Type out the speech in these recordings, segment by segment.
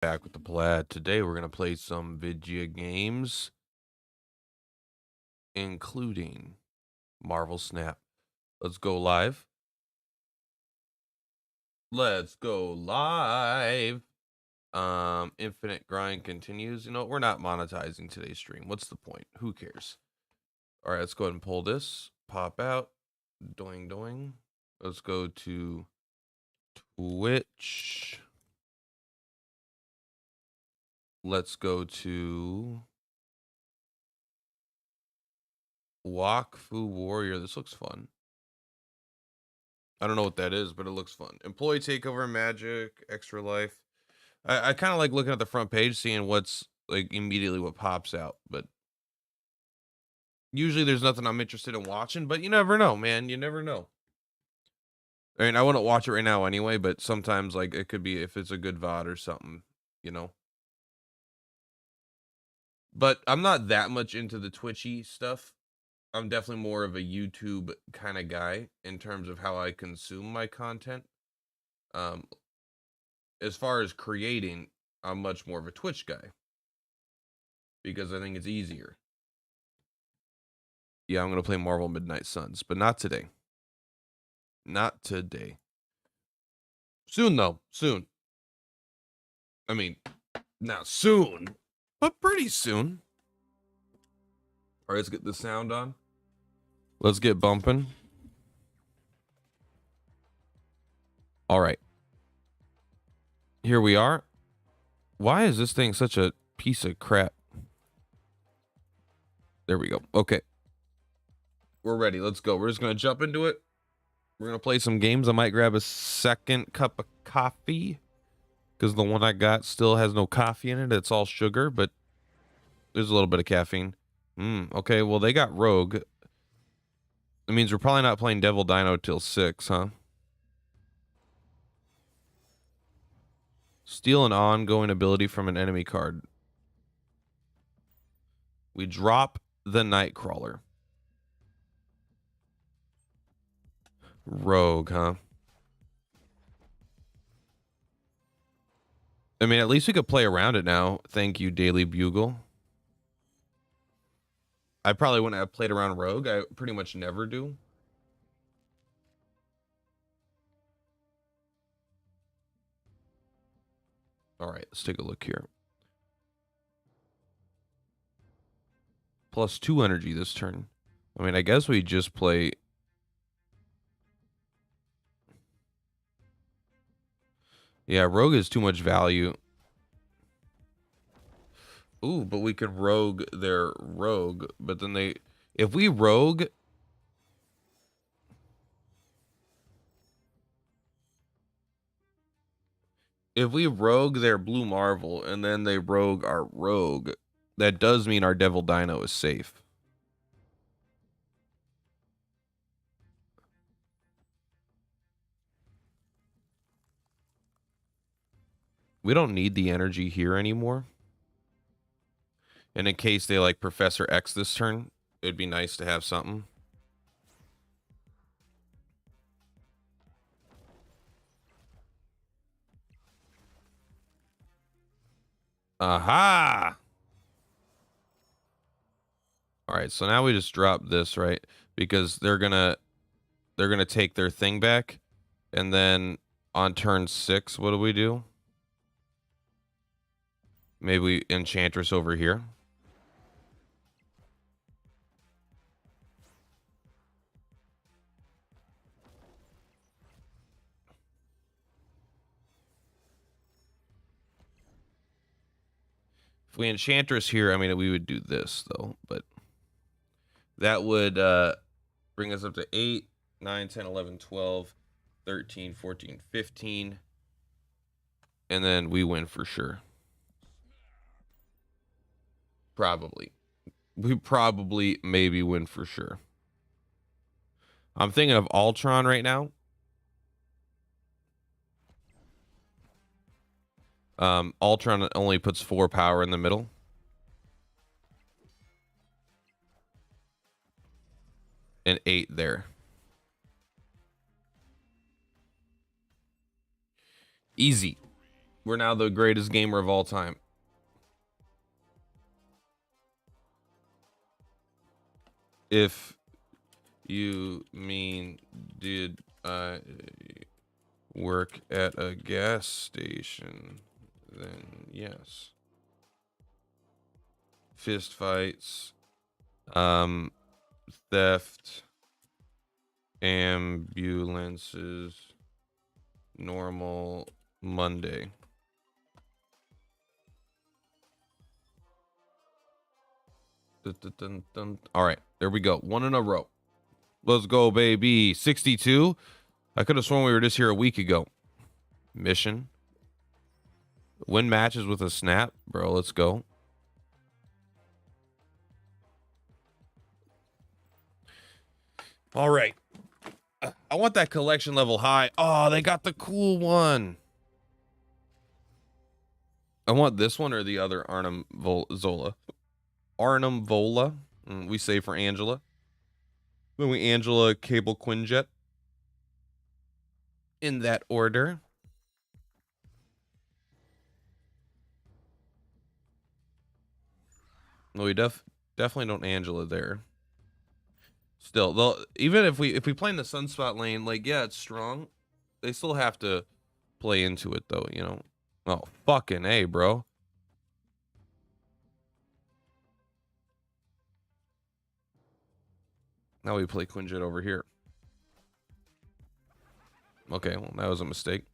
Back with the plaid. Today we're gonna play some video games, including Marvel Snap. Let's go live. Let's go live. Infinite grind continues. You know, we're not monetizing today's stream. What's the point? Who cares? All right, let's go ahead and pull this. Pop out. Doing doing. Let's go to Twitch. Let's go to Walk Fu Warrior. This looks fun. I don't know what that is, but it looks fun. Employee takeover, magic, extra life. I kind of like looking at the front page, seeing what's like immediately what pops out. But usually there's nothing I'm interested in watching. But you never know, man. You never know. I mean, I wouldn't watch it right now anyway. But sometimes, like, it could be if it's a good VOD or something, you know. But I'm not that much into the Twitchy stuff. I'm definitely more of a YouTube kind of guy in terms of how I consume my content. Um, as far as creating, I'm much more of a Twitch guy because I think it's easier. Yeah, I'm gonna play Marvel Midnight Suns, but not today. Not today. Soon though. Soon. I mean, not soon, but pretty soon. All right, let's get the sound on. Let's get bumping. All right. Here we are. Why is this thing such a piece of crap? There we go. Okay. We're ready. Let's go. We're just going to jump into it. We're going to play some games. I might grab a second cup of coffee because the one I got still has no coffee in it. It's all sugar, but there's a little bit of caffeine. Okay, well, they got Rogue. That means we're probably not playing Devil Dino till 6, huh? Steal an ongoing ability from an enemy card. We drop the Nightcrawler. Rogue, huh? I mean, at least we could play around it now. Thank you, Daily Bugle. I probably wouldn't have played around Rogue. I pretty much never do. All right, let's take a look here. +2 energy this turn. I mean, I guess we just play. Yeah, Rogue is too much value. Ooh, but we could Rogue their Rogue. But then they... If we Rogue... If we Rogue their Blue Marvel and then they Rogue our Rogue, that does mean our Devil Dino is safe. We don't need the energy here anymore. And in case they like Professor X this turn, it'd be nice to have something. Aha! All right, so now we just drop this, right? Because they're gonna take their thing back, and then on turn 6, what do we do? Maybe we Enchantress over here. If we Enchantress here, I mean, we would do this, though. But that would bring us up to 8, 9, 10, 11, 12, 13, 14, 15. And then we win for sure. Probably. We probably maybe win for sure. I'm thinking of Ultron right now. Ultron only puts 4 power in the middle. And 8 there. Easy. We're now the greatest gamer of all time. If you mean, did I work at a gas station, then yes. Fist fights, theft, ambulances, normal Monday. Dun, dun, dun, dun. All right, there we go. One in a row. Let's go, baby. 62. I could have sworn we were just here a week ago. Mission. Win matches with a snap. Bro, let's go. All right. I want that collection level high. Oh, they got the cool one. I want this one or the other Arnim Zola. Arnim Vola. We say for Angela. Then we Angela Cable Quinjet. In that order. No, we definitely don't Angela there. Still, though, even if we play in the Sunspot lane, like, yeah, it's strong. They still have to play into it, though, you know. Oh, fucking A, bro. Now we play Quinjet over here. Okay, well, that was a mistake.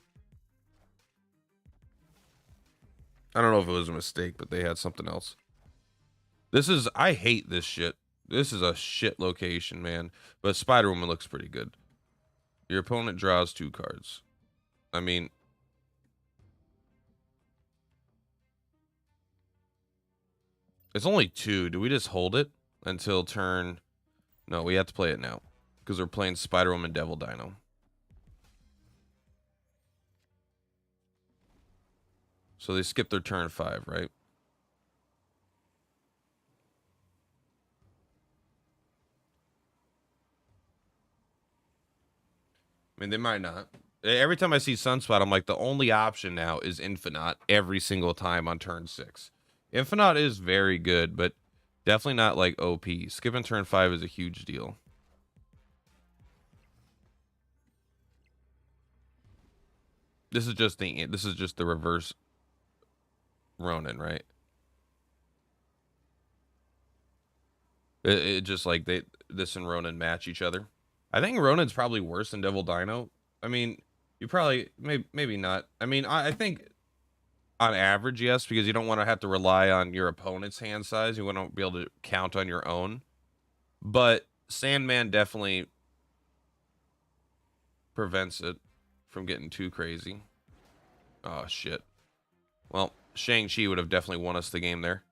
I don't know if it was a mistake, but they had something else. I hate this shit. This is a shit location, man. But Spider-Woman looks pretty good. Your opponent draws 2 cards. I mean, it's only 2. Do we just hold it until turn? No, we have to play it now because we're playing Spider-Woman Devil Dino. So they skip their turn 5, right? I mean, they might not. Every time I see Sunspot, I'm like, the only option now is Infinite every single time on turn 6. Infinite is very good, but definitely not like OP. Skipping turn 5 is a huge deal. This is just the reverse Ronin, right? It just like this and Ronin match each other. I think Ronin's probably worse than Devil Dino. I mean, you probably maybe not. I mean, I think on average, yes, because you don't want to have to rely on your opponent's hand size. You want to be able to count on your own. But Sandman definitely prevents it from getting too crazy. Oh shit. Well, Shang-Chi would have definitely won us the game there.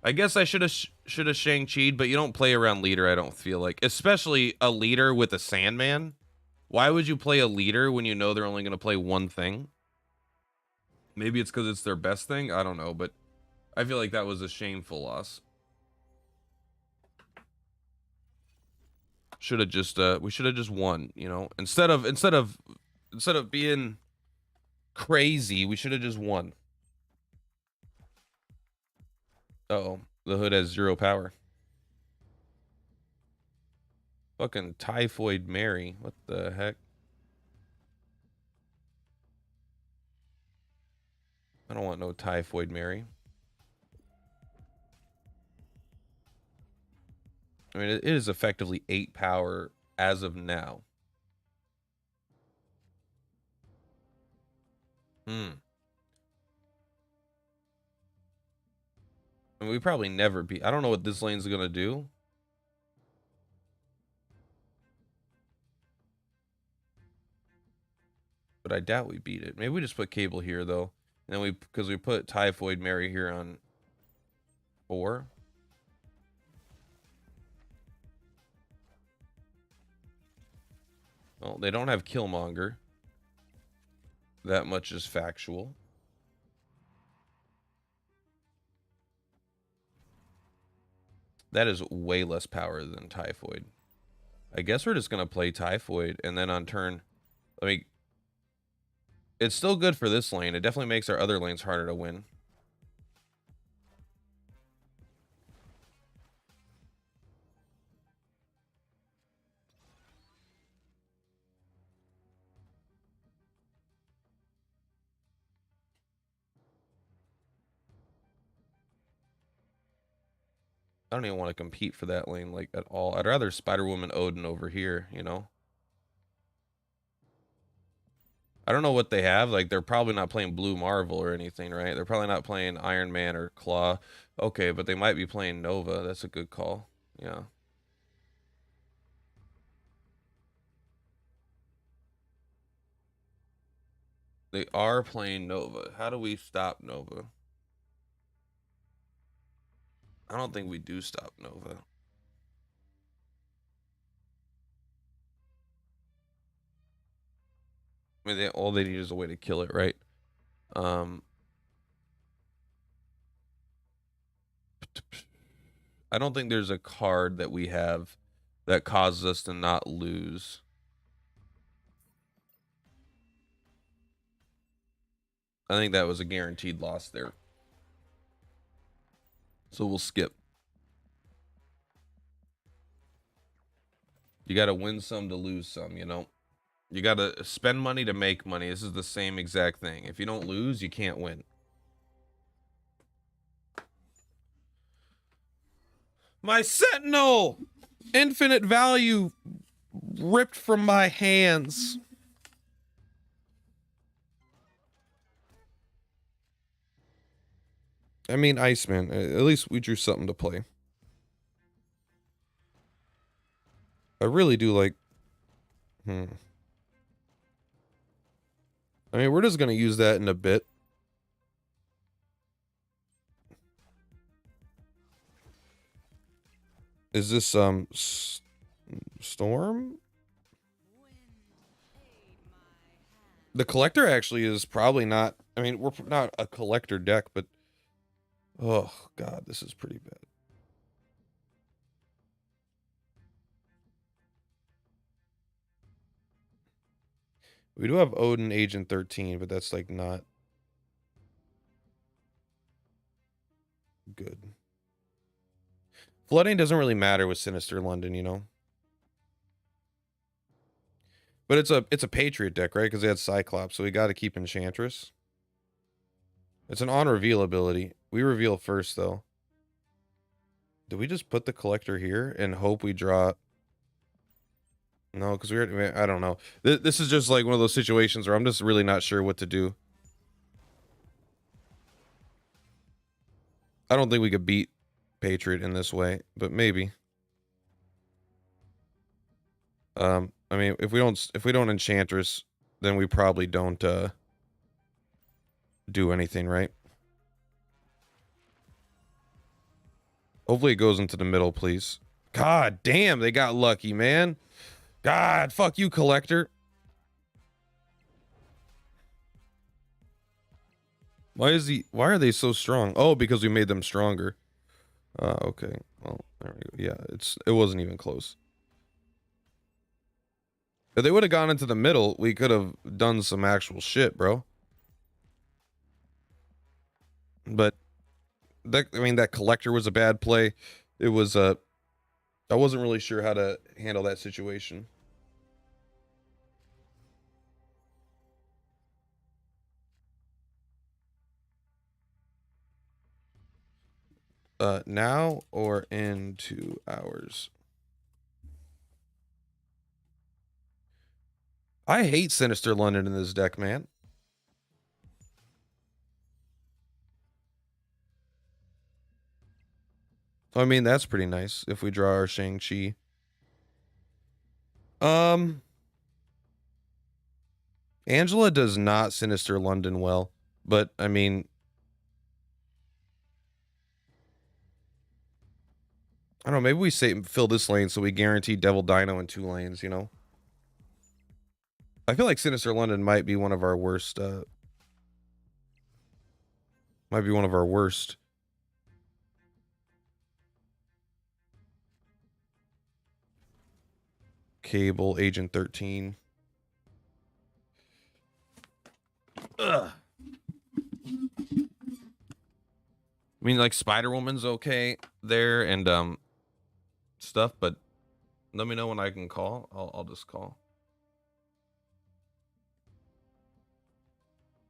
I guess I should have Shang-Chi'd, but you don't play around leader, I don't feel like. Especially a leader with a Sandman. Why would you play a leader when you know they're only going to play one thing? Maybe it's because it's their best thing? I don't know, but I feel like that was a shameful loss. Should have just we should have just won, you know? Instead of being crazy, we should have just won. Uh-oh, the hood has 0 power. Fucking Typhoid Mary. What the heck? I don't want no Typhoid Mary. I mean, it is effectively 8 power as of now. I mean, we probably never beat. I don't know what this lane's gonna do. But I doubt we beat it. Maybe we just put Cable here, though. And then because we put Typhoid Mary here on 4. Well, they don't have Killmonger. That much is factual. That is way less power than Typhoid. I guess we're just going to play Typhoid, and then on turn I mean, it's still good for this lane. It definitely makes our other lanes harder to win. I don't even want to compete for that lane like at all. I'd rather Spider-Woman Odin over here, you know? I don't know what they have. Like, they're probably not playing Blue Marvel or anything, right? They're probably not playing Iron Man or Claw. Okay, but they might be playing Nova. That's a good call. Yeah. They are playing Nova. How do we stop Nova? I don't think we do stop Nova. I mean, all they need is a way to kill it, right? Um, I don't think there's a card that we have that causes us to not lose. I think that was a guaranteed loss there. So we'll skip. You got to win some to lose some, you know? You got to spend money to make money. This is the same exact thing. If you don't lose, you can't win. My Sentinel! Infinite value ripped from my hands. I mean, Iceman. At least we drew something to play. I really do like... I mean, we're just going to use that in a bit. Is this, Storm? The Collector actually is probably not... I mean, we're not a Collector deck, but... Oh, God, this is pretty bad. We do have Odin Agent 13, but that's, like, not... good. Flooding doesn't really matter with Sinister London, you know? But it's a Patriot deck, right? Because they had Cyclops, so we got to keep Enchantress. It's an on-reveal ability. We reveal first, though. Do we just put the Collector here and hope we draw... No, because I don't know. This is just like one of those situations where I'm just really not sure what to do. I don't think we could beat Patriot in this way, but maybe. I mean, if we don't Enchantress, then we probably don't do anything, right? Hopefully it goes into the middle, please. God damn, they got lucky, man. God, fuck you, Collector. Why are they so strong? Oh, because we made them stronger. Okay. Well, there we go. Yeah, it wasn't even close. If they would have gone into the middle, we could have done some actual shit, bro. But that Collector was a bad play. It was I wasn't really sure how to handle that situation. Now or in 2 hours? I hate Sinister London in this deck, man. I mean, that's pretty nice if we draw our Shang-Chi. Angela does not Sinister London well, but I mean, I don't know, maybe we fill this lane so we guarantee Devil Dino in 2 lanes, you know? I feel like Sinister London might be one of our worst, Cable, Agent 13. Ugh. I mean, like Spider Woman's okay there and stuff, but let me know when I can call. I'll just call.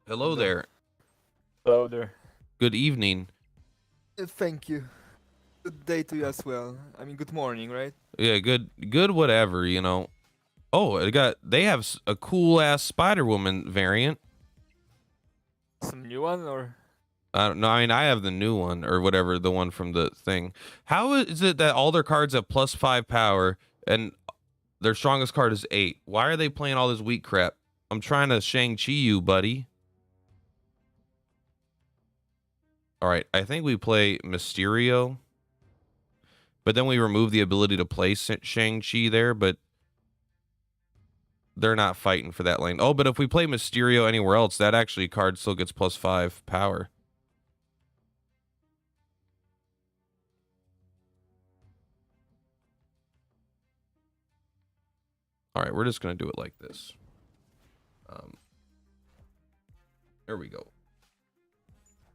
Hello there. Hello there. Good evening. Thank you. Good day to you as well. I mean, good morning, right? Yeah, good whatever, you know. Oh, they have a cool ass Spider Woman variant. Some new one or? I don't know. I mean, I have the new one or whatever, the one from the thing. How is it that all their cards have +5 power and their strongest card is 8? Why are they playing all this weak crap? I'm trying to Shang-Chi you, buddy. All right, I think we play Mysterio, but then we remove the ability to play Shang-Chi there, but they're not fighting for that lane. Oh, but if we play Mysterio anywhere else, that actually card still gets +5 power. All right, we're just going to do it like this. There we go.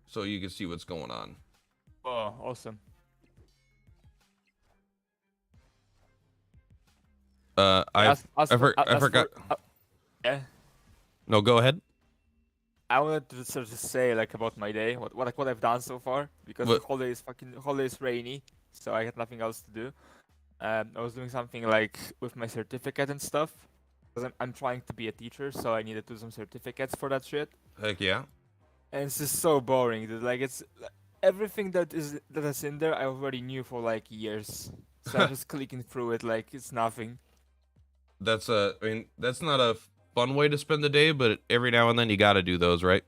So you can see what's going on. Oh, awesome. I forgot. Yeah. No, go ahead. I wanted to sort of say like about my day, what I've done so far, because What? the holiday is rainy, so I had nothing else to do. I was doing something like with my certificate and stuff, because I'm trying to be a teacher, so I needed to do some certificates for that shit. Heck yeah. And it's just so boring, dude. Like it's everything that is in there I already knew for like years. So I'm just clicking through it like it's nothing. I mean, that's not a fun way to spend the day, but every now and then you got to do those, right?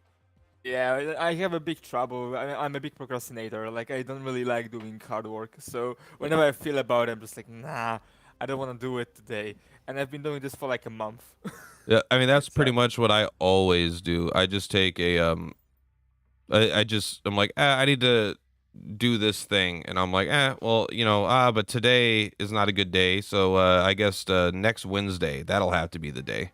Yeah, I have a big trouble. I'm a big procrastinator. Like I don't really like doing hard work. So whenever I feel about it, I'm just like, nah, I don't want to do it today. And I've been doing this for like a month. Yeah, I mean that's It's pretty much what I always do. I just take I'm like, I need to do this thing, and I'm like, well, you know, but today is not a good day, so I guess next Wednesday that'll have to be the day.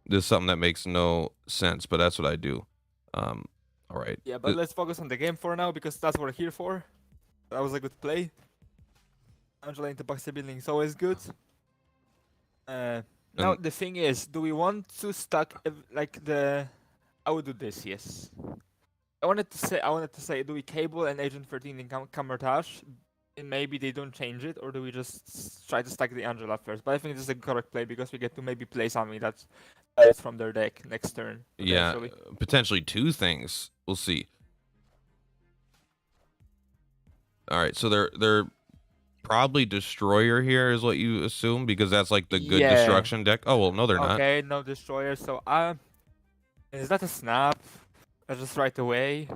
This is something that makes no sense, but that's what I do. All right. Yeah, but let's focus on the game for now because that's what we're here for. That was a good play. Angela into Baxter building is always good. Now the thing is, do we want to stack like the? I would do this, yes. I wanted to say, do we cable and Agent 13 in Camertage? And maybe they don't change it, or do we just try to stack the Angela first? But I think this is a correct play because we get to maybe play something that's from their deck next turn. Yeah, potentially two things. We'll see. All right, so they're probably Destroyer here is what you assume because that's like the good destruction deck. Oh well, no, they're not. Okay, no Destroyer. So is that a snap? Just right away.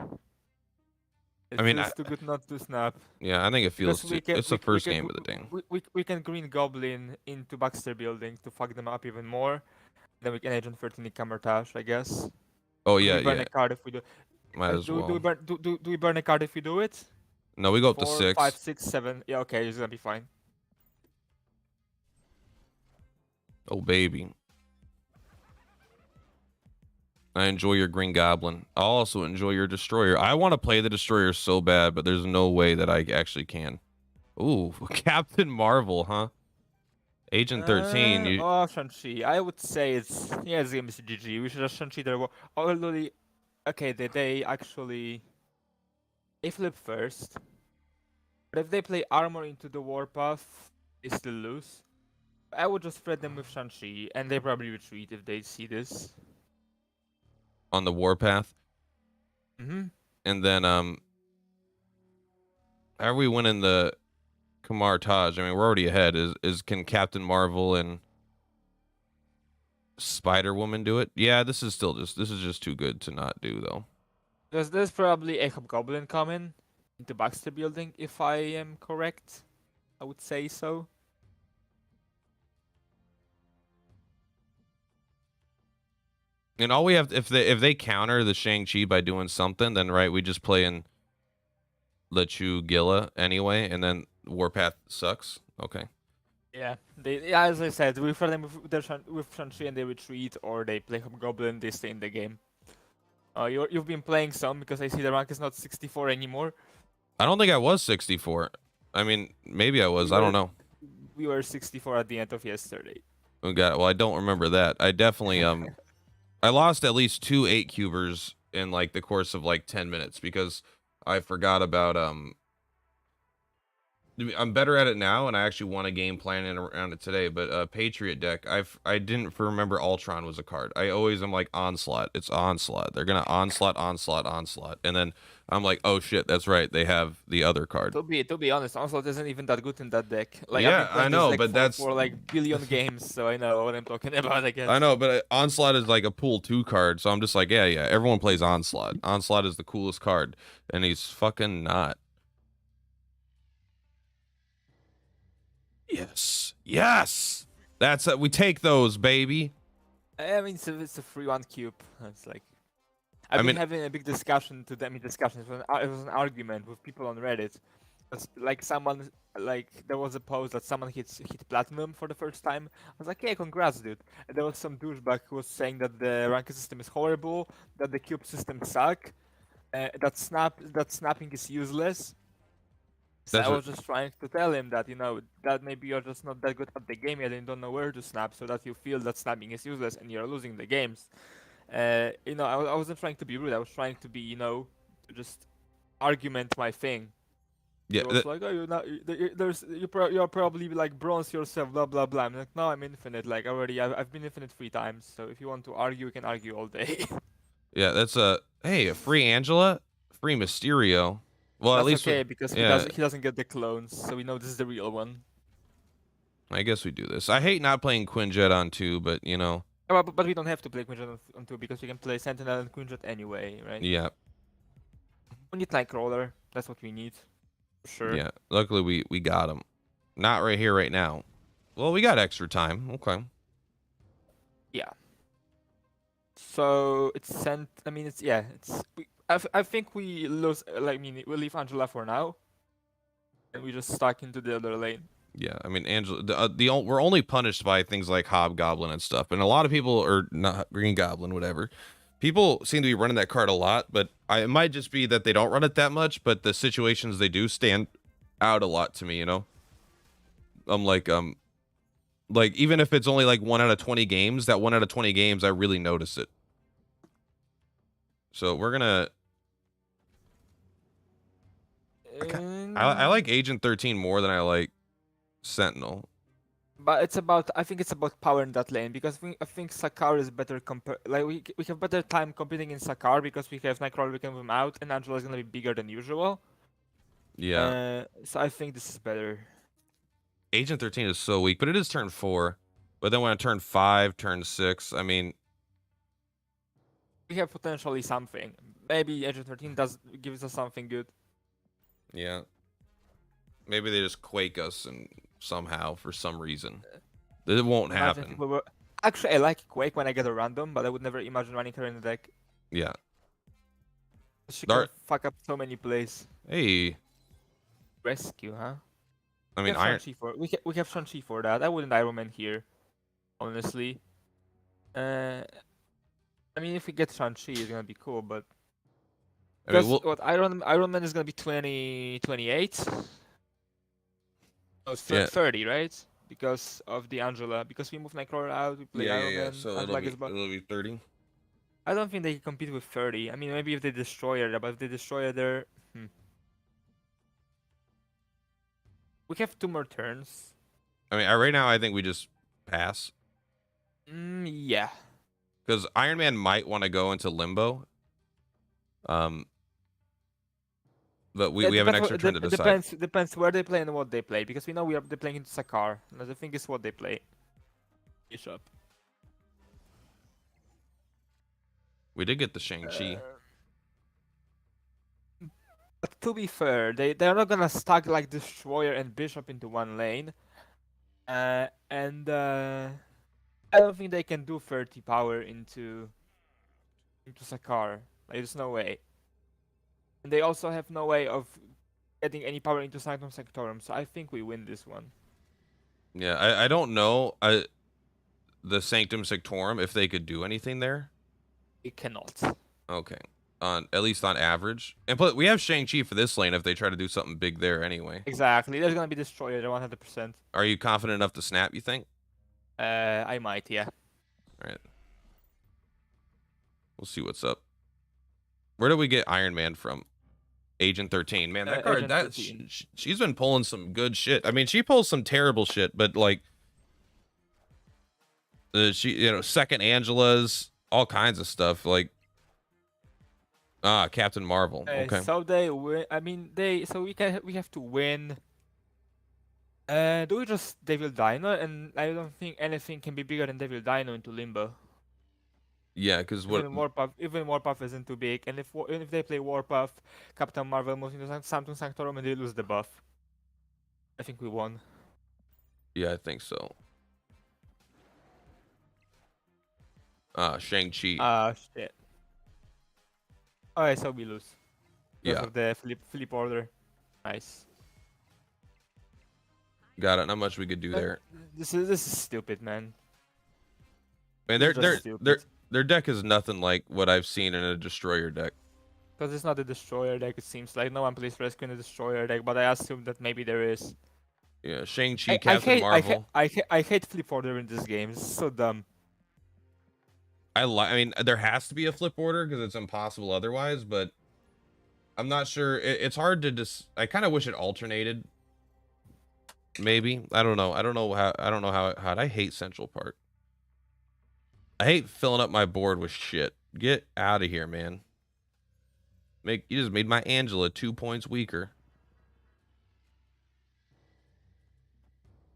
It feels too good not to snap. Yeah, I think it feels it's the first game of the thing. We can Green Goblin into Baxter building to fuck them up even more. Then we can Agent 13 in Camertage, I guess. Oh yeah, we burn a card if we do. Might as well. Do we burn a card if we do it? No, we go up to 4, 6. 5, 6, 7. Yeah, okay, it's gonna be fine. Oh baby. I enjoy your Green Goblin. I'll also enjoy your Destroyer. I want to play the Destroyer so bad, but there's no way that I actually can. Ooh, Captain Marvel, huh? Agent 13. Oh, Shang-Chi. I would say it's gonna be GG. We should have Shang-Chi there. Although okay, they actually they flip first. But if they play armor into the warpath, they still lose. I would just spread them with Shang-Chi, and they probably retreat if they see this. On the warpath. Mm-hmm. And then how are we winning the Camartage? I mean, we're already ahead. Can Captain Marvel and Spider-Woman do it? Yeah, this is just too good to not do though. There's probably a Hobgoblin coming into Baxter building, if I am correct. I would say so. And all we have, if they counter the Shang-Chi by doing something, then right, we just play in Lechu Gilla anyway, and then Warpath sucks. Okay. Yeah, as I said, we fight them with Shang-Chi and they retreat, or they play Hobgoblin, they stay in the game. You've been playing some because I see the rank is not 64 anymore. I don't think I was 64. I mean, maybe I was. We I were don't know. we were 64 at the end of yesterday. Oh, God. Well, I don't remember that. I definitely I lost at least 2 8 cubers in like the course of like 10 minutes because I forgot about I'm better at it now, and I actually won a game planning around it today. But Patriot deck, I didn't remember Ultron was a card. I always am like Onslaught. It's Onslaught. They're gonna Onslaught, Onslaught, Onslaught, and then I'm like, oh shit, that's right. They have the other card. To be honest, Onslaught isn't even that good in that deck. Like I've Yeah, been I playing this know, deck but that's for like billion games, so I know what I'm talking about. I guess. I know, but Onslaught is like a pool 2 card, so I'm just like, yeah, yeah. Everyone plays Onslaught. Onslaught is the coolest card, and he's fucking not. Yes, yes. That's we take those, baby. I mean, it's a free one cube. It's like I I've been mean- having a big discussion to them. Discussion. It was an argument with people on Reddit. Like someone, like there was a post that someone hit platinum for the first time. I was like, yeah, congrats, dude. And there was some douchebag who was saying that the ranking system is horrible, that the cube system suck, that snapping is useless. So That's I what- was just trying to tell him that that maybe you're just not that good at the game yet and don't know where to snap, so that you feel that snapping is useless and you're losing the games. I wasn't trying to be rude. I was trying to be, to just argument my thing. yeah. It was like, oh, you're probably like bronze yourself, blah blah blah. I'm like, no, I'm infinite. Like already, I've been infinite 3 times. So if you want to argue, we can argue all day. Yeah, that's a hey, a free Angela, free Mysterio. Well, at That's least okay because yeah. he doesn't get the clones, so we know this is the real one. I guess we do this. I hate not playing Quinjet on 2, but But we don't have to play Quinjet on 2 because we can play Sentinel and Quinjet anyway, right? yeah, We need Nightcrawler. That's what we need. For sure. yeah. Luckily we got him. Not right here, right now. Well, we got extra time. Okay. Yeah. So it's sent. I mean, it's yeah. I think we lose. Like, I mean, we leave Angela for now, and we just stuck into the other lane. Yeah, I mean, Angela, we're only punished by things like Hobgoblin and stuff, and a lot of people are not Green Goblin, whatever. People seem to be running that card a lot, but it might just be that they don't run it that much. But the situations they do stand out a lot to me. I'm like even if it's only like 1 out of 20 games, that 1 out of 20 games, I really notice it. So we're gonna. I like Agent 13 more than I like Sentinel. But I think it's about power in that lane because I think Sakar is better like we have better time competing in Sakar because we have Nightcrawler, we can move him out, and Angela is gonna be bigger than usual. Yeah. So I think this is better. Agent 13 is so weak, but it is turn 4. But then when I turn 5, turn 6, I mean, We have potentially something. Maybe Agent 13 gives us something good. yeah. Maybe they just quake us and somehow for some reason. It won't Imagine happen. people Actually, I like Quake when I get a random, but I would never imagine running her in the deck. Yeah. She Dart- can fuck up so many plays. Hey, Rescue, huh? I mean, we have Shang-Chi we have Shang-Chi for that. I wouldn't Iron Man here, honestly. I mean, if we get Shang-Chi, it's gonna be cool, but what Iron Man is gonna be 2028. Oh, it's Yeah. 30, right? Because of the Angela. Because we move Nightcrawler out, we play Iron Man. So it'll be 30. I don't think they can compete with 30. I mean, maybe if they destroy her, but if they destroy her, there. We have 2 more turns. I mean, right now I think we just pass Yeah. because Iron Man might want to go into limbo. But we have an extra turn to decide. Depends where they play and what they play, because we know they're playing into Sakar. And the thing is what they play. Bishop. We did get the Shang-Chi. But to be fair, they're not gonna stack like Destroyer and Bishop into one lane. I don't think they can do 30 power into Sakar. Like, there's no way. And they also have no way of getting any power into Sanctum Sanctorum, so I think we win this one. Yeah, I don't know the Sanctum Sanctorum if they could do anything there. It cannot. Okay. On at least on average. And plus, we have Shang-Chi for this lane if they try to do something big there anyway. Exactly. There's gonna be Destroyer there 100%. Are you confident enough to snap, you think? I might, yeah. All right. We'll see what's up. Where did we get Iron Man from? Agent 13. Man, that card, Agent that 13. she's been pulling some good shit. I mean, she pulls some terrible shit, but like second Angela's, all kinds of stuff like Captain Marvel. Okay. So they win. I mean, we have to win. Do we just Devil Dino? And I don't think anything can be bigger than Devil Dino into Limbo. Yeah, because what Even Warpath isn't too big, and if they play Warpath, Captain Marvel moves into Samsung Sanctorum and they lose the buff. I think we won. Yeah, I think so. Shang-Chi. Shit. Alright, so we lose. Because Yeah. of the flip order. Nice. Got it. Not much we could do there. This is stupid, man. I mean, This is just stupid. their deck is nothing like what I've seen in a Destroyer deck. Because it's not a Destroyer deck, it seems like. No one plays Rescue in a Destroyer deck, but I assume that maybe there is. Yeah, Shang-Chi, Captain Marvel. I hate flip order in this game. It's so dumb. I mean, there has to be a flip order because it's impossible otherwise, but I'm not sure. It's hard to just. I kind of wish it alternated. Maybe I don't know. I don't know how. I hate Central Park. I hate filling up my board with shit. Get out of here, man. You just made my Angela 2 points weaker.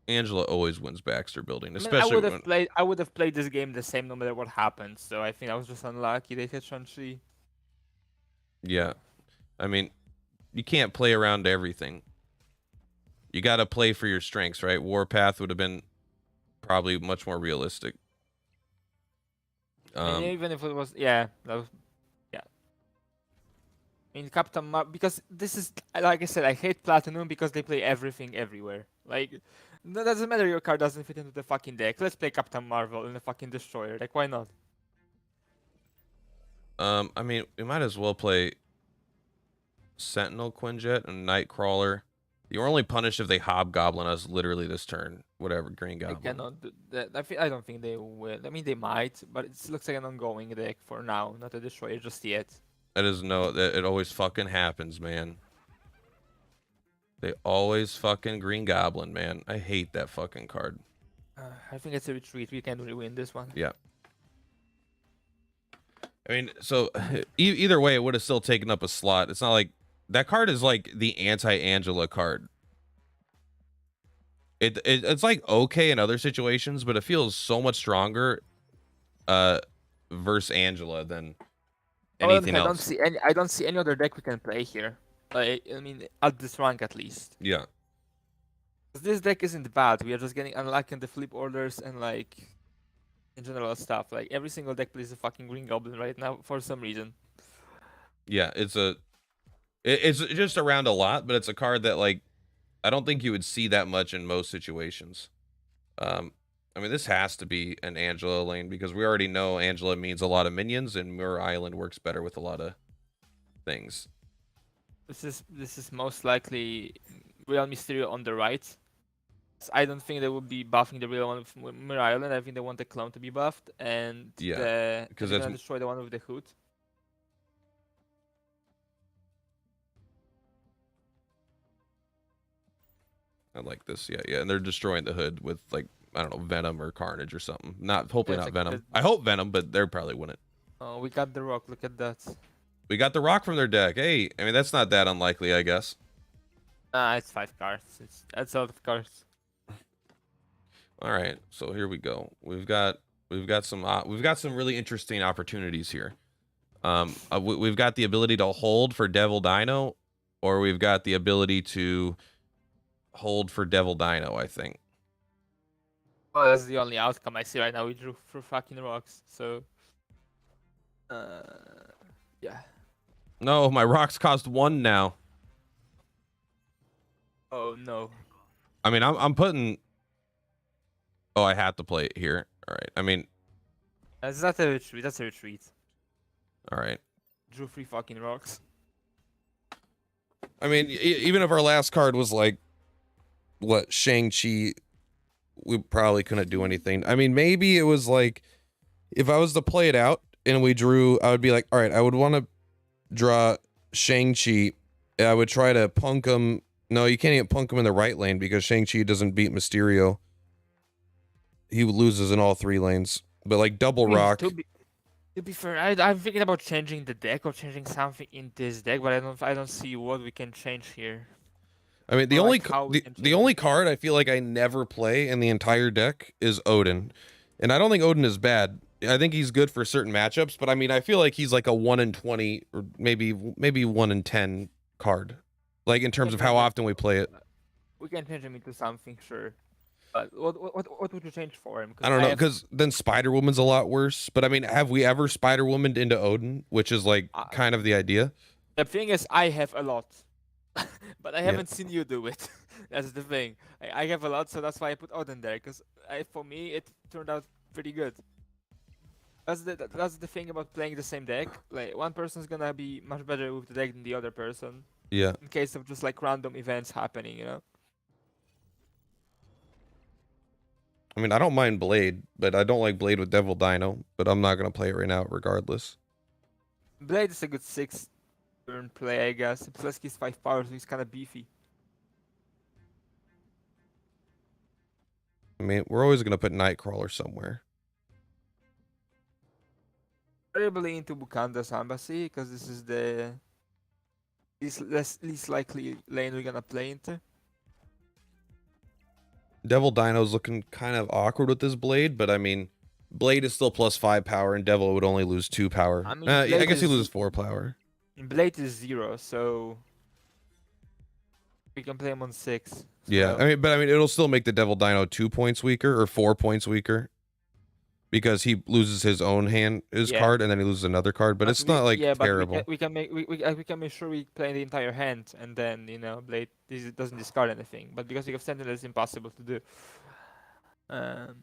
Angela always wins Baxter Building, especially I would have played this game the same no matter what happened. So I think I was just unlucky they hit Shang-Chi. Yeah, I mean, you can't play around everything. You got to play for your strengths, right? Warpath would have been probably much more realistic. And even if it was, yeah, that was, yeah. I mean, because this is, like I said, I hate Platinum because they play everything everywhere. Like, it doesn't matter your card doesn't fit into the fucking deck. Let's play Captain Marvel in the fucking Destroyer. Like, why not? I mean, we might as well play Sentinel Quinjet and Nightcrawler. You're only punished if they Hobgoblin us literally this turn. Whatever, Green Goblin. I cannot do that. I don't think they will. I mean, they might, but it looks like an ongoing deck for now, not a Destroyer just yet. It always fucking happens, man. They always fucking Green Goblin, man. I hate that fucking card. I think it's a retreat. We can really win this one. Yeah. I mean, so either way, it would have still taken up a slot. It's not like that card is like the anti-Angela card. It's like okay in other situations, but it feels so much stronger versus Angela than anything else. I don't see any other deck we can play here. I mean, at this rank at least. Yeah. This deck isn't bad. We are just getting unlucky in the flip orders and like in general stuff. Like every single deck plays a fucking Green Goblin right now for some reason. Yeah, it's just around a lot, but it's a card that like I don't think you would see that much in most situations. I mean, this has to be an Angela lane because we already know Angela means a lot of minions, and Mirror Island works better with a lot of things. This is most likely Real Mysterio on the right. I don't think they would be buffing the real one with Mirror Island. I think they want the clone to be buffed, and because they're gonna destroy the one with the hood. I like this, yeah, and they're destroying the hood with like I don't know Venom or Carnage or something. Hopefully not Venom. I hope Venom, but they probably wouldn't. Oh, we got the Rock. Look at that. We got the Rock from their deck. Hey, I mean that's not that unlikely, I guess. It's 5 cards. That's a lot of cards. All right, so here we go. We've got some really interesting opportunities here. We've got the ability to hold for Devil Dino, or we've got the ability to hold for Devil Dino, I think. Oh, that's the only outcome I see right now. We drew for fucking rocks, so yeah. No, my rocks cost 1 now. Oh no. I mean, I'm putting. Oh, I have to play it here. All right. I mean, That's not a retreat. That's a retreat. all right. drew 3 fucking rocks. I mean, even if our last card was like, what, Shang-Chi, we probably couldn't do anything. I mean, maybe it was like, if I was to play it out and we drew, I would be like, all right, I would want to draw Shang-Chi. I would try to punk him. No, you can't even punk him in the right lane because Shang-Chi doesn't beat Mysterio. He loses in all 3 lanes. But like double I mean, rock. To be fair, I'm thinking about changing the deck or changing something in this deck, but I don't see what we can change here. I mean, Or like how we can the change only it. card I feel like I never play in the entire deck is Odin. And I don't think Odin is bad. I think he's good for certain matchups, but I mean, I feel like he's like a 1 in 20 or maybe 1 in 10 card. Like in terms of how often we play it. We can change him into something, sure. But what would you change for him? I don't know, because then Spider Woman's a lot worse. But I mean, have we ever Spider Womaned into Odin, which is like kind of the idea? The thing is, I have a lot, but I Yeah. haven't seen you do it. That's the thing. I have a lot, so that's why I put Odin there. Because for me, it turned out pretty good. That's the thing about playing the same deck. Like one person's gonna be much better with the deck than the other person. Yeah. In case of just like random events happening, you know. I mean, I don't mind Blade, but I don't like Blade with Devil Dino, but I'm not going to play it right now regardless. Blade is a good 6-turn play, I guess. Plus he's 5 power, so he's kind of beefy. I mean, we're always going to put Nightcrawler somewhere. Probably into Bukanda's Embassy, because this is the least likely lane we're gonna play into. Devil Dino's looking kind of awkward with this Blade, but I mean, Blade is still plus 5 power, and Devil would only lose 2 power. I mean, I Blade guess he is- loses 4 power. Blade is 0, so we can play him on 6. Yeah, so- I mean, it'll still make the Devil Dino 2 points weaker or 4 points weaker. Because he loses his own Yeah. card, and then he loses another card, but it's not like terrible. But we can make sure we play the entire hand, and then Blade doesn't discard anything. But because we have Sentinel, it's impossible to do. I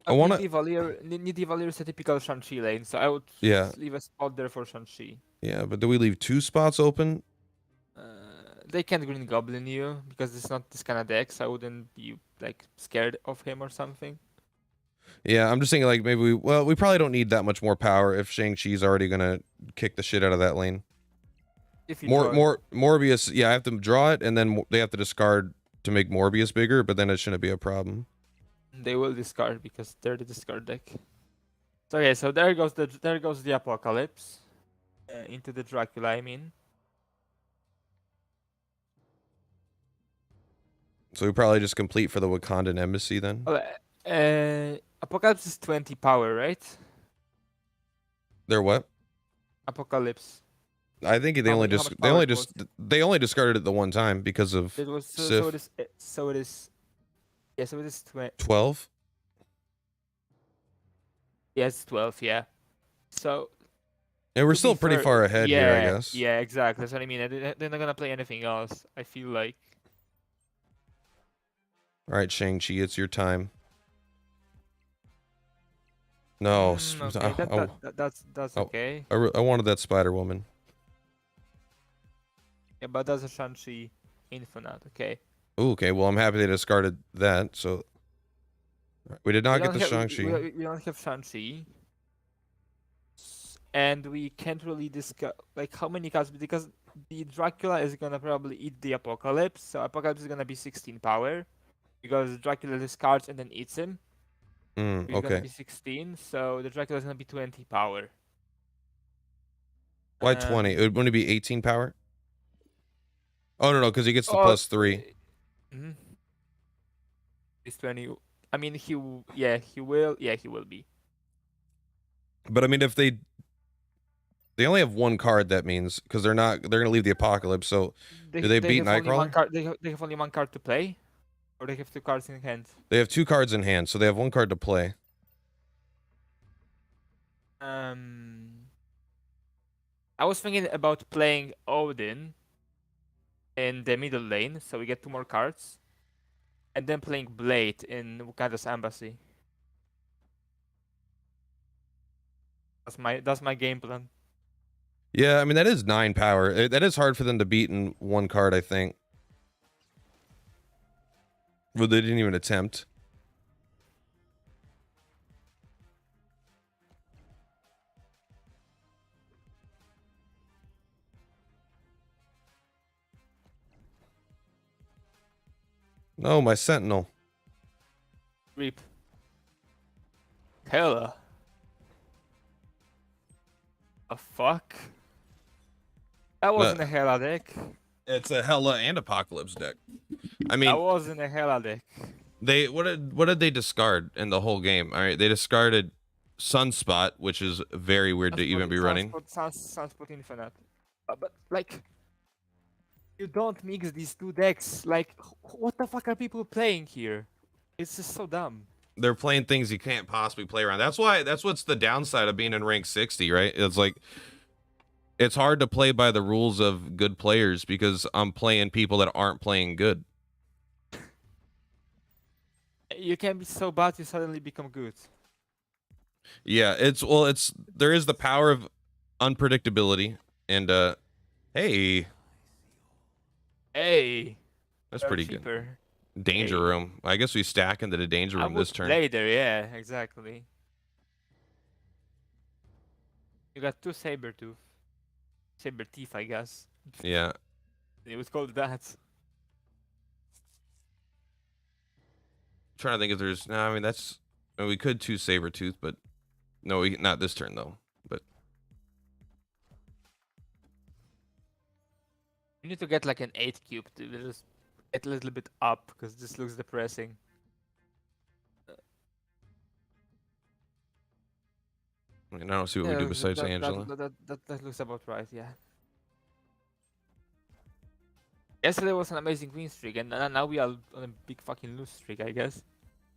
wanna- Nidhi Valier is a typical Shang-Chi lane, so I would Yeah. leave a spot there for Shang-Chi. Yeah, but do we leave 2 spots open? They can't Green Goblin you because it's not this kind of deck, so I wouldn't be like scared of him or something. Yeah, I'm just thinking like maybe we probably don't need that much more power if Shang-Chi's already gonna kick the shit out of that lane. If you draw it. Morbius, yeah, I have to draw it, and then they have to discard to make Morbius bigger, but then it shouldn't be a problem. They will discard because they're the discard deck. So okay, so there goes the Apocalypse into the Dracula. I mean, So we probably just complete for the Wakandan embassy then. Apocalypse is 20 power, right? They're what? Apocalypse. I think they How only much just power it was? they only discarded it the one time because of It was Sif. so it is. Yeah, so it is 12. Yeah, it's 12. Yeah. So And we're to be still pretty fair, far ahead here, I guess. Yeah, exactly. That's what I mean. They're not gonna play anything else. I feel like. All right, Shang-Chi, it's your time. No, Okay, that's oh. okay. I wanted that Spider Woman. Yeah, but that's a Shang-Chi Infinite. Okay. Ooh, okay, well I'm happy they discarded that. So we did not get the Shang-Chi. We don't have Shang-Chi. And we can't really discuss like how many cards because the Dracula is gonna probably eat the Apocalypse, so Apocalypse is gonna be 16 power because Dracula discards and then eats him. He's gonna Okay. be 16, so the Dracula is gonna be 20 power. Why 20? It would only be 18 power? Oh no, because he gets the plus 3. Mm-hmm. He's 20. I mean, he will be. But I mean, if they only have one card, that means because they're gonna leave the Apocalypse. So do they beat have only one Nightcrawler? card, they have only one card to play, or they have 2 cards in hand. They have 2 cards in hand, so they have 1 card to play. I was thinking about playing Odin in the middle lane, so we get 2 more cards, and then playing Blade in Wakanda's Embassy. That's my game plan. Yeah, I mean that is 9 power. That is hard for them to beat in one card, I think. Well, they didn't even attempt. No, my Sentinel. Reap. Hella. A fuck? That wasn't a Hela deck. It's a Hella and Apocalypse deck. I That mean, wasn't a Hela deck. they what did they discard in the whole game? All right, they discarded Sunspot, which is very weird to even be running. Sunspot Infinite. But like, you don't mix these two decks. Like, what the fuck are people playing here? It's just so dumb. They're playing things you can't possibly play around. That's what's the downside of being in rank 60, right? It's like it's hard to play by the rules of good players because I'm playing people that aren't playing good. You can be so bad you suddenly become good. Yeah, there is the power of unpredictability and hey, that's they're pretty good. cheaper. Danger room. I guess we stack into the danger room this turn. Play there, yeah, exactly. You got 2 Sabertooth. Saber Teeth, I guess. Yeah. It was called that. Trying to think if there's no, I mean we could 2 Sabertooth, but no, not this turn though. But You need to get like an 8 cube to just get a little bit up because this looks depressing. I mean, I don't see what we do besides Angela. That looks about right, yeah. Yesterday was an amazing win streak, and now we are on a big fucking lose streak, I guess.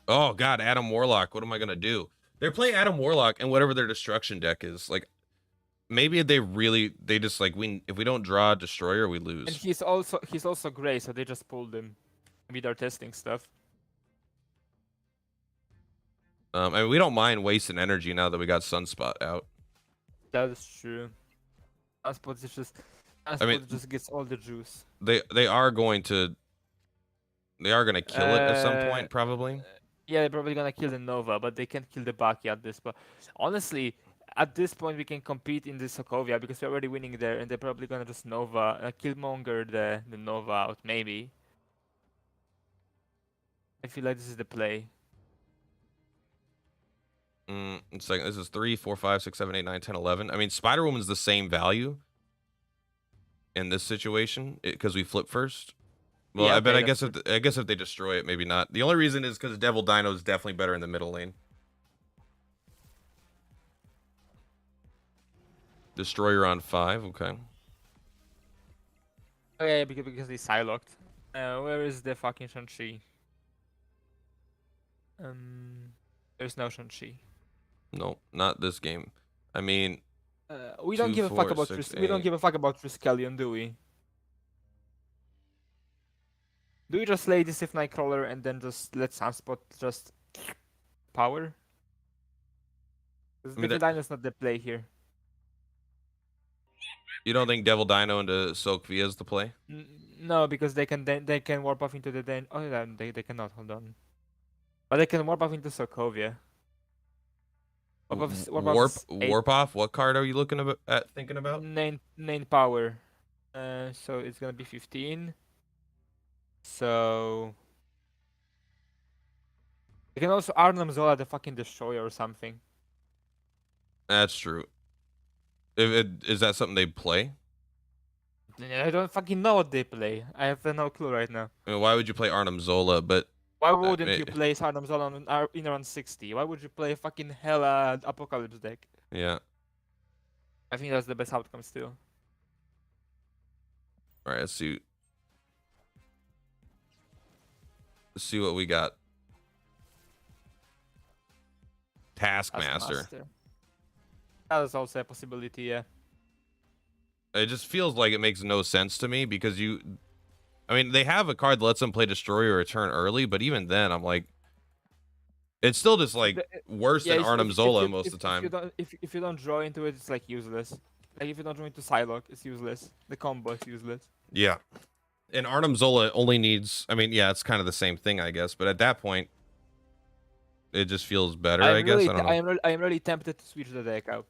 Oh god, Adam Warlock. What am I gonna do? They're playing Adam Warlock and whatever their destruction deck is. Like, maybe they just like if we don't draw a destroyer, we lose. And he's also gray, so they just pulled him. Maybe they're testing stuff. I mean, we don't mind wasting energy now that we got Sunspot out. That is true. Sunspot is just. Just gets all the juice. They are gonna kill it at some point, probably. Yeah, they're probably gonna kill the Nova, but they can't kill the Baki at this point. Honestly, at this point we can compete in the Sokovia because we're already winning there, and they're probably gonna just Nova, Killmonger the Nova out, maybe. I feel like this is the play. It's like this is 3, 4, 5, 6, 7, 8, 9, 10, 11. I mean, Spider Woman's the same value in this situation because we flip first. Well, yeah, I guess if they destroy it, maybe not. The only reason is because Devil Dino is definitely better in the middle lane. Destroyer on 5, okay. Oh yeah, because they Psylocked. Where is the fucking Shang-Chi? There's no Shang-Chi. No, not this game. I mean, we don't give a fuck about we don't give a fuck about Triskelion, do we? Do we just lay this if Nightcrawler and then just let Sunspot just power? Because Devil Dino's not the play here. You don't think Devil Dino into Sokovia is the play? No, because they can warp off into the oh yeah, they cannot, hold on. But they can warp off into Sokovia. Warp off? What card are you thinking about? Main power. So it's gonna be 15. So you can also Arnhem Zola the fucking Destroyer or something. That's true. Is that something they play? I don't fucking know what they play. I have no clue right now. I mean, why would you play Arnhem Zola? But why wouldn't you play Arnhem Zola in around 60? Why would you play fucking Hela Apocalypse deck? Yeah. I think that's the best outcome still. Alright, let's see. Let's see what we got. Taskmaster. That is also a possibility, yeah. It just feels like it makes no sense to me because I mean, they have a card that lets them play Destroyer or turn early, but even then, I'm like, It's still just like The- worse yeah, than it's- Arnim if Zola you most of the if you time. don't if you don't draw into it, it's like useless. Like if you don't draw into Psylocke, it's useless. The combo is useless. Yeah. And Arnim Zola only needs, I mean, yeah, it's kind of the same thing, I guess, but at that point, it just feels better, I guess. I don't know. I am really tempted to switch the deck out.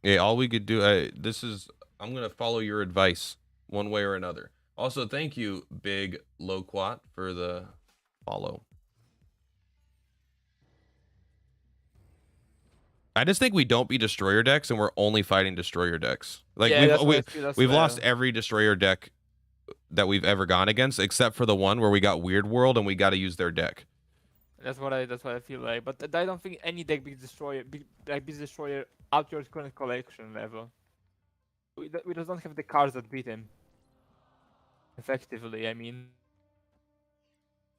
Yeah, all we could do, I'm going to follow your advice one way or another. Also, thank you, Big Loquat, for the follow. I just think we don't beat destroyer decks and we're only fighting destroyer decks. Like Yeah, that's what I feel as we've lost well. every destroyer deck that we've ever gone against, except for the one where we got Weird World and we got to use their deck. That's what I feel like. But I don't think any deck beats destroyer out your current collection level. We just don't have the cards that beat him. Effectively, I mean.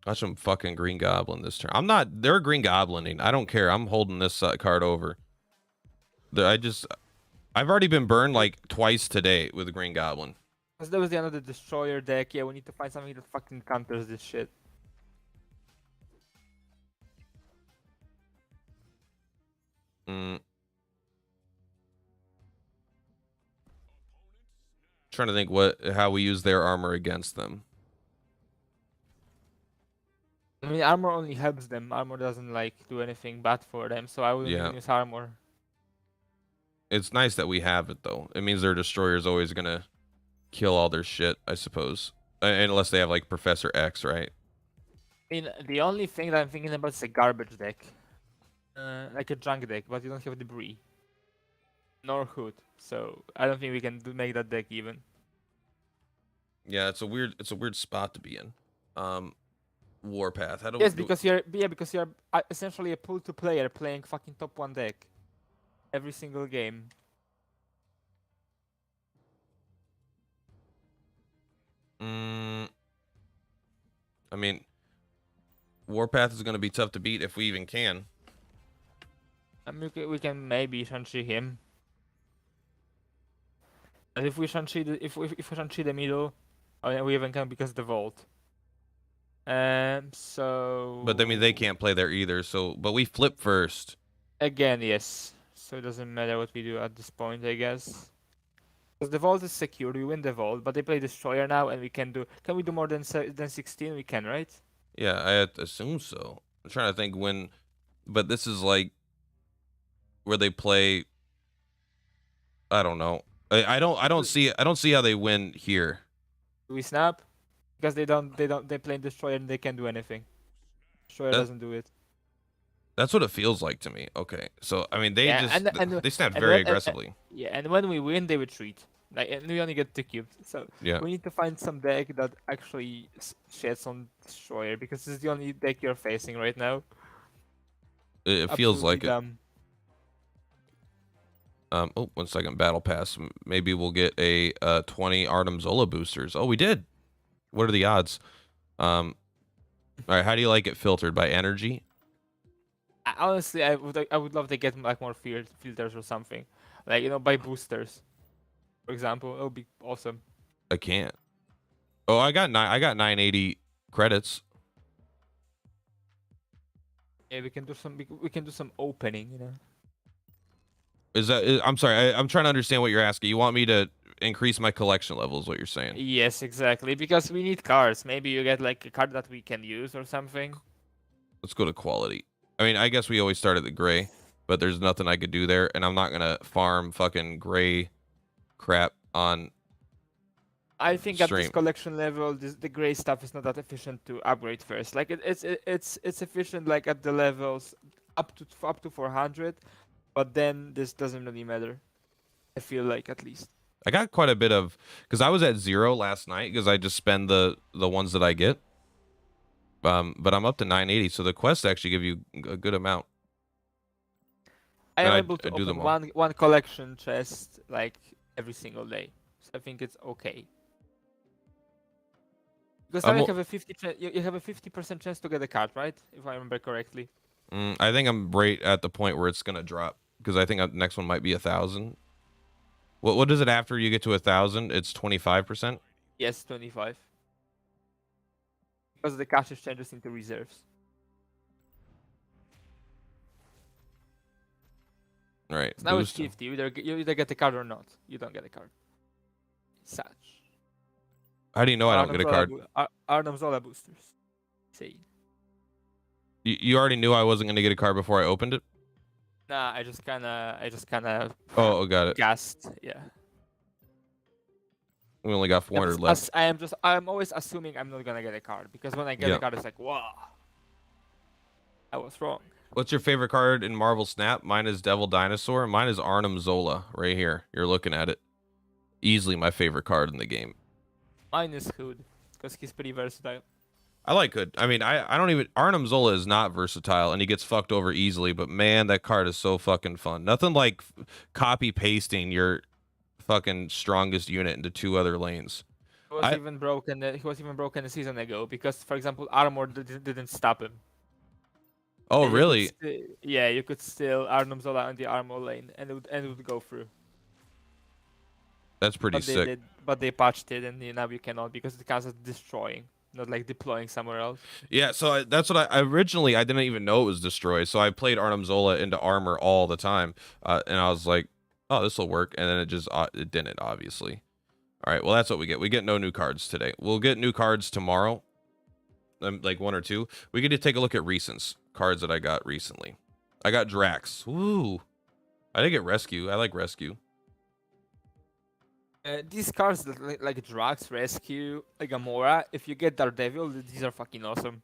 Watch them fucking Green Goblin this turn. They're Green Goblining. I don't care. I'm holding this card over. I've already been burned like twice today with the Green Goblin. Because there was the another destroyer deck. Yeah, we need to find something that fucking counters this shit. Trying to think how we use their armor against them. I mean, armor only helps them. Armor doesn't like do anything bad for them, so I wouldn't even use armor. It's nice that we have it though. It means their destroyer is always gonna kill all their shit, I suppose, unless they have like Professor X, right? I mean, the only thing that I'm thinking about is a garbage deck, like a junk deck, but you don't have debris nor hood, so I don't think we can make that deck even. Yeah, it's a weird spot to be in. Warpath. How do yes, we because you're essentially a pull to player playing fucking top 1 deck every single game. I mean, Warpath is going to be tough to beat if we even can. I mean, we can maybe Shang-Chi him. And if we Shang-Chi if we Shang-Chi the middle, oh yeah, we even can because the vault. So. But I mean, they can't play there either. So, but we flip first. Again, yes. So it doesn't matter what we do at this point, I guess. Because the vault is secured, we win the vault, but they play destroyer now, and we can do. Can we do more than 16? We can, right? Yeah, I assume so. I'm trying to think when, but this is like where they play. I don't know. I don't see how they win here. Do we snap? Because they play destroyer and they can't do anything. Destroyer doesn't do it. That's what it feels like to me. Okay, so I mean they they snap very aggressively. Yeah, and when we win, they retreat. Like, and we only get 2 cubes. So yeah, we need to find some deck that actually sheds on destroyer because this is the only deck you're facing right now. It feels like dumb. it. Oh, 1 second. Battle pass. Maybe we'll get a 20 Arnim Zola boosters. Oh, we did. What are the odds? All right. How do you like it filtered by energy? Honestly, I would love to get like more filters or something, like by boosters, for example. It would be awesome. I can't. Oh, I got 980 credits. Yeah, we can do some opening, I'm sorry. I'm trying to understand what you're asking. You want me to increase my collection level is what you're saying. Yes, exactly. Because we need cards. Maybe you get like a card that we can use or something. Let's go to quality. I mean, I guess we always start at the gray, but there's nothing I could do there, and I'm not gonna farm fucking gray crap on. I think at this collection level, the gray stuff is not that efficient to upgrade first. Like it's efficient like at the levels up to 400, but then this doesn't really matter. I feel like at least. I got quite a bit of because I was at 0 last night because I just spend the ones that I get. But I'm up to 980, so the quests actually give you a good amount. I am able to open one collection chest like every single day, so I think it's okay. Because now you have a 50% chance to get a card, right? If I remember correctly. I think I'm right at the point where it's gonna drop because I think the next one might be 1,000. What is it after you get to 1,000? It's 25%. Yes, 25. Because the cash changes into reserves. Right. So now it's Boost. 50. You either get the card or not. You don't get a card. Such. How do you know I don't get a card? Arnhem Zola boosters. See. You already knew I wasn't gonna get a card before I opened it. Nah, I just kinda Oh, got it. guessed. Yeah. We only got 400 left. I'm always assuming I'm not gonna get a card because when I get Yeah. a card, it's like, wow, I was wrong. What's your favorite card in Marvel Snap? Mine is Devil Dinosaur. Mine is Arnim Zola right here. You're looking at it. Easily my favorite card in the game. Mine is Hood because he's pretty versatile. I like Hood. I mean, I don't even... Arnim Zola is not versatile, and he gets fucked over easily, but man, that card is so fucking fun. Nothing like copy-pasting your fucking strongest unit into 2 other lanes. He was even broken. He was even broken a season ago because, for example, Armor didn't stop him. Oh, And really? Yeah, you could still Arnhem Zola on the Armor lane, and it would go through. That's pretty But they sick. but they patched it, and now you cannot because it counts as destroying, not like deploying somewhere else. Yeah, so that's what I originally... I didn't even know it was destroyed, so I played Arnim Zola into armor all the time, and I was like, oh, this will work, and then it didn't, obviously. All right, well, that's what we get. We get no new cards today. We'll get new cards tomorrow, like 1 or 2. We get to take a look at recents, cards that I got recently. I got Drax. Ooh. I didn't get Rescue. I like Rescue. These cards like Drax, Rescue, like Gamora, if you get Daredevil, these are fucking awesome.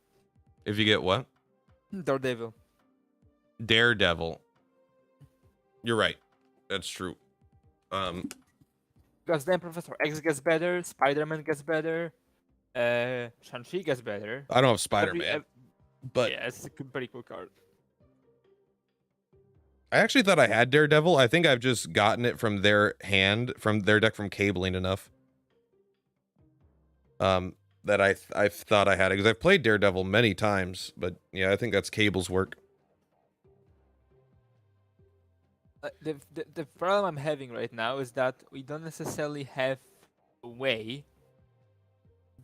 If you get what? Daredevil. Daredevil. You're right. That's true. Because then Professor X gets better, Spider-Man gets better, Shang-Chi gets better. I don't have Spider-Man, but yeah, it's a pretty cool card. I actually thought I had Daredevil. I think I've just gotten it from their hand, from their deck, from cabling enough. That I thought I had it because I've played Daredevil many times, but yeah, I think that's Cable's work. The problem I'm having right now is that we don't necessarily have a way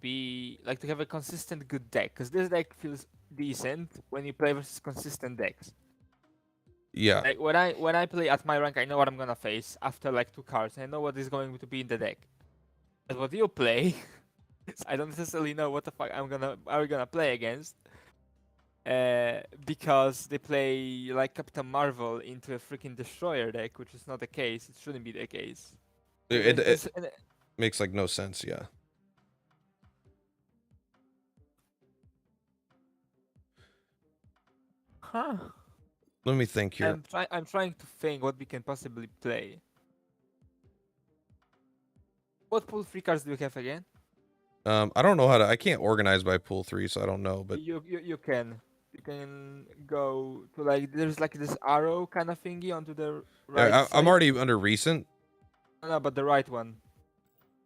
to have a consistent good deck, because this deck feels decent when you play versus consistent decks. Yeah. Like when I play at my rank, I know what I'm gonna face after like 2 cards. I know what is going to be in the deck. But what you play, I don't necessarily know what the fuck are we gonna play against. Because they play like Captain Marvel into a freaking Destroyer deck, which is not the case. It shouldn't be the case. It makes like no sense, yeah. Huh. Let me think here. I'm trying to think what we can possibly play. What pool 3 cards do you have again? I don't know how to. I can't organize by pool 3, so I don't know. But you can go to like there's like this arrow kind of thingy onto the right. I'm already under recent. No, but the right one,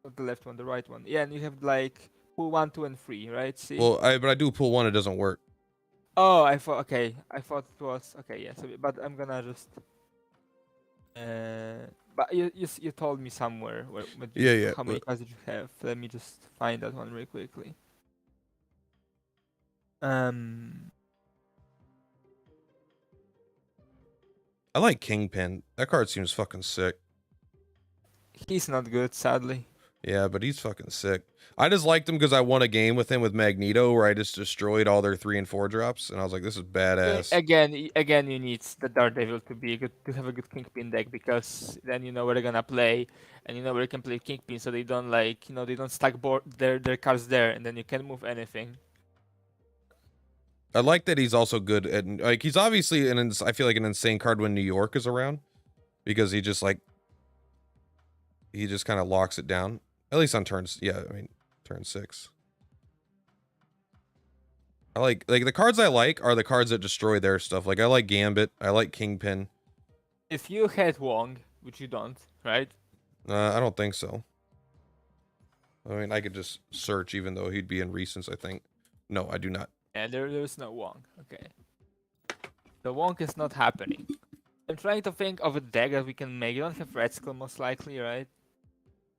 not the left one, the right one. Yeah, and you have like pool 1, 2, and 3, right? See? Well, but I do pool 1. It doesn't work. Oh, I thought okay. I thought it was okay. Yeah. So, but I'm gonna just. But you told me somewhere Yeah. How many cards did you have? Let me just find that one really quickly. I like Kingpin. That card seems fucking sick. He's not good, sadly. Yeah, but he's fucking sick. I just liked him because I won a game with him with Magneto where I just destroyed all their 3 and 4 drops, and I was like, this is badass. Again, you need the Daredevil to have a good Kingpin deck, because then you know where they're gonna play, and you know where you can play Kingpin, so they don't they don't stack their cards there, and then you can move anything. I like that he's also good at, like, he's obviously I feel like an insane card when New York is around, because he just kind of locks it down. At least on turns, yeah, I mean, turn 6. I like the cards I like are the cards that destroy their stuff. Like, I like Gambit, I like Kingpin. If you had Wong, which you don't, right? I don't think so. I mean, I could just search, even though he'd be in recents, I think. No, I do not. Yeah, there's no Wong. Okay. The Wong is not happening. I'm trying to think of a deck that we can make. You don't have Red Skull, most likely, right?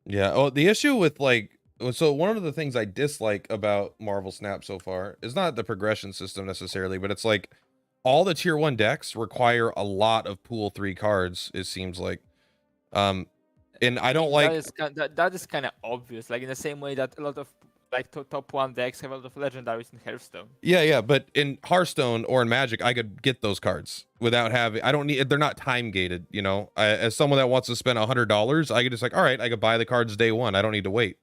Yeah. Oh, the issue with so one of the things I dislike about Marvel Snap so far is not the progression system necessarily, but it's like all the tier 1 decks require a lot of pool 3 cards, it seems like. And I don't like that is kind of obvious. Like in the same way that a lot of like top 1 decks have a lot of legendaries in Hearthstone. yeah, but in Hearthstone or in Magic, I could get those cards without having. I don't need. They're not time gated. You know, as someone that wants to spend $100, I could just like, all right, I could buy the cards day one. I don't need to wait.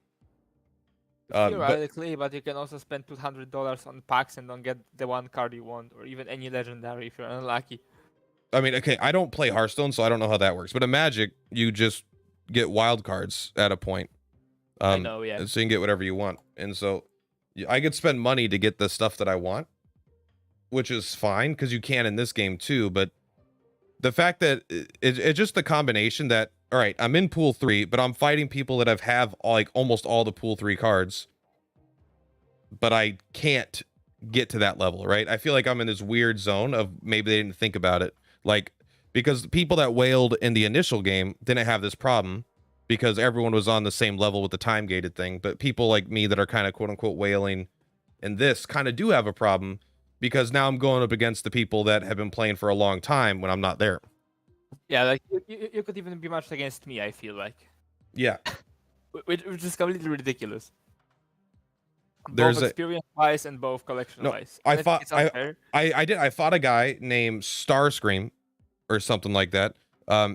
But Theoretically, but you can also spend $200 on packs and don't get the one card you want, or even any legendary if you're unlucky. I mean, okay, I don't play Hearthstone, so I don't know how that works. But in Magic, you just get wild cards at a point. I know, yeah. So you can get whatever you want, and so I could spend money to get the stuff that I want, which is fine because you can in this game too. But the fact that it's just the combination that, all right, I'm in pool 3, but I'm fighting people that have like almost all the pool 3 cards, but I can't get to that level, right? I feel like I'm in this weird zone of maybe they didn't think about it, like because the people that whaled in the initial game didn't have this problem because everyone was on the same level with the time gated thing. But people like me that are kind of quote unquote whaling in this kind of do have a problem because now I'm going up against the people that have been playing for a long time when I'm not there. Yeah, like you could even be matched against me, I feel like. Yeah. Which is completely ridiculous. There's both experience wise and both collection wise. I fought I fought a guy named Starscream or something like that.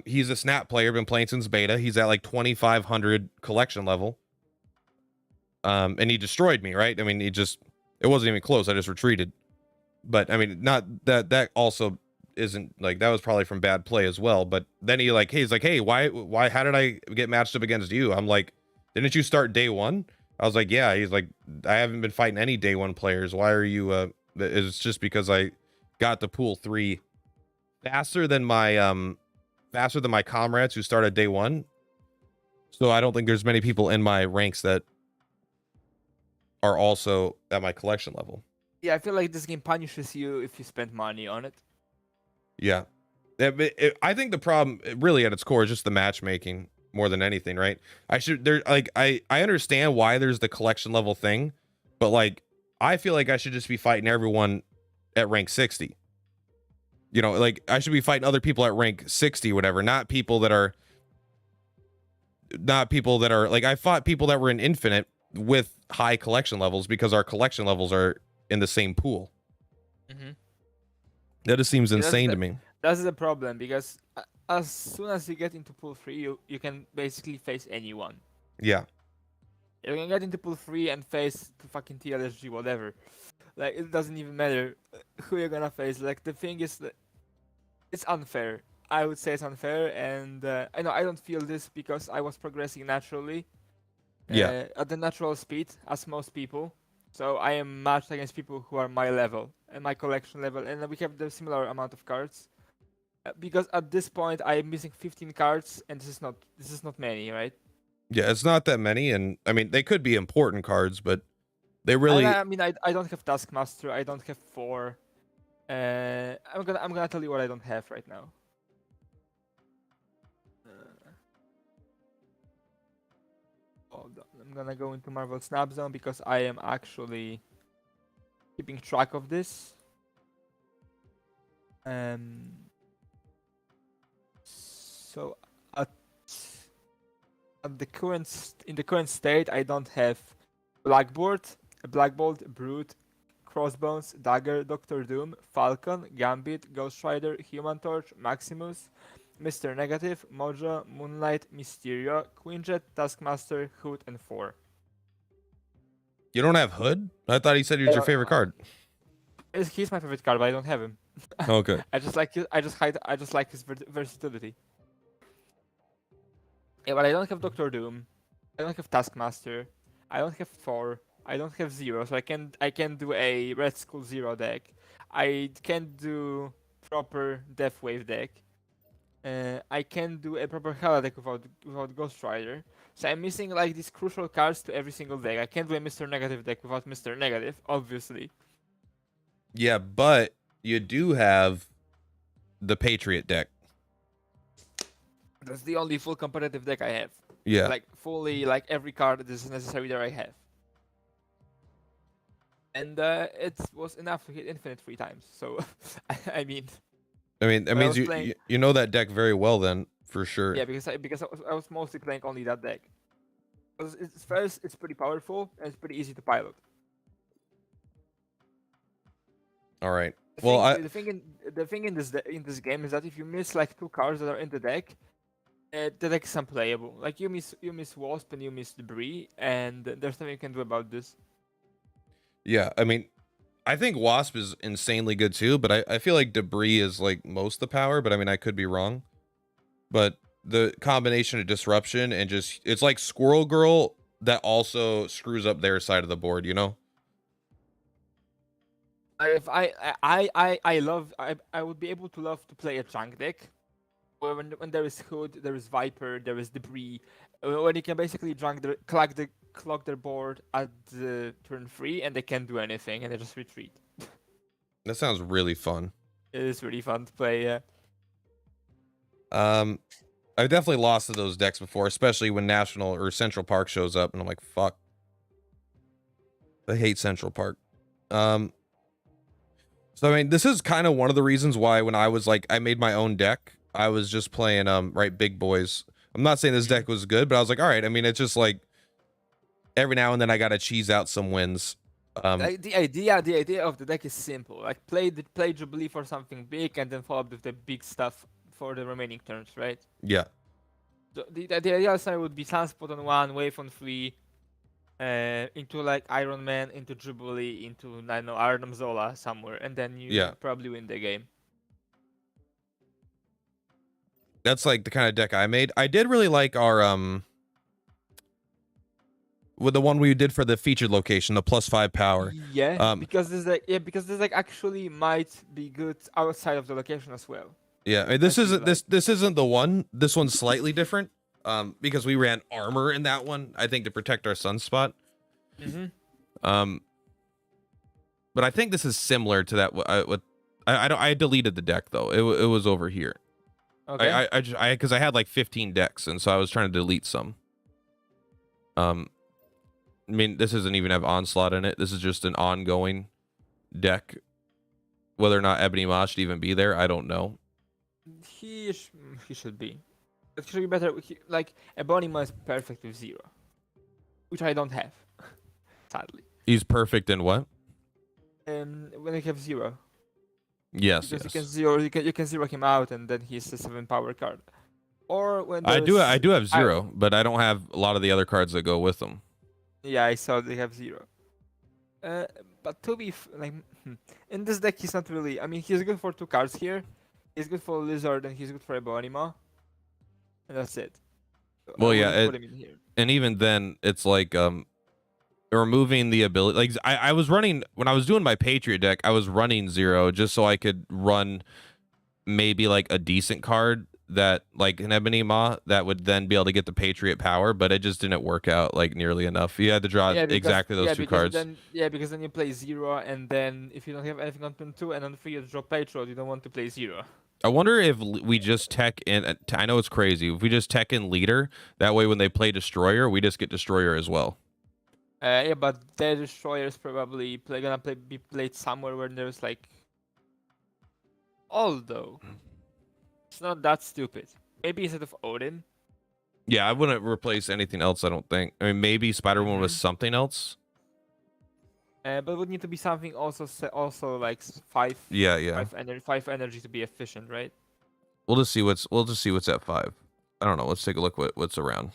He's a Snap player, been playing since beta. He's at like 2500 collection level. And he destroyed me, right? I mean, it wasn't even close. I just retreated. But I mean, not that also isn't like, that was probably from bad play as well. But then he's like, hey, why how did I get matched up against you? I'm like, didn't you start day one? I was like, yeah. He's like, I haven't been fighting any day one players. Why are you it's just because I got to pool 3 faster than my comrades who started day one. So I don't think there's many people in my ranks that are also at my collection level. Yeah, I feel like this game punishes you if you spend money on it. Yeah. I think the problem really at its core is just the matchmaking more than anything, right? I understand why there's the collection level thing, but like I feel like I should just be fighting everyone at rank 60. You know, like I should be fighting other people at rank 60, whatever, not people that are like, I fought people that were in infinite with high collection levels because our collection levels are in the same pool. Mm-hmm. That just seems insane to me. That's the problem, because as soon as you get into pool 3, you can basically face anyone. Yeah. You can get into pool 3 and face to fucking TLSG, whatever. Like, it doesn't even matter who you're gonna face. Like, the thing is that it's unfair. I would say it's unfair, and I know I don't feel this because I was progressing naturally. At the natural speed, as most people. So I am matched against people who are my level and my collection level, and we have the similar amount of cards. Because at this point I am missing 15 cards, and this is not many, right? Yeah, it's not that many, and I mean they could be important cards, but they really. I mean, I don't have Taskmaster. I don't have 4. I'm gonna tell you what I don't have right now. Hold on. I'm gonna go into Marvel Snap Zone because I am actually keeping track of this. So in the current state, I don't have Blackboard, Brute, Crossbones, Dagger, Doctor Doom, Falcon, Gambit, Ghost Rider, Human Torch, Maximus, Mr. Negative, Mojo, Moonlight, Mysterio, Quinjet, Taskmaster, Hood, and 4. You don't have Hood? I thought he said he was your favorite card. He's my favorite card, but I don't have him. Okay. I just like his versatility. Yeah, but I don't have Doctor Doom. I don't have Taskmaster. I don't have Thor. I don't have Zero, so I can do a Red Skull Zero deck. I can't do proper Death Wave deck. I can do a proper Hala deck without Ghost Rider. So I'm missing like these crucial cards to every single deck. I can't do a Mr. Negative deck without Mr. Negative, obviously. Yeah, but you do have the Patriot deck. That's the only full competitive deck I have. Yeah. Like fully, like every card that is necessary there I have. and it was enough to hit infinite 3 times. So, I mean, I mean, that when I means was playing, you know that deck very well then, for sure. yeah, because I was mostly playing only that deck. 'Cause it's first, it's pretty powerful and it's pretty easy to pilot. All right. Well, The thing in in this game is that if you miss like 2 cards that are in the deck, the deck is unplayable. Like you miss Wasp and you miss Debris, and there's nothing you can do about this. yeah, I mean, I think Wasp is insanely good too, but I feel like Debris is like most the power, but I mean, I could be wrong. But the combination of disruption and just, it's like Squirrel Girl that also screws up their side of the board, you know? If I love I would be able to love to play a chunk deck where when there is Hood, there is Viper, there is Debris, when you can basically clock their board at the turn 3 and they can't do anything and they just retreat. That sounds really fun. It is really fun to play. Yeah. I've definitely lost to those decks before, especially when National or Central Park shows up, and I'm like, fuck. I hate Central Park. So I mean, this is kind of one of the reasons why when I was like, I made my own deck, I was just playing right, big boys. I'm not saying this deck was good, but I was like, all right. I mean, it's just like every now and then I gotta cheese out some wins. Like the idea of the deck is simple. Like play Jubilee for something big and then follow up with the big stuff for the remaining turns, right? Yeah. The ideal scenario would be Sunspot on 1, Wave on 3, into like Iron Man, into Jubilee, into I don't know Arnhem Zola somewhere, and then you probably win the game. That's like the kind of deck I made. I did really like our with the one we did for the featured location, the +5 power. Yeah, because this like actually might be good outside of the location as well. Yeah, I mean, this isn't the one. This one's slightly different. Because we ran armor in that one, I think, to protect our sunspot. But I think this is similar to that. I deleted the deck though. It was over here. Okay. Because I had like 15 decks, and so I was trying to delete some. I mean, this doesn't even have Onslaught in it. This is just an ongoing deck. Whether or not Ebony Maw should even be there, I don't know. He should be. It should be better. Like Ebony Maw is perfect with 0, which I don't have, sadly. He's perfect in what? When you have 0. Yes, because yes. you can 0 him out, and then he's a 7 power card. Or when I do have 0, but I don't have a lot of the other cards that go with them. Yeah, I saw they have 0. But to be in this deck, he's not really. I mean, he's good for 2 cards here. He's good for Lizard, and he's good for Ebony Maw. And that's it. So well, yeah, put him in here. And even then, it's like removing the ability. Like I was running when I was doing my Patriot deck, I was running 0 just so I could run maybe like a decent card that like an Ebony Maw that would then be able to get the Patriot power, but it just didn't work out like nearly enough. You had to draw exactly those 2 cards. Because then you play 0, and then if you don't have anything on turn 2 and on 3 you draw Patriot, you don't want to play 0. I wonder if we just tech in. I know it's crazy. If we just tech in Leader, that way when they play Destroyer, we just get Destroyer as well. Yeah, but their Destroyer is probably be played somewhere where there's like. Although, it's not that stupid. Maybe instead of Odin. Yeah, I wouldn't replace anything else. I don't think. I mean, maybe Spider-Woman was something else. But it would need to be something also like 5. Yeah. 5 energy to be efficient, right? We'll just see what's at 5. I don't know. Let's take a look what's around.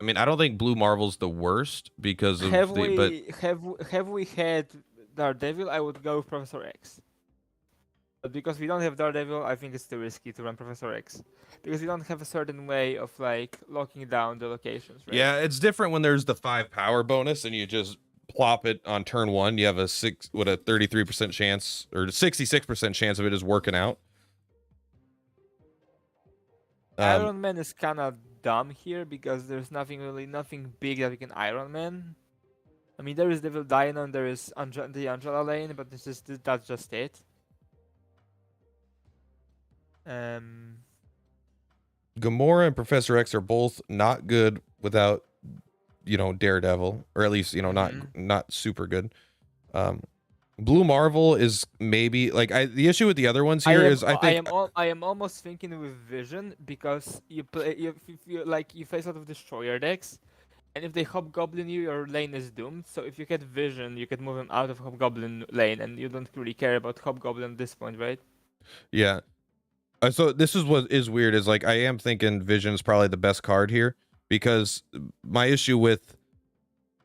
I mean, I don't think Blue Marvel's the worst because of have we had Daredevil? I would go with Professor X. But because we don't have Daredevil, I think it's too risky to run Professor X. Because we don't have a certain way of like locking down the locations, right? Yeah, it's different when there's the 5 power bonus and you just plop it on turn 1. You have a 33% chance or 66% chance of it is working out. Iron Man is kind of dumb here because there's nothing big that we can Iron Man. I mean, there is Devil Dino and there is the Angela lane, but that's just it. Gamora and Professor X are both not good without Daredevil, or at least Mhm. not super good. Blue Marvel is maybe like the issue with the other ones I here am is I I think am I am almost thinking with Vision because you face a lot of destroyer decks, and if they hobgoblin you, your lane is doomed. So if you get Vision, you can move him out of hobgoblin lane, and you don't really care about hobgoblin at this point, right? yeah. So this is what is weird is like I am thinking Vision's probably the best card here because my issue with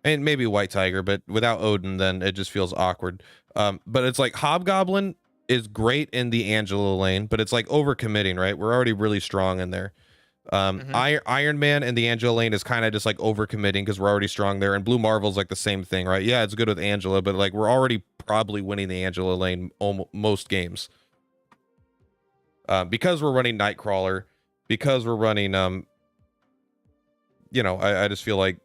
and maybe White Tiger, but without Odin, then it just feels awkward. But it's like Hobgoblin is great in the Angela lane, but it's like overcommitting, right? We're already really strong in there. Mm-hmm. Iron Man in the Angela lane is kind of just like overcommitting because we're already strong there. And Blue Marvel's like the same thing, right? Yeah, it's good with Angela, but like we're already probably winning the Angela lane most games. Because we're running Nightcrawler, because we're running I just feel like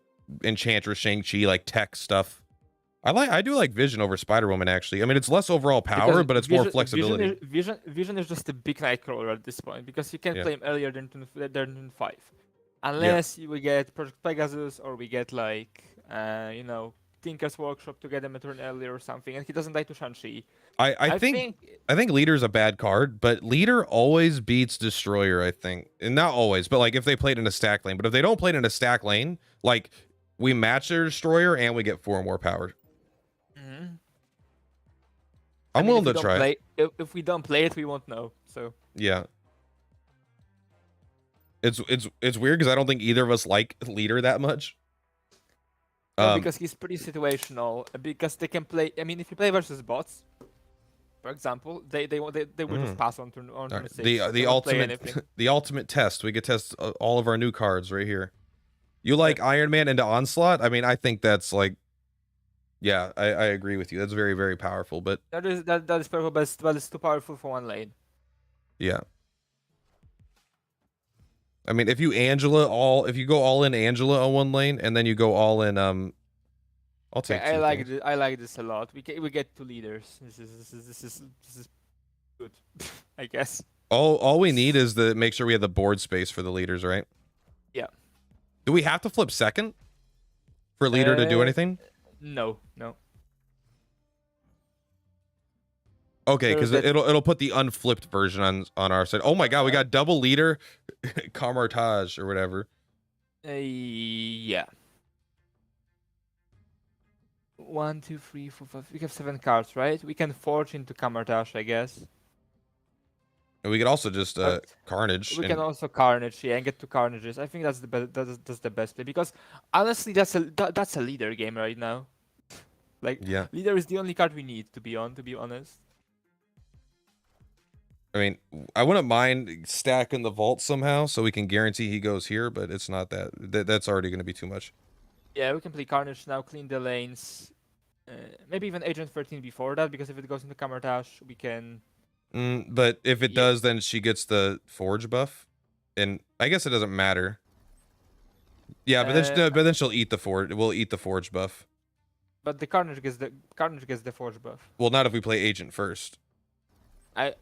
Enchantress, Shang-Chi, like tech stuff. I do like Vision over Spider-Woman actually. I mean, it's less overall power, Because but it's more flexibility. Vision is just a big Nightcrawler at this point because you can Yeah. play him earlier than 5, Yeah. unless we get Project Pegasus or we get like Tinker's Workshop to get him a turn earlier or something, and he doesn't die to Shang-Chi. I I think think I think Leader's a bad card, but Leader always beats Destroyer, I think. And not always, but like if they played in a stack lane. But if they don't play in a stack lane, like we match their Destroyer and we get 4 more power. Mhm. I'm willing to try it. If we don't play it, we won't know. So Yeah. It's weird because I don't think either of us like Leader that much. no, because he's pretty situational. Because they can play. I mean, if you play versus bots, for example, they will just pass on turn All right. 6. The So the they won't play ultimate anything. the ultimate test. We could test all of our new cards right here. You Yep. like Iron Man into Onslaught? I mean, I think that's like, yeah, I agree with you. That's very, very powerful. But That is powerful, but it's too powerful for one lane. yeah, I mean, if you go all in Angela on one lane and then you go all in I'll take Okay, two things. I like this a lot. We get 2 leaders. This is good, I guess. All we need is to make sure we have the board space for the leaders, right? Yeah. Do we have to flip second for leader to do anything? No. Okay, because it'll put the unflipped version on our side. Oh my god, we got double leader, Camartage or whatever. Yeah. 1, 2, 3, 4, 5. We have 7 cards, right? We can forge into Kamartash, I guess. And we could also just But Carnage. we can also Carnage, yeah, and get to Carnages. I think that's the best. That's the best play because honestly, that's a leader game right now. Like Yeah. leader is the only card we need to be honest. I mean, I wouldn't mind stacking the vault somehow so we can guarantee he goes here, but it's not that's already going to be too much. Yeah, we can play Carnage now, clean the lanes. Maybe even Agent 13 before that, because if it goes into Kamartash, we can. But if it does, then she gets the Forge buff, and I guess it doesn't matter. Yeah, but then she'll eat the Forge. We'll eat the Forge buff. But the Carnage gets the Forge buff. Well, not if we play Agent first. I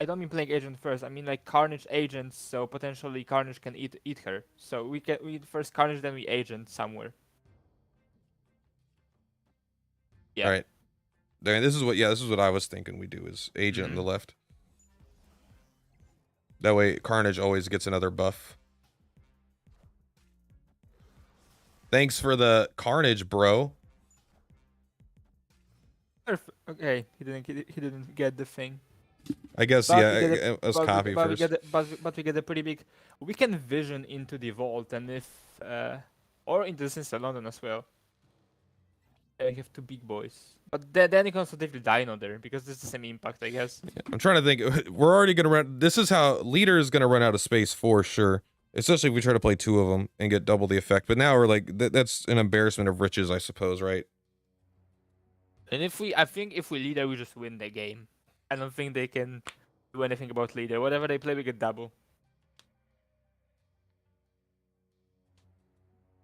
don't mean playing Agent first. I mean like Carnage Agent, so potentially Carnage can eat her. So we first Carnage, then we Agent somewhere. Yeah. All right. This is what I was thinking we do is Agent on the left. That way Carnage always gets another buff. Thanks for the Carnage, bro. Okay, he didn't get the thing. I guess But it was copy first. But we get a pretty big. We can vision into the vault, and if or into the Sinister London as well. We have 2 big boys, but then you can also take the Dino there because it's the same impact, I guess. I'm trying to think. We're already gonna run. This is how leader is gonna run out of space for sure. Especially if we try to play 2 of them and get double the effect. But now we're like that's an embarrassment of riches, I suppose, right? And I think if we leader, we just win the game. I don't think they can do anything about leader. Whatever they play, we get double.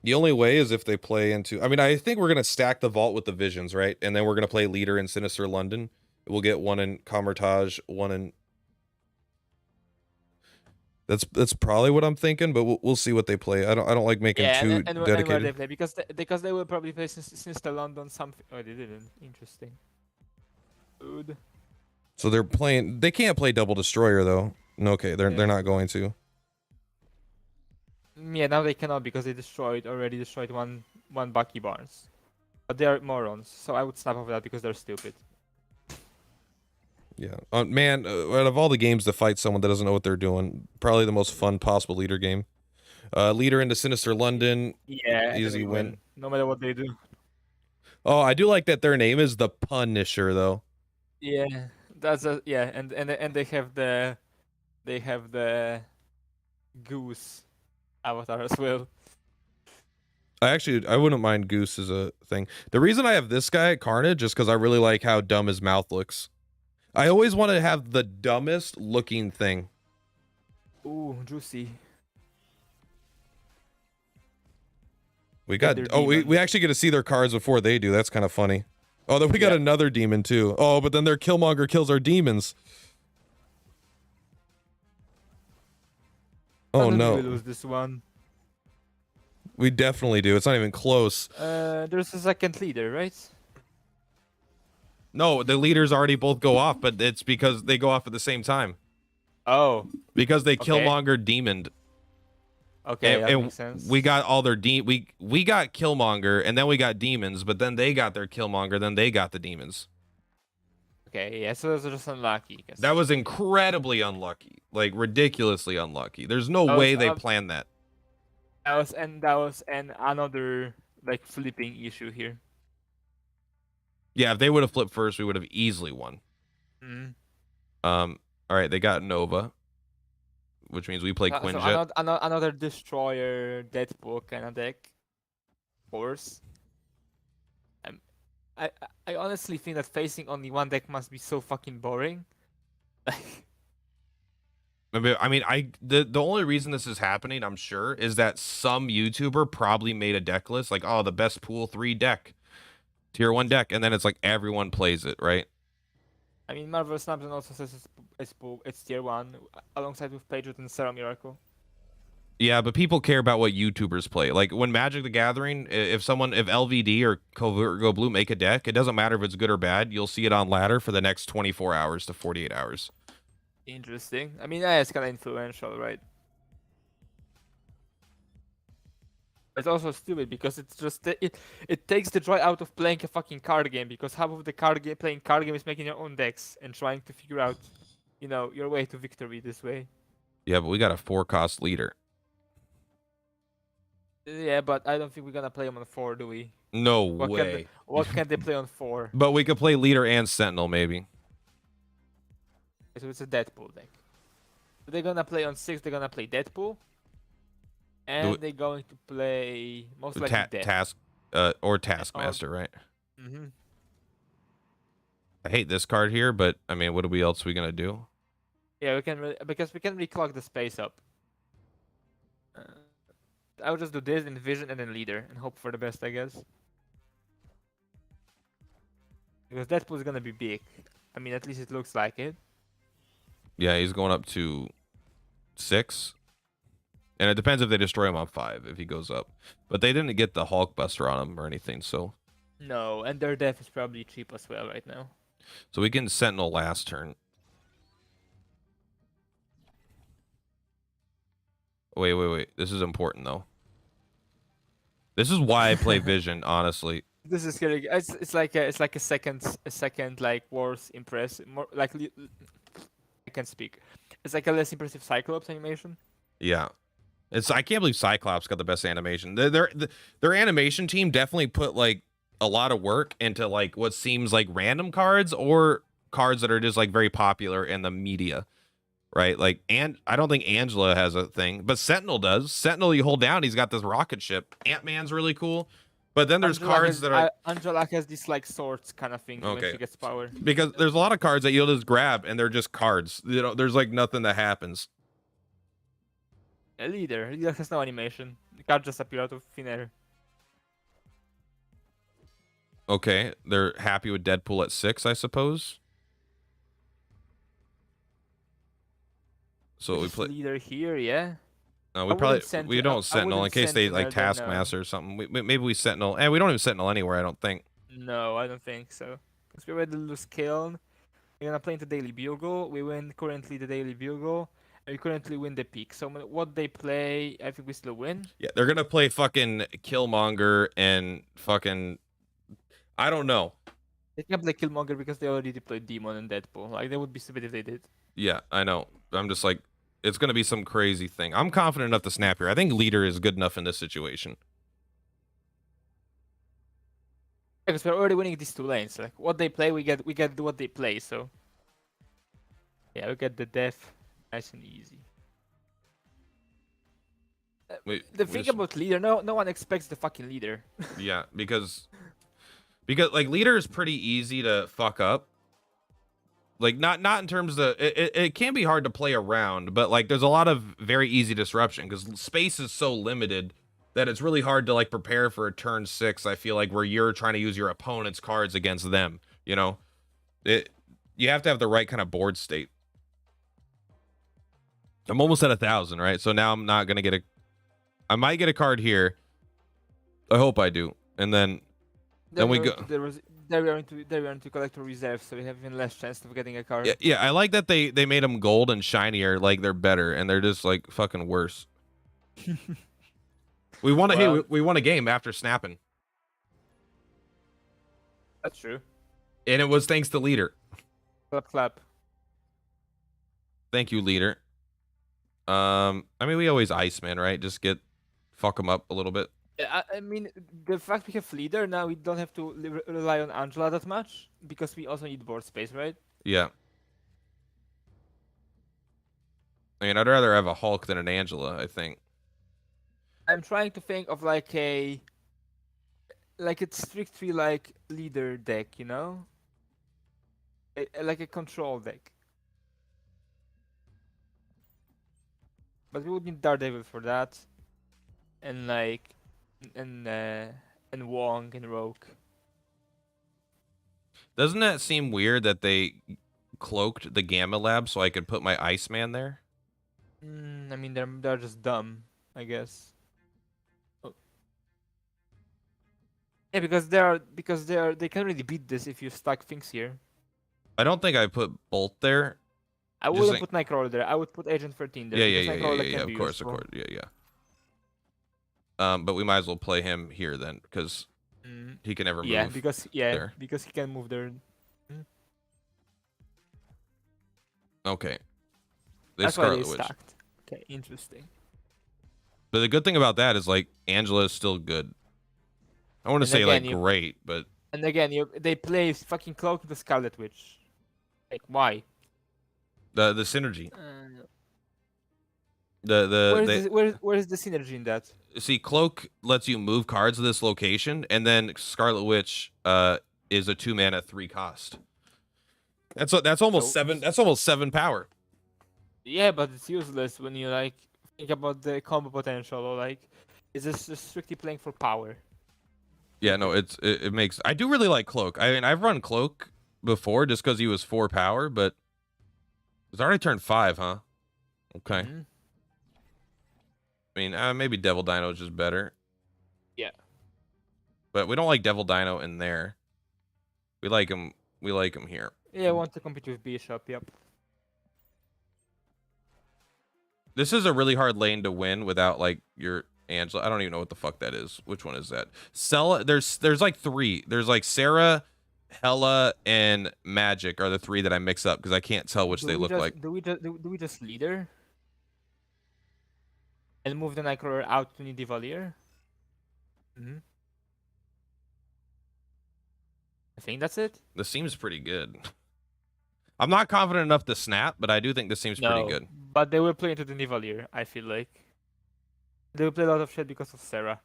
The only way is if they play into. I mean, I think we're gonna stack the vault with the visions, right? And then we're gonna play leader in Sinister London. We'll get 1 in Camartage, 1 in. That's probably what I'm thinking, but we'll see what they play. I don't like making Yeah, too and where they dedicated. play because they will probably play since the London something. Oh, they didn't. Interesting. Good. So they're playing. They can't play Double Destroyer though. No, okay, they're Yeah. not going to. Yeah, now they cannot because they already destroyed one Bucky Barnes. But they are morons, so I would snap off that because they're stupid. Yeah, man. Out of all the games to fight someone that doesn't know what they're doing, probably the most fun possible leader game. Leader into Sinister London, Yeah, and then easy we win. no matter what they do. Oh, I do like that their name is the Punisher though. Yeah, yeah, and they have the goose avatar as well. I wouldn't mind Goose as a thing. The reason I have this guy Carnage is because I really like how dumb his mouth looks. I always want to have the dumbest looking thing. Ooh, juicy. We got we actually get to see their cards before they do. That's kind of funny. Oh, then we got another demon too. Oh, but then their Killmonger kills our demons. Oh no. We lose this one. We definitely do. It's not even close. There's a second leader, right? No, the leaders already both go off, but it's because they go off at the same time. Oh. Because they Killmonger demoned. Okay, that makes sense. We got all their we got Killmonger, and then we got demons, but then they got their Killmonger, then they got the demons. Okay, yeah, so those are just unlucky. That was incredibly unlucky, like ridiculously unlucky. There's no way they planned that. That was another like flipping issue here. Yeah, if they would have flipped first, we would have easily won. All right, they got Nova, which means we play Quinjet. So another destroyer Deadpool kind of deck. Of course. I honestly think that facing only one deck must be so fucking boring. I mean, the only reason this is happening, I'm sure, is that some YouTuber probably made a deck list like, oh, the best pool 3 deck, tier 1 deck, and then it's like everyone plays it, right? I mean, Marvel Snapson also says it's tier 1 alongside with Patriot and Sarah Miracle. Yeah, but people care about what YouTubers play. Like when Magic the Gathering, if LVD or Covert Go Blue make a deck, it doesn't matter if it's good or bad. You'll see it on ladder for the next 24 hours to 48 hours. Interesting. I mean, yeah, it's kind of influential, right? It's also stupid because it's just it takes the joy out of playing a fucking card game because half of the playing card game is making your own decks and trying to figure out, you know, your way to victory this way. Yeah, but we got a 4-cost leader. Yeah, but I don't think we're gonna play them on 4, do we? No way. What can they play on 4? But we could play leader and sentinel maybe. So it's a Deadpool deck. So they're gonna play on 6. They're gonna play Deadpool. And they're going to play most likely or Taskmaster, right? Mm-hmm. I hate this card here, but I mean, what else are we gonna do? Yeah, we can reclog the space up. I would just do this, then Vision, and then Leader, and hope for the best, I guess. Because Deadpool is gonna be big. I mean, at least it looks like it. Yeah, he's going up to 6. And it depends if they destroy him on 5, if he goes up. But they didn't get the Hulkbuster on him or anything, so... No, and their death is probably cheap as well right now. So we can Sentinel last turn. Wait. This is important, though. This is why I play Vision, honestly. This is scary. It's like a second like worse impressive, more like I can't speak. It's like a less impressive Cyclops animation. Yeah. I can't believe Cyclops got the best animation. Their animation team definitely put like a lot of work into like what seems like random cards or cards that are just like very popular in the media, right? Like, and I don't think Angela has a thing, but Sentinel does. Sentinel, you hold down, he's got this rocket ship. Ant-Man's really cool, but then there's cards that are Angela has this like swords kind of thing when she gets power. Because there's a lot of cards that you'll just grab and they're just cards. You know, there's like nothing that happens. A leader has no animation. The card just appear out of thin air. Okay, they're happy with Deadpool at 6, I suppose. So we Just play. leader here, yeah. We wouldn't probably senti- we I- don't I sentinel in wouldn't case they like sentinel there, no. taskmaster or something. Maybe we sentinel, and we don't even sentinel anywhere. I don't think. No, I don't think so. Because we already lose Kiln. We're gonna play into Daily Bugle. We win currently the Daily Bugle. And we currently win the peak. So what they play, I think we still win. Yeah, they're gonna play fucking Killmonger and fucking. I don't know. They can play Killmonger because they already deployed Demon and Deadpool. Like they would be stupid if they did. Yeah, I know. I'm just like, it's gonna be some crazy thing. I'm confident enough to snap here. I think leader is good enough in this situation. Because we're already winning these 2 lanes. Like what they play, we get what they play. So yeah, we get the death nice and easy. The thing about leader, no one expects the fucking leader. Yeah, because like leader is pretty easy to fuck up. Like not in terms of it can be hard to play around, but like there's a lot of very easy disruption because space is so limited that it's really hard to like prepare for a turn 6. I feel like where you're trying to use your opponent's cards against them. You know, you have to have the right kind of board state. I'm almost at 1,000, right? So now I'm not gonna get I might get a card here. I hope I do, and then we go. There we are into collector reserve, so we have even less chance of getting a card. Yeah, I like that they made them gold and shinier. Like they're better, and they're just like fucking worse. We won a we won a game after snapping. That's true. And it was thanks to leader. Clap clap. Thank you, leader. I mean, we always Iceman, right? Just fuck them up a little bit. I mean, the fact we have leader now, we don't have to rely on Angela that much because we also need board space, right? Yeah. I mean, I'd rather have a Hulk than an Angela, I think. I'm trying to think of like it's strictly like leader deck, you know? Like a control deck. But we would need Daredevil for that. And like and Wong and Rogue. Doesn't that seem weird that they cloaked the Gamma Lab so I could put my Iceman there? I mean, they're just dumb, I guess. Oh. Yeah, because they can't really beat this if you stack things here. I don't think I put Bolt there. I wouldn't put Nightcrawler there. I would put Agent 13 there. Yeah. Of course. Yeah. But we might as well play him here then, because he can never move. Yeah, because he can move there. Okay. That's why they stacked. Okay, interesting. But the good thing about that is like Angela is still good. I want to say like great, but and again, they play fucking Cloak the Scarlet Witch. Like why? The synergy. Where is the synergy in that? See, Cloak lets you move cards to this location, and then Scarlet Witch is a 2-mana 3 cost. That's almost 7. That's almost 7 power. Yeah, but it's useless when you like think about the combo potential, or like, is this just strictly playing for power? Yeah, no, it makes. I do really like Cloak. I mean, I've run Cloak before just because he was 4 power, but it's already turned 5, huh? Okay. I mean, maybe Devil Dino is just better. Yeah. But we don't like Devil Dino in there. We like him. We like him here. Yeah, I want to compete with Bishop. Yep. This is a really hard lane to win without like your Angela. I don't even know what the fuck that is. Which one is that? There's like 3. There's like Sarah, Hela, and Magic are the 3 that I mix up because I can't tell which they look like. Do we just leader? And move the Nightcrawler out to Nidivalier? I think that's it. This seems pretty good. I'm not confident enough to snap, but I do think this seems pretty good. But they will play into the Nivalier, I feel like. They will play a lot of shit because of Sarah.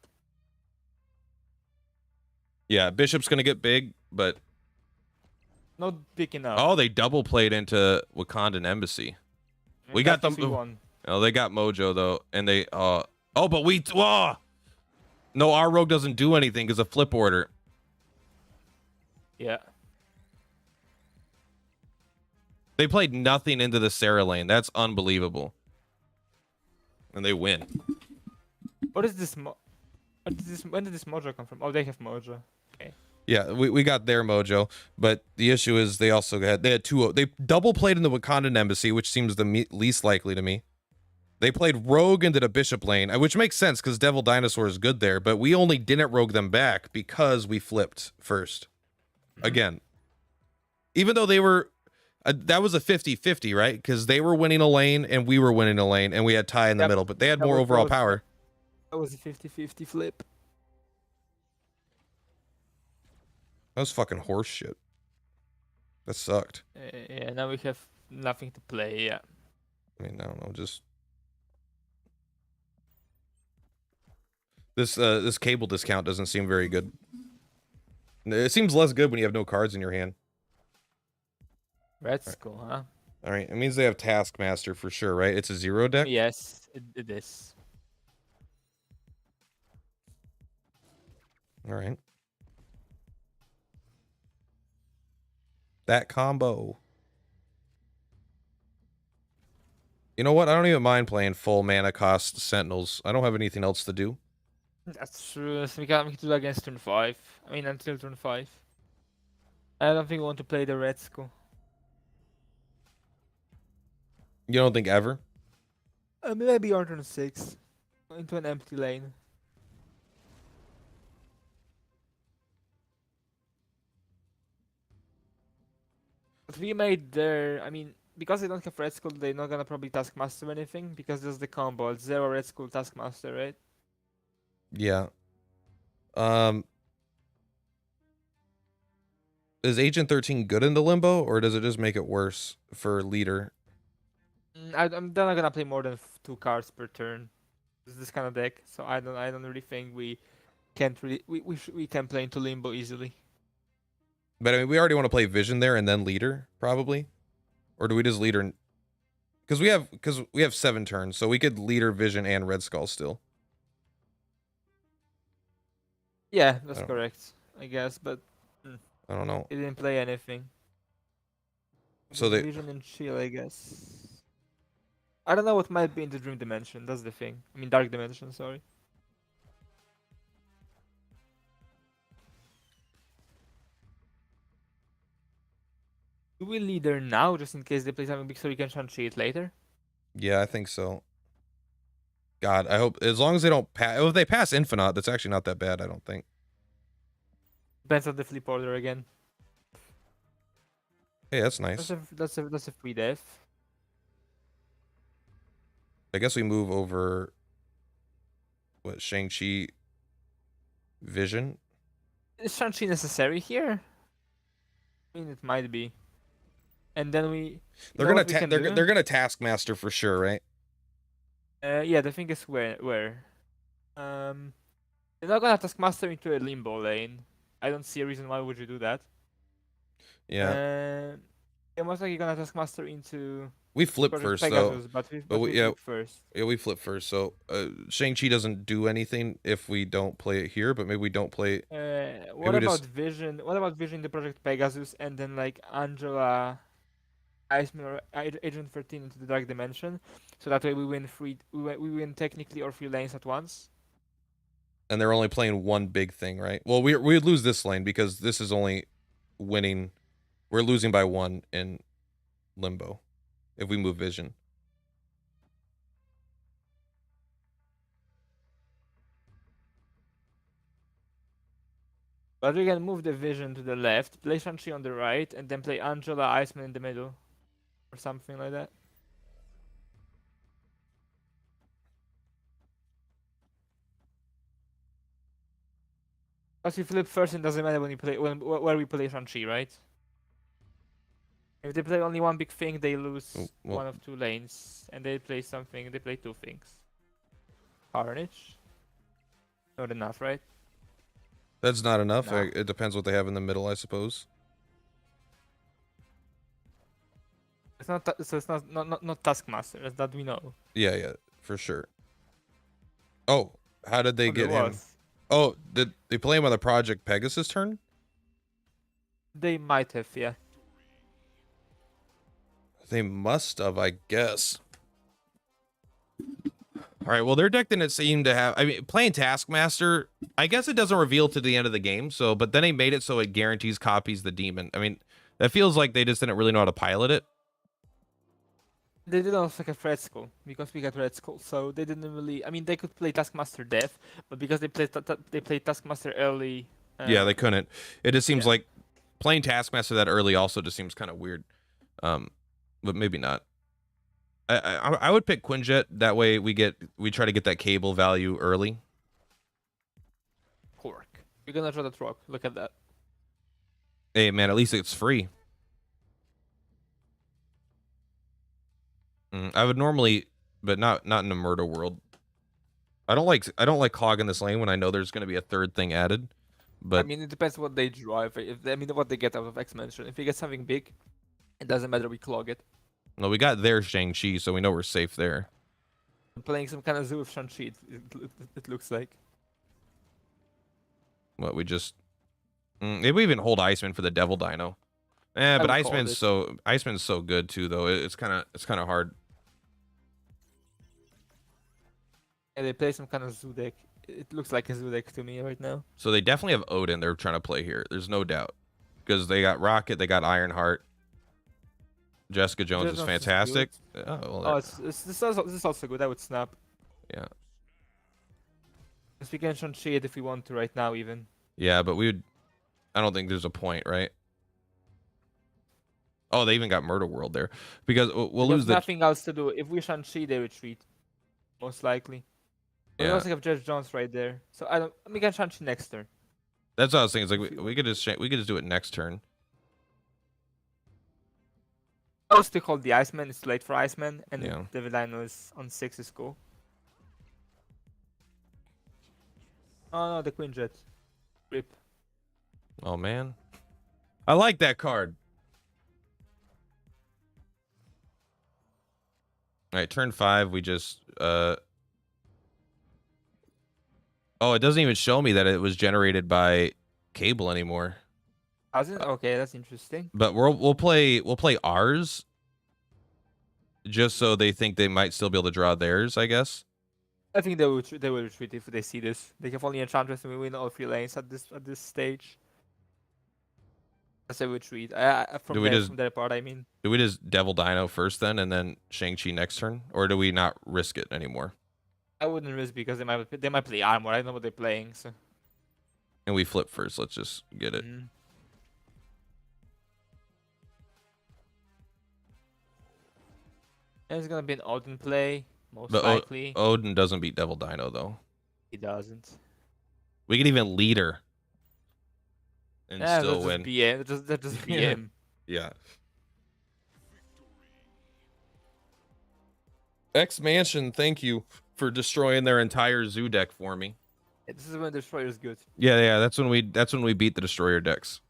Yeah, Bishop's gonna get big, but not big enough. Oh, they double played into Wakandan Embassy. We got them. Oh, they got Mojo though, and they but we no, our rogue doesn't do anything because of flip order. Yeah. They played nothing into the Sarah lane. That's unbelievable. and they win. What is this? When did this mojo come from? Oh, they have mojo. Yeah, we got their mojo, but the issue is they had two. They double played in the Wakandan embassy, which seems the least likely to me. They played rogue into the bishop lane, which makes sense because Devil Dinosaur is good there, but we only didn't rogue them back because we flipped first. Again, even though they were, that was a 50-50, right? Because they were winning a lane and we were winning a lane and we had tie in the middle, but they had more overall power. That was a 50-50 flip. That was fucking horse shit. That sucked. Yeah, now we have nothing to play, yeah. I mean, I don't know, just... This cable discount doesn't seem very good. It seems less good when you have no cards in your hand. That's cool, huh? Alright, it means they have Taskmaster for sure, right? It's a 0 deck? Yes, it is. Alright. That combo. You know what? I don't even mind playing full mana cost Sentinels. I don't have anything else to do. That's true. So we can do against turn 5. I mean, until turn 5. I don't think we want to play the red school. You don't think ever? Maybe on turn 6. Into an empty lane. But we made their... I mean, because they don't have red school, they're not gonna probably Taskmaster anything. Because there's the combo. It's 0 red school Taskmaster, right? Yeah. Is Agent 13 good in the limbo, or does it just make it worse for leader? I'm not gonna play more than 2 cards per turn. This kind of deck, so I don't really think we can play into limbo easily. But I mean, we already want to play Vision there and then leader, probably, or do we just leader? Because we have 7 turns, so we could leader, Vision, and Red Skull still. Yeah, that's correct, I guess, but I don't know. he didn't play anything. So they Vision and Shield, I guess. I don't know what might be in the Dream Dimension. That's the thing. I mean, Dark Dimension. Sorry. Do we leader now, just in case they play something big, so we can Shang-Chi it later? Yeah, I think so. God, I hope, as long as they don't pass, if they pass Infinite, that's actually not that bad, I don't think. Depends on the flip order again. Hey, that's nice. That's a free death. I guess we move over, what, Shang-Chi Vision? Is Shang-Chi necessary here? I mean, it might be. And then they're gonna Taskmaster for sure, right? Yeah, the thing is where they're not gonna Taskmaster into a limbo lane. I don't see a reason why would you do that. Yeah. They're most likely gonna Taskmaster into we flip first Pegasus, though. but we flip first. Yeah, we flip first. So Shang-Chi doesn't do anything if we don't play it here, but maybe we don't play it. What about Vision? What about Vision the Project Pegasus and then like Angela, Iceman or Agent 13 into the Dark Dimension, so that way we win we win technically or 3 lanes at once. And they're only playing one big thing, right? Well, we would lose this lane because this is only winning. We're losing by 1 in limbo if we move Vision. But we can move the Vision to the left, play Shang-Chi on the right, and then play Angela, Iceman in the middle. Or something like that. Because we flip first, it doesn't matter when we play where we play Shang-Chi, right? If they play only one big thing, they lose one of 2 lanes, and they play something. They play 2 things. Carnage. Not enough, right? That's not enough. Nah. It depends what they have in the middle, I suppose. It's not. So it's not Taskmaster, that we know. Yeah, for sure. Oh, how did they get him? Oh, did they play him on the Project Pegasus turn? They might have, yeah. They must have, I guess. All right. Well, their deck didn't seem to have. I mean, playing Taskmaster, I guess it doesn't reveal to the end of the game. So, but then they made it so it guarantees copies the demon. I mean, that feels like they just didn't really know how to pilot it. They did also get Red Skull because we got Red Skull, so they didn't really. I mean, they could play Taskmaster Death, but because they played Taskmaster early. Yeah, they couldn't. It just seems yeah. like playing Taskmaster that early also just seems kind of weird. But maybe not. I would pick Quinjet. That way we try to get that cable value early. Cork. You're gonna draw that rock. Look at that. Hey man, at least it's free. I would normally, but not in a murder world. I don't like clogging this lane when I know there's gonna be a third thing added. But I mean, it depends what they draw. I mean, what they get out of X-Mansion. If they get something big, it doesn't matter. We clog it. well, we got their Shang-Chi, so we know we're safe there. I'm playing some kind of zoo with Shang-Chi. It looks like. What we just maybe we even hold Iceman for the Devil Dino. But would call Iceman's so good too though. It's kind of hard. And they play some kind of zoo deck. It looks like a zoo deck to me right now. So they definitely have Odin they're trying to play here. There's no doubt. Because they got Rocket, they got Ironheart. Jessica Jones is fantastic. This is also good. I would snap. Yeah. Because we can Shang-Chi it if we want to right now even. Yeah, but I don't think there's a point, right? Oh, they even got Murder World there. Because we'll lose the... nothing else to do. If we Shang-Chi, they retreat. Most likely. We Yeah. also have Judge Jones right there. So we can Shang-Chi next turn. That's what I was thinking. It's like we could just do it next turn. I will still hold the Iceman. It's late for Iceman. And Yeah. the Dino is on 6 is cool. Oh no, the Quinjet. Rip. Oh man. I like that card. All right, turn 5, we just oh, it doesn't even show me that it was generated by Cable anymore. Hasn't? Okay, that's interesting. But we'll play ours just so they think they might still be able to draw theirs, I guess. I think they will retreat if they see this. They have only Enchantress and we win all 3 lanes at this stage. That's a retreat. From their part, I mean. Do we just Devil Dino first then, and then Shang-Chi next turn, or do we not risk it anymore? I wouldn't risk because they might play armor. I don't know what they're playing. So. And we flip first. Let's just get it. Mm-hmm. And it's gonna be an Odin play, most likely. Odin doesn't beat Devil Dino though. He doesn't. We can even lead her and still win. That just be him. Yeah. X-Mansion, thank you for destroying their entire zoo deck for me. Yeah, this is when Destroyer is good. Yeah, that's when we beat the Destroyer decks.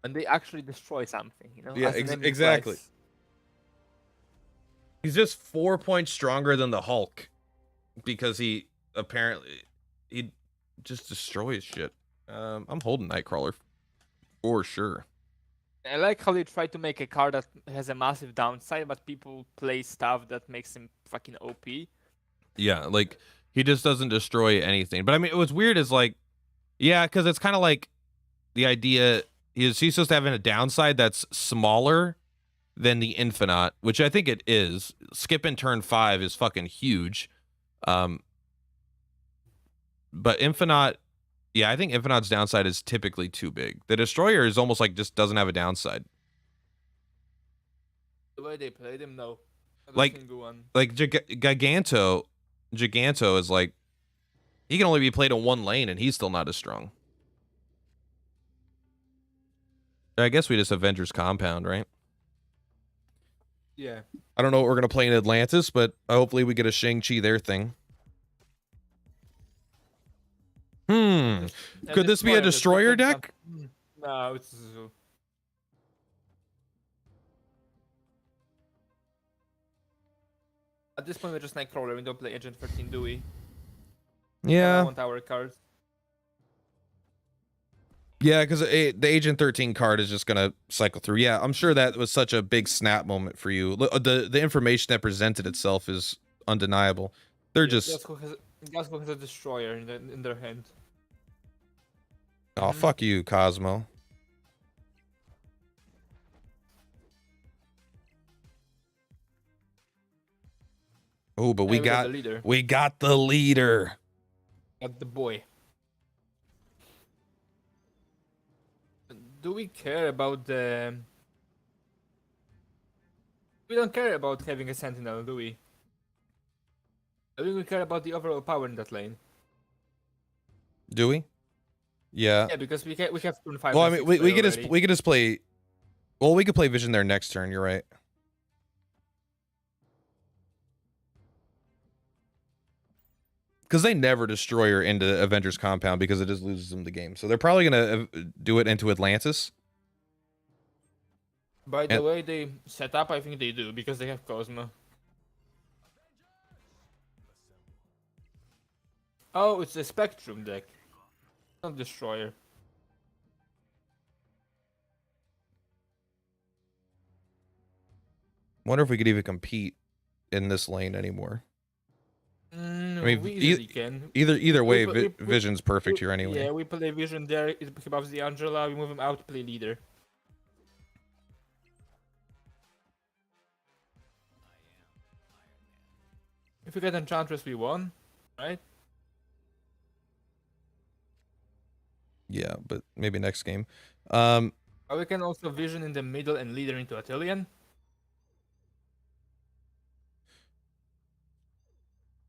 And they actually destroy something, you know? Yeah, exactly. He's just 4 points stronger than the Hulk because he just destroys shit. I'm holding Nightcrawler for sure. I like how they try to make a card that has a massive downside, but people play stuff that makes him fucking OP. Yeah, like he just doesn't destroy anything. But I mean, what's weird is like, yeah, because it's kind of like the idea is he's supposed to have a downside that's smaller than the Infinite, which I think it is. Skipping turn 5 is fucking huge. But Infinite, yeah, I think Infinite's downside is typically too big. The Destroyer is almost like just doesn't have a downside. The way they played him, no. Like Giganto is like, he can only be played in one lane and he's still not as strong. I guess we just Avengers Compound, right? Yeah. I don't know what we're going to play in Atlantis, but hopefully we get a Shang-Chi there thing. Could this be a Destroyer deck? No, it's Zoo. At this point, we're just Nightcrawler. We don't play Agent 13, do we? I Yeah. want our cards. Yeah, because the Agent 13 card is just gonna cycle through. Yeah, I'm sure that was such a big snap moment for you. The information that presented itself is undeniable. They're just Glasgow has a destroyer in their hand. oh fuck you, Cosmo. Oh, but we got the leader. we got the leader. Got the boy. Do we care about the? We don't care about having a sentinel, do we? I think we care about the overall power in that lane. Do we? Yeah. Yeah, because we have turn 5. Well, I mean, we could just play. Well, we could play Vision there next turn. You're right. Because they never destroy her into Avengers compound because it just loses them the game. So they're probably gonna do it into Atlantis. By the way they set up, I think they do because they have Cosmo. Oh, it's a Spectrum deck, not Destroyer. Wonder if we could even compete in this lane anymore. I mean, we easily can. Either way, Vision's perfect here anyway. Yeah, we play Vision there. It buffs the Angela. We move him out to play leader. If we get Enchantress, we won, right? Yeah, but maybe next game. But we can also Vision in the middle and leader into Atelian.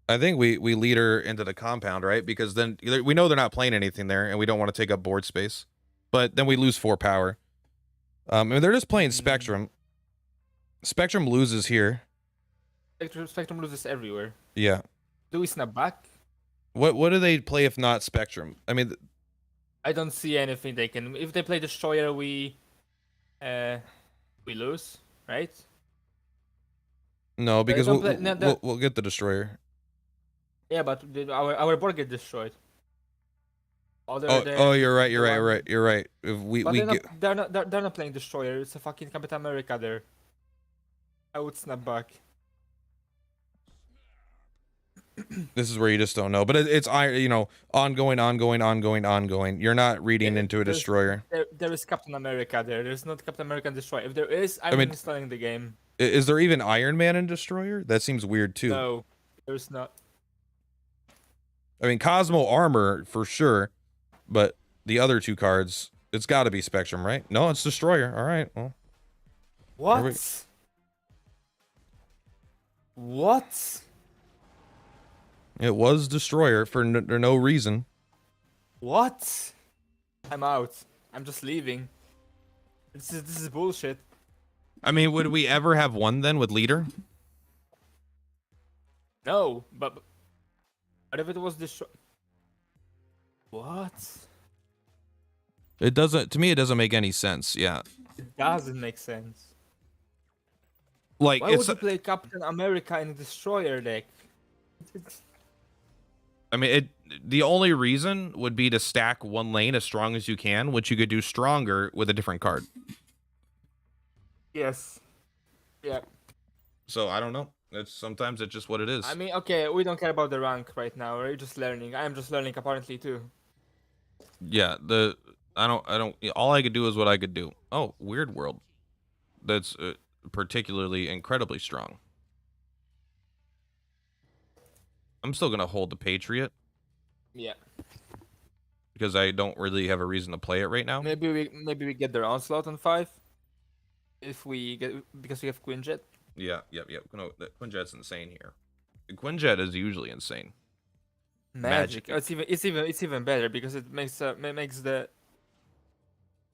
I think we lead her into the compound, right? Because then we know they're not playing anything there, and we don't want to take up board space. But then we lose 4 power. And they're just playing Spectrum. Spectrum loses here. Spectrum loses everywhere. Yeah. Do we snap back? What do they play if not Spectrum? I mean, I don't see anything they can. If they play Destroyer, we lose, right? No, because we'll get the Destroyer. Yeah, but our board get destroyed. Oh, you're right. You're right. If they're not playing Destroyer. It's a fucking Captain America there. I would snap back. This is where you just don't know, but it's ongoing. You're not reading into a Destroyer. There is Captain America there. There's not Captain America and Destroyer. If there is, I'm installing the game. Is there even Iron Man and Destroyer? That seems weird too. No, there's not. I mean, Cosmo Armor for sure, but the other 2 cards, it's got to be Spectrum, right? No, it's Destroyer. All right. Well, what? What? It was Destroyer for no reason. What? I'm out. I'm just leaving. This is bullshit. I mean, would we ever have won then with leader? No, but if it was Destroyer. What? It doesn't. To me, it doesn't make any sense. Yeah. It doesn't make sense. Like, why would you play Captain America in a Destroyer deck? I mean, the only reason would be to stack one lane as strong as you can, which you could do stronger with a different card. Yes. Yeah. So I don't know. Sometimes it's just what it is. I mean, okay, we don't care about the rank right now. We're just learning. I am just learning apparently too. Yeah. I don't. All I could do is what I could do. Oh, Weird World. That's particularly incredibly strong. I'm still gonna hold the Patriot. Yeah. Because I don't really have a reason to play it right now. Maybe we get their Onslaught on 5. If we get, because we have Quinjet. Yeah. No, Quinjet's insane here. Quinjet is usually insane. Magic. Oh, it's even better because it makes the.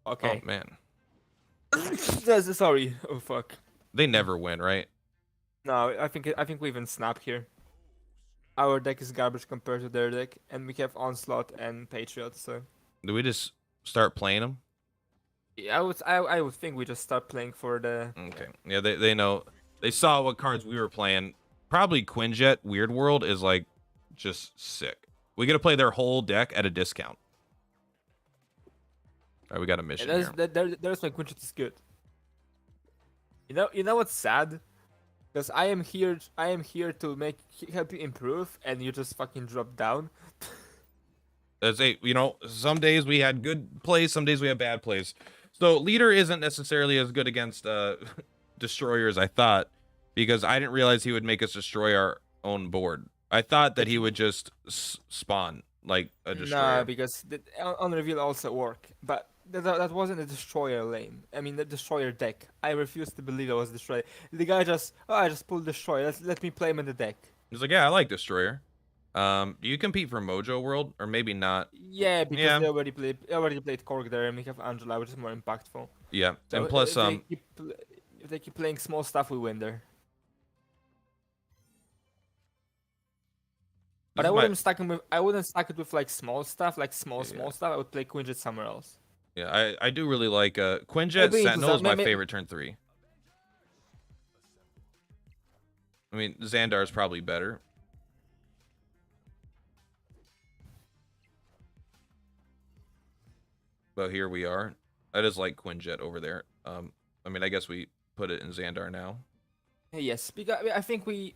Okay. Oh man. Sorry. Oh fuck. They never win, right? No, I think we even snap here. Our deck is garbage compared to their deck, and we have Onslaught and Patriot. So. Do we just start playing them? Yeah, I would think we just start playing for the. Okay. Yeah, they know. They saw what cards we were playing. Probably Quinjet Weird World is like just sick. We get to play their whole deck at a discount. All right, we got a mission here. There's my Quinjet is good. You know what's sad? Because I am here to help you improve, and you just fucking drop down. Some days we had good plays, some days we had bad plays. So leader isn't necessarily as good against destroyer as I thought, because I didn't realize he would make us destroy our own board. I thought that he would just spawn like a destroyer. Nah, because on reveal also work, but that wasn't a destroyer lane. I mean, the destroyer deck. I refuse to believe it was destroyer. The guy I just pulled destroyer. Let me play him in the deck. He's like, yeah, I like destroyer. Do you compete for Mojo World or maybe not? Yeah, because they already played Korg there, and we have Angela, which is more impactful. Yeah, So and plus if they keep playing small stuff, we win there. But I wouldn't stack it with like small stuff, like small stuff. I would play Quinjet somewhere else. Yeah, I do really like Quinjet. Sentinel is my favorite turn 3. I mean, Xandar is probably better. But here we are. I just like Quinjet over there. I mean, I guess we put it in Xandar now. Yes, because I think we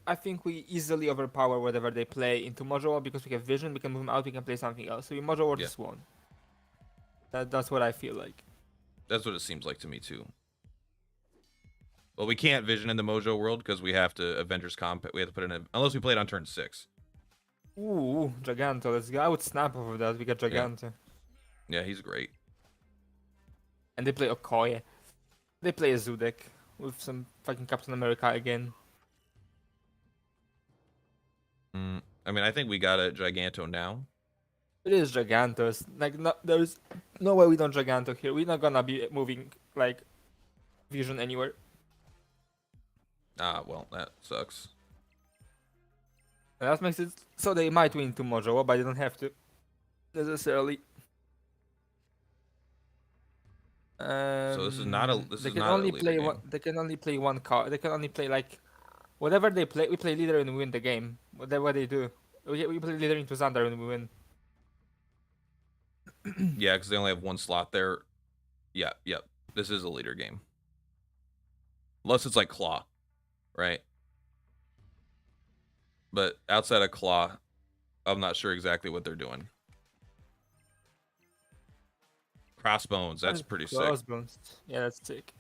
easily overpower whatever they play into Mojo because we have vision. We can move them out. We can play something else. So we Mojo or just one. That's what I feel like. That's what it seems like to me too. Well, we can't vision in the Mojo World because we have to Avengers Comp. We have to put it in unless we play it on turn 6. Ooh, Giganto. Let's go. I would snap off of that. We got Giganto. Yeah, he's great. And they play Okoye. They play a Zoo deck with some fucking Captain America again. I mean, I think we got a Giganto now. It is Gigantos. Like, there's no way we don't Giganto here. We're not gonna be moving, like, Vision anywhere. Ah, well, that sucks. And that makes it so they might win to Mojo, but they don't have to necessarily. So this is not a. This they is can not only a leader play game. one. They can only play one card. They can only play like whatever they play. We play leader and we win the game. Whatever they do, we play leader into Xandar and we win. Yeah, because they only have one slot there. Yeah, yep. This is a leader game. Unless it's like Claw, right? But outside of Claw, I'm not sure exactly what they're doing. Crossbones, that's pretty sick. Crossbones. Yeah, that's sick.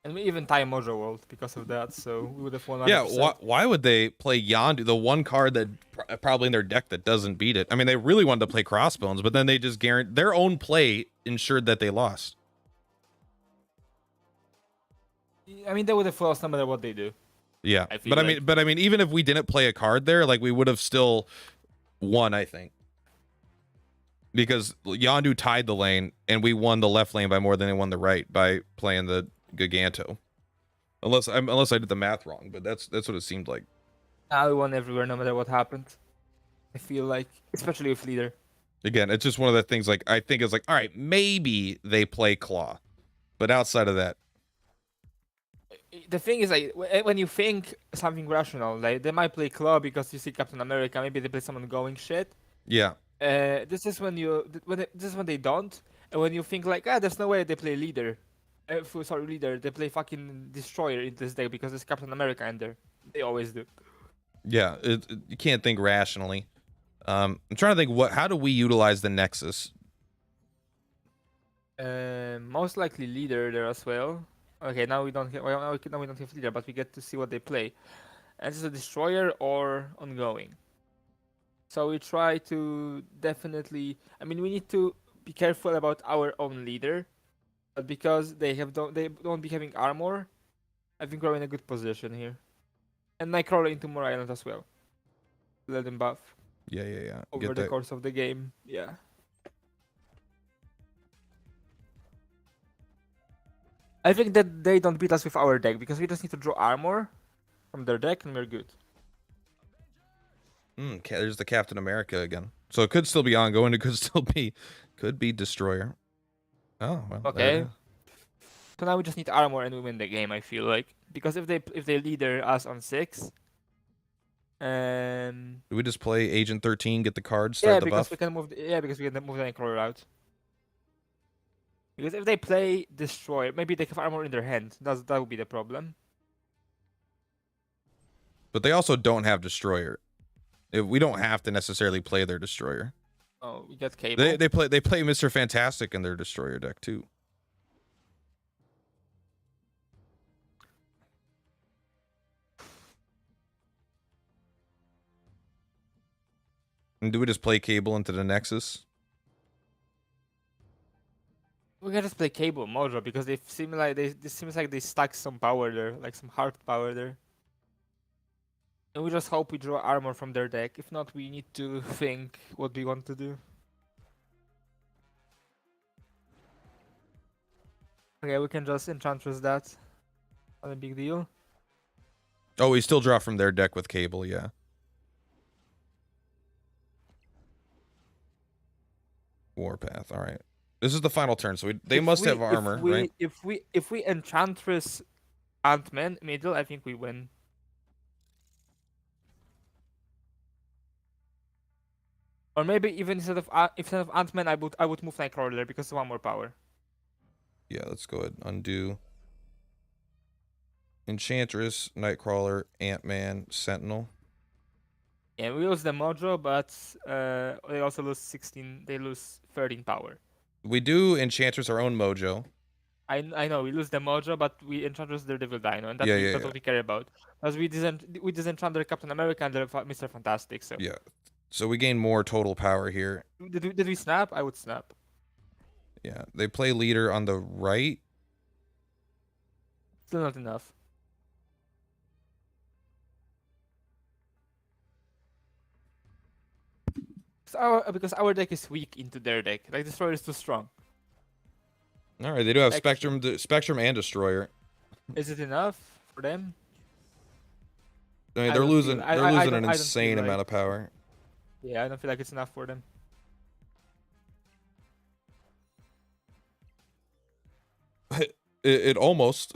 And we even tie Mojo World because of that, so we would have won. 100%. Yeah, why would they play Yondu, the one card that probably in their deck that doesn't beat it? I mean, they really wanted to play Crossbones, but then they just guaranteed their own play ensured that they lost. I mean, they would have lost no matter what they do. Yeah, but I mean, even if we didn't play a card there, like we would have still won, I think, because Yondu tied the lane, and we won the left lane by more than they won the right by playing the Giganto. Unless I did the math wrong, but that's what it seemed like. We won everywhere, no matter what happened. I feel like, especially with leader. Again, it's just one of the things. Like I think it's like, all right, maybe they play Claw, but outside of that. The thing is, like, when you think something rational, like they might play Claw because you see Captain America. Maybe they play someone going shit. Yeah. This is when they don't, and when you think like, there's no way they play leader. Leader. They play fucking Destroyer in this deck because there's Captain America in there. They always do. Yeah, you can't think rationally. I'm trying to think how do we utilize the Nexus? Most likely leader there as well. Okay, now we don't have leader, but we get to see what they play. And this is a destroyer or ongoing. So we try to definitely. I mean, we need to be careful about our own leader, but because they don't be having armor, I think we're in a good position here. And Nightcrawler into more island as well. Let them buff. Yeah. Over the course of the game, yeah. I think that they don't beat us with our deck because we just need to draw armor from their deck and we're good. There's the Captain America again. So it could still be ongoing. It could be Destroyer. Oh well. Okay. So now we just need armor and we win the game. I feel like because if they leader us on 6, Do we just play Agent 13, get the card, Yeah, start the because buff? we can move. Because we can move the Nightcrawler out. Because if they play Destroyer, maybe they have armor in their hand. That would be the problem. But they also don't have Destroyer. We don't have to necessarily play their Destroyer. Oh, we got Cable. They play Mr. Fantastic in their Destroyer deck too. And do we just play Cable into the Nexus? We can just play Cable Mojo because they seem like it seems like they stack some power there, like some hard power there. And we just hope we draw armor from their deck. If not, we need to think what we want to do. Okay, we can just Enchantress that. Not a big deal. Oh, we still draw from their deck with Cable, yeah. Warpath, all right. This is the final turn, so they must have armor, right? If we Enchantress Ant-Man middle, I think we win. Or maybe even instead of Ant-Man, I would move Nightcrawler because of 1 more power. Yeah, let's go ahead and undo. Enchantress, Nightcrawler, Ant-Man, Sentinel. Yeah, we lose the Mojo, but they also lose 16. They lose 13 power. We do Enchantress our own Mojo. I know we lose the Mojo, but we Enchantress their Devil Dino, and that's, that's what we care about. Because we disenchant their Captain America and their Mr. Fantastic. So yeah, so we gain more total power here. Did we snap? I would snap. Yeah, they play leader on the right. Still not enough. Because our deck is weak into their deck. Like Destroyer is too strong. All right, they do have Spectrum and Destroyer. Is it enough for them? I mean, they're losing an insane amount of power. Yeah, I don't feel like it's enough for them. It almost.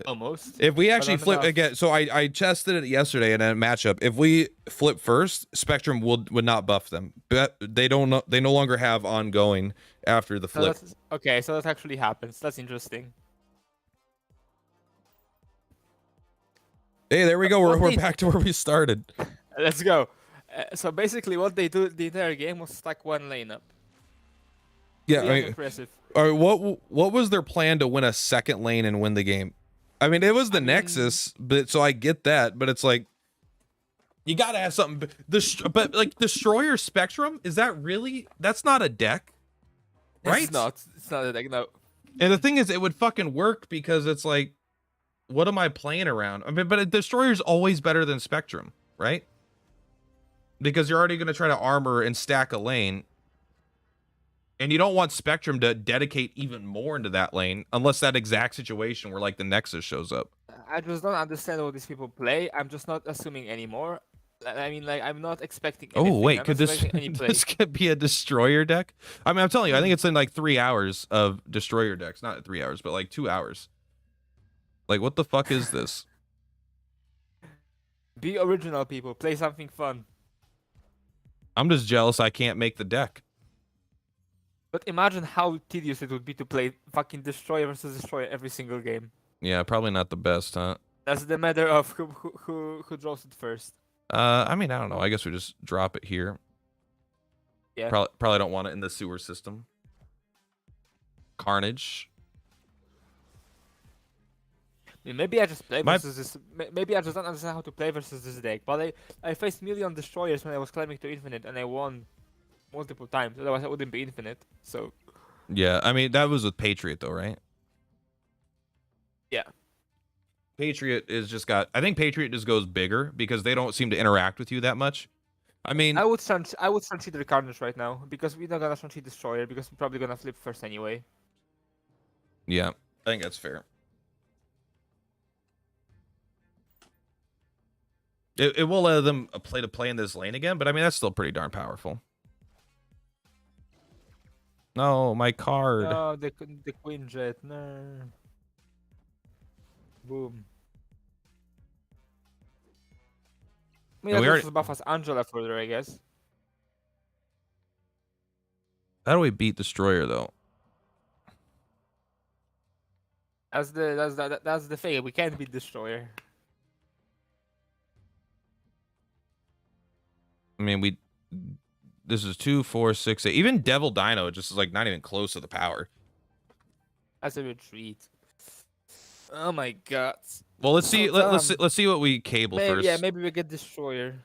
Almost. If we actually flip again, so I tested it yesterday in a matchup. If we flip first, Spectrum would not buff them. But they no longer have ongoing after the flip. Okay, so that actually happens. That's interesting. Hey, there we go. We're back to where we started. Let's go. So basically, what they do the entire game was stack 1 lane up. Yeah, I mean, impressive. All right, what was their plan to win a second lane and win the game? I mean, it was the Nexus, but so I get that, but it's like you gotta have something. But like Destroyer Spectrum, is that really? That's not a deck, right? It's not a deck, no. And the thing is, it would fucking work because it's like, what am I playing around? I mean, but a Destroyer's always better than Spectrum, right? Because you're already gonna try to armor and stack a lane. And you don't want Spectrum to dedicate even more into that lane unless that exact situation where like the Nexus shows up. I just don't understand how these people play. I'm just not assuming anymore. I mean, like, I'm not expecting anything. Oh, wait, could this could be a Destroyer deck? I mean, I'm telling you, I think it's in like 3 hours of Destroyer decks. Not 3 hours, but like 2 hours. Like, what the fuck is this? Be original, people. Play something fun. I'm just jealous I can't make the deck. But imagine how tedious it would be to play fucking Destroyer versus Destroyer every single game. Yeah, probably not the best, huh? That's the matter of who draws it first. I mean, I don't know. I guess we just drop it here. Yeah. Probably don't want it in the sewer system. Carnage. I mean, maybe I just play versus this. Maybe I just don't understand how to play versus this deck. But I faced million Destroyers when I was climbing to Infinite, and I won multiple times. Otherwise, I wouldn't be Infinite. So. Yeah, I mean that was with Patriot though, right? Yeah. Patriot is just got. I think Patriot just goes bigger because they don't seem to interact with you that much. I mean, I would consider Carnage right now because we're not gonna Shang-Chi Destroyer because we're probably gonna flip first anyway. Yeah, I think that's fair. It will let them play in this lane again, but I mean that's still pretty darn powerful. No, my card. No, the Queen Jet. No. Boom. mean, And that we already, also buff us Angela further, I guess. how do we beat Destroyer though? That's the thing. We can't beat Destroyer. I mean, this is 2, 4, 6, 8. Even Devil Dino just is like not even close to the power. That's a retreat. Oh my god. Well, let's So see. dumb. Let's see what we cable Maybe, first. yeah, maybe we get Destroyer.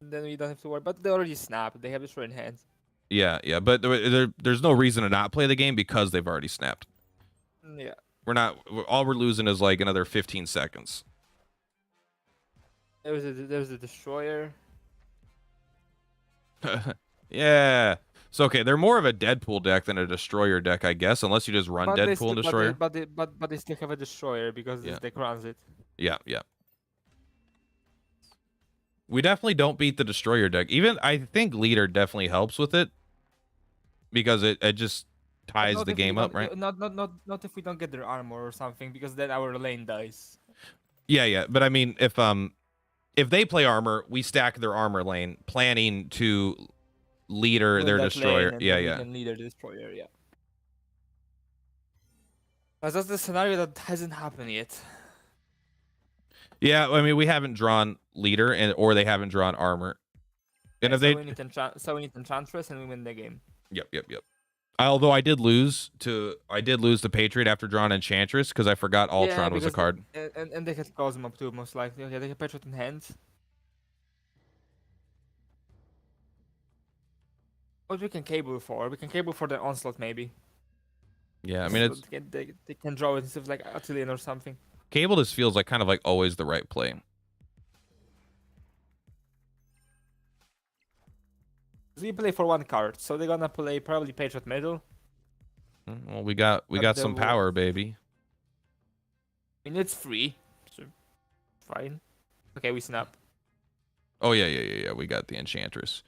Then we don't have to worry. But they already snapped. They have Destroyer in hand. Yeah, yeah, but there's no reason to not play the game because they've already snapped. Yeah. All we're losing is like another 15 seconds. There was a Destroyer. Yeah. So okay, they're more of a Deadpool deck than a Destroyer deck, I guess, unless you just run But they Deadpool still, and Destroyer. but they still have a Destroyer because Yeah. they runs it. Yeah, yeah. We definitely don't beat the Destroyer deck. Even I think Leader definitely helps with it because it just But ties not the if we game up, don't- right? Not if we don't get their armor or something, because then our lane dies. Yeah, yeah. But I mean, if they play armor, we stack their armor lane, planning to Leader Win their that Destroyer. lane and Yeah, then we yeah. can lead their Destroyer, yeah. But that's the scenario that hasn't happened yet. Yeah, I mean, we haven't drawn Leader or they haven't drawn armor. And if So they we need Enchantress and we win the game. Yep. Although I did lose to Patriot after drawing Enchantress because I forgot Ultron was a because card. and they had Cosmo too, most likely. Yeah, they have Patriot in hand. What we can cable for? We can cable for the onslaught maybe. Yeah, I mean, So they can draw it instead of like Atilian or something. Cable just feels like kind of like always the right play. We play for one card, so they're gonna play probably Patriot middle. Well, we got But some the- power, baby. I mean, it's free, so fine. Okay, we snap. Oh yeah. We got the Enchantress.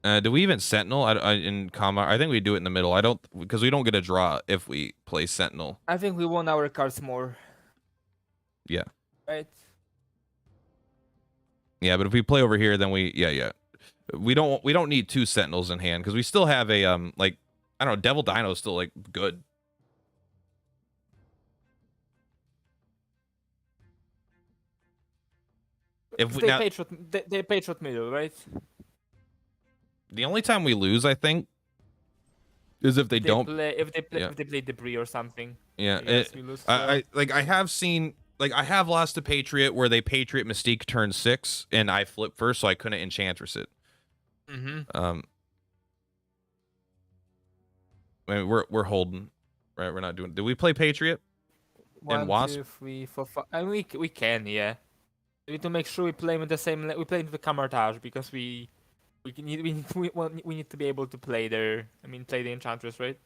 Do we even Sentinel? In comma, I think we do it in the middle. I don't because we don't get a draw if we play Sentinel. I think we won our cards more. Yeah. Right. Yeah, but if we play over here, then yeah. We don't need 2 Sentinels in hand because we still have a like I don't know, Devil Dino is still like good. If we, They now, Patriot middle, right? the only time we lose, I think, is if they don't. If they play yeah. if they play debris or something. Yeah, Yes, we lose. Well. I have seen I have lost to Patriot where they Patriot Mystique turn 6 and I flip first, so I couldn't Enchantress it. Mm-hmm. I mean, we're holding, right? We're not doing. Did we play Patriot? One, Wasp? 2, 3, 4, 5. I mean, we can, yeah. We need to make sure we play with the same. We play with the Camartage because we need to be able to play their. I mean, play the Enchantress, right?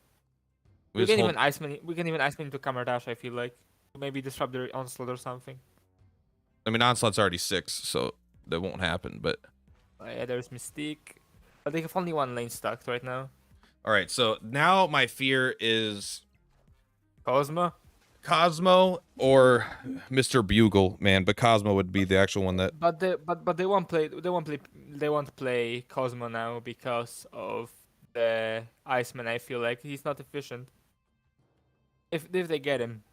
We just can hold- even Iceman. We can even Iceman into Camartage. I feel like maybe disrupt their onslaught or something. I mean, Onslaught's already 6, so that won't happen. But Yeah, there's Mystique, but they have only one lane stuck right now. all right, so now my fear is Cosmo. Cosmo or Mr. Bugle, man. But Cosmo would be the actual one that. But they won't play Cosmo now because of the Iceman. I feel like he's not efficient. If they get him,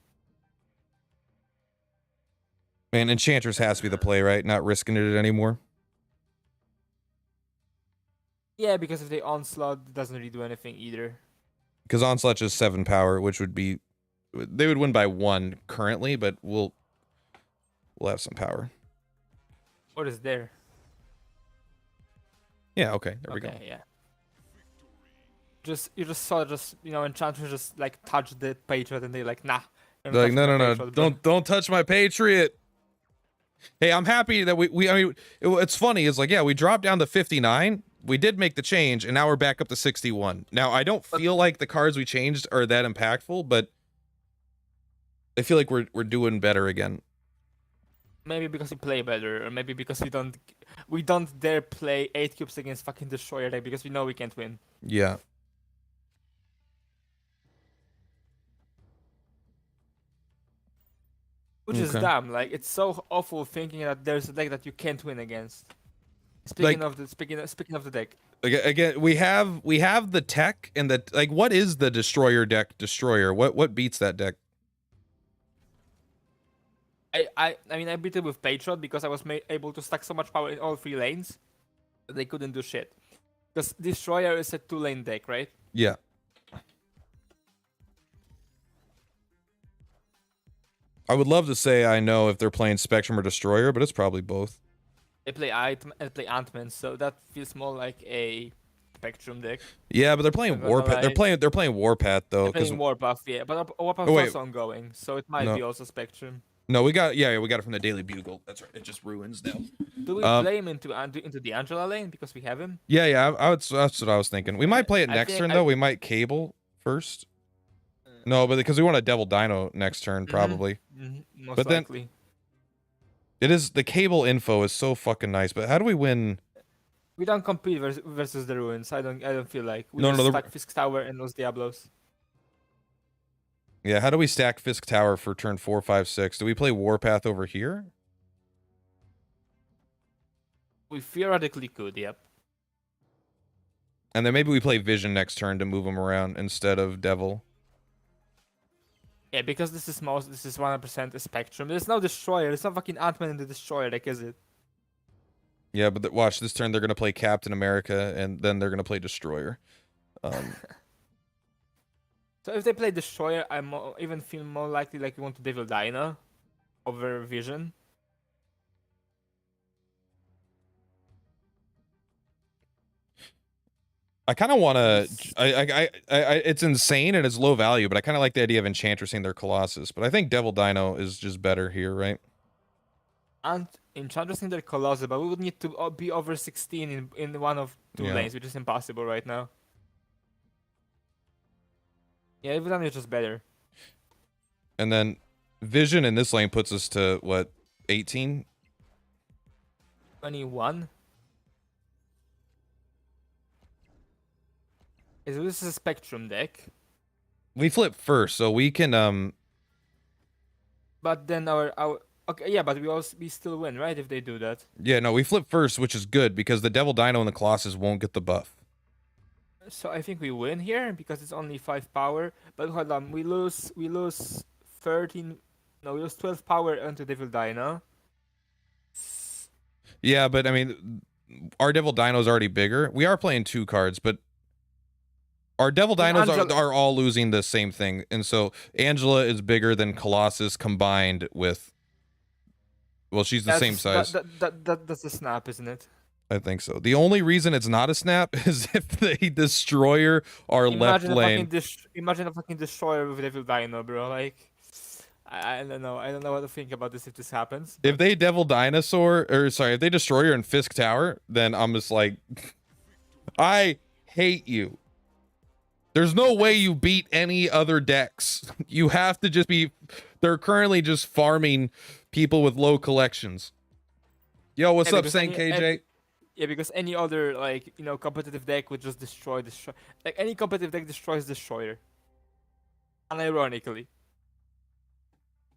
Man, Enchantress has to be the play, right? Not risking it anymore. yeah, because if they onslaught, it doesn't really do anything either. Because Onslaught just 7 power, which would be. They would win by 1 currently, but we'll have some power. What is there? Yeah, okay. There we go. Okay, yeah. You just saw Enchantress just like touch the Patriot and they like nah. Don't They're like, touch no, my Patriot, bro." don't touch my Patriot. Hey, I'm happy that we I mean, it's funny. It's like, yeah, we dropped down to 59. We did make the change, and now we're back up to 61. Now, I don't feel like the cards we changed are that impactful, but I feel like we're doing better again. Maybe because we play better, or maybe because we don't dare play 8 cubes against fucking Destroyer deck because we know we can't win. Yeah. which is Okay. dumb. Like it's so awful thinking that there's a deck that you can't win against. Like Speaking of the deck, again, we have the tech and the like. What is the destroyer deck? Destroyer. What beats that deck? I mean I beat it with Patriot because I was able to stack so much power in all 3 lanes that they couldn't do shit. Because Destroyer is a 2-lane deck, right? Yeah. I would love to say I know if they're playing Spectrum or Destroyer, but it's probably both. They play Ant-Man, so that feels more like a Spectrum deck. Yeah, but they're playing Warpath. They're playing Warpath though. They're playing Warpath, yeah, but Warpath Oh, is wait. also ongoing, so it might No. be also Spectrum. No, we got it from the Daily Bugle. That's right. It just ruins now. Do we play him into the Angela lane because we have him? Yeah. That's what I was thinking. We might play it next turn though. We might cable first. No, but because we want a Devil Dino next turn probably. Most But then- likely. It is the cable info is so fucking nice. But how do we win? We don't compete versus the ruins. I don't feel like we No, just no, stack Fisk Tower and Los Diablos. Yeah, how do we stack Fisk Tower for turn 4, 5, 6? Do we play Warpath over here? We theoretically could, yep. And then maybe we play Vision next turn to move them around instead of Devil. Yeah, because this is 100% a Spectrum. There's no Destroyer. There's no fucking Ant-Man in the Destroyer deck, is it? Yeah, but watch this turn. They're gonna play Captain America, and then they're gonna play Destroyer. So if they play Destroyer, I even feel more likely like you want to Devil Dino over Vision. I kind of want to. It's insane and it's low value, but I kind of like the idea of Enchantressing their Colossus. But I think Devil Dino is just better here, right? And Enchantress in their Colossus, but we would need to be over 16 in one of 2 Yeah. lanes, which is impossible right now. Yeah, Devil Dino is just better. And then Vision in this lane puts us to what, 18? 21. This is a Spectrum deck, We flip first, so we can but then our okay, yeah, but we still win, right? If they do that. Yeah, no, we flip first, which is good because the Devil Dino and the Colossus won't get the buff. So I think we win here because it's only 5 power. But hold on, we lose 13. No, we lose 12 power onto Devil Dino. Yeah, but I mean, our Devil Dino's already bigger. We are playing 2 cards, but our Devil I mean, Dinos are all losing the same thing. And so Angela is bigger than Colossus combined with... Well, she's the same size. That's a snap, isn't it? I think so. The only reason it's not a snap is if they destroyer our left lane. Imagine a fucking Destroyer with Devil Dino, bro. Like, I don't know. I don't know what to think about this if this happens. If they Devil Dinosaur, or sorry, if they Destroyer and Fisk Tower, then I'm just like, I hate you. There's no way you beat any other decks. You have to just be, they're currently just farming people with low collections. Yo, what's up, Saint KJ? Yeah, because any other, like, competitive deck would just destroy. Like, any competitive deck destroys Destroyer. Unironically.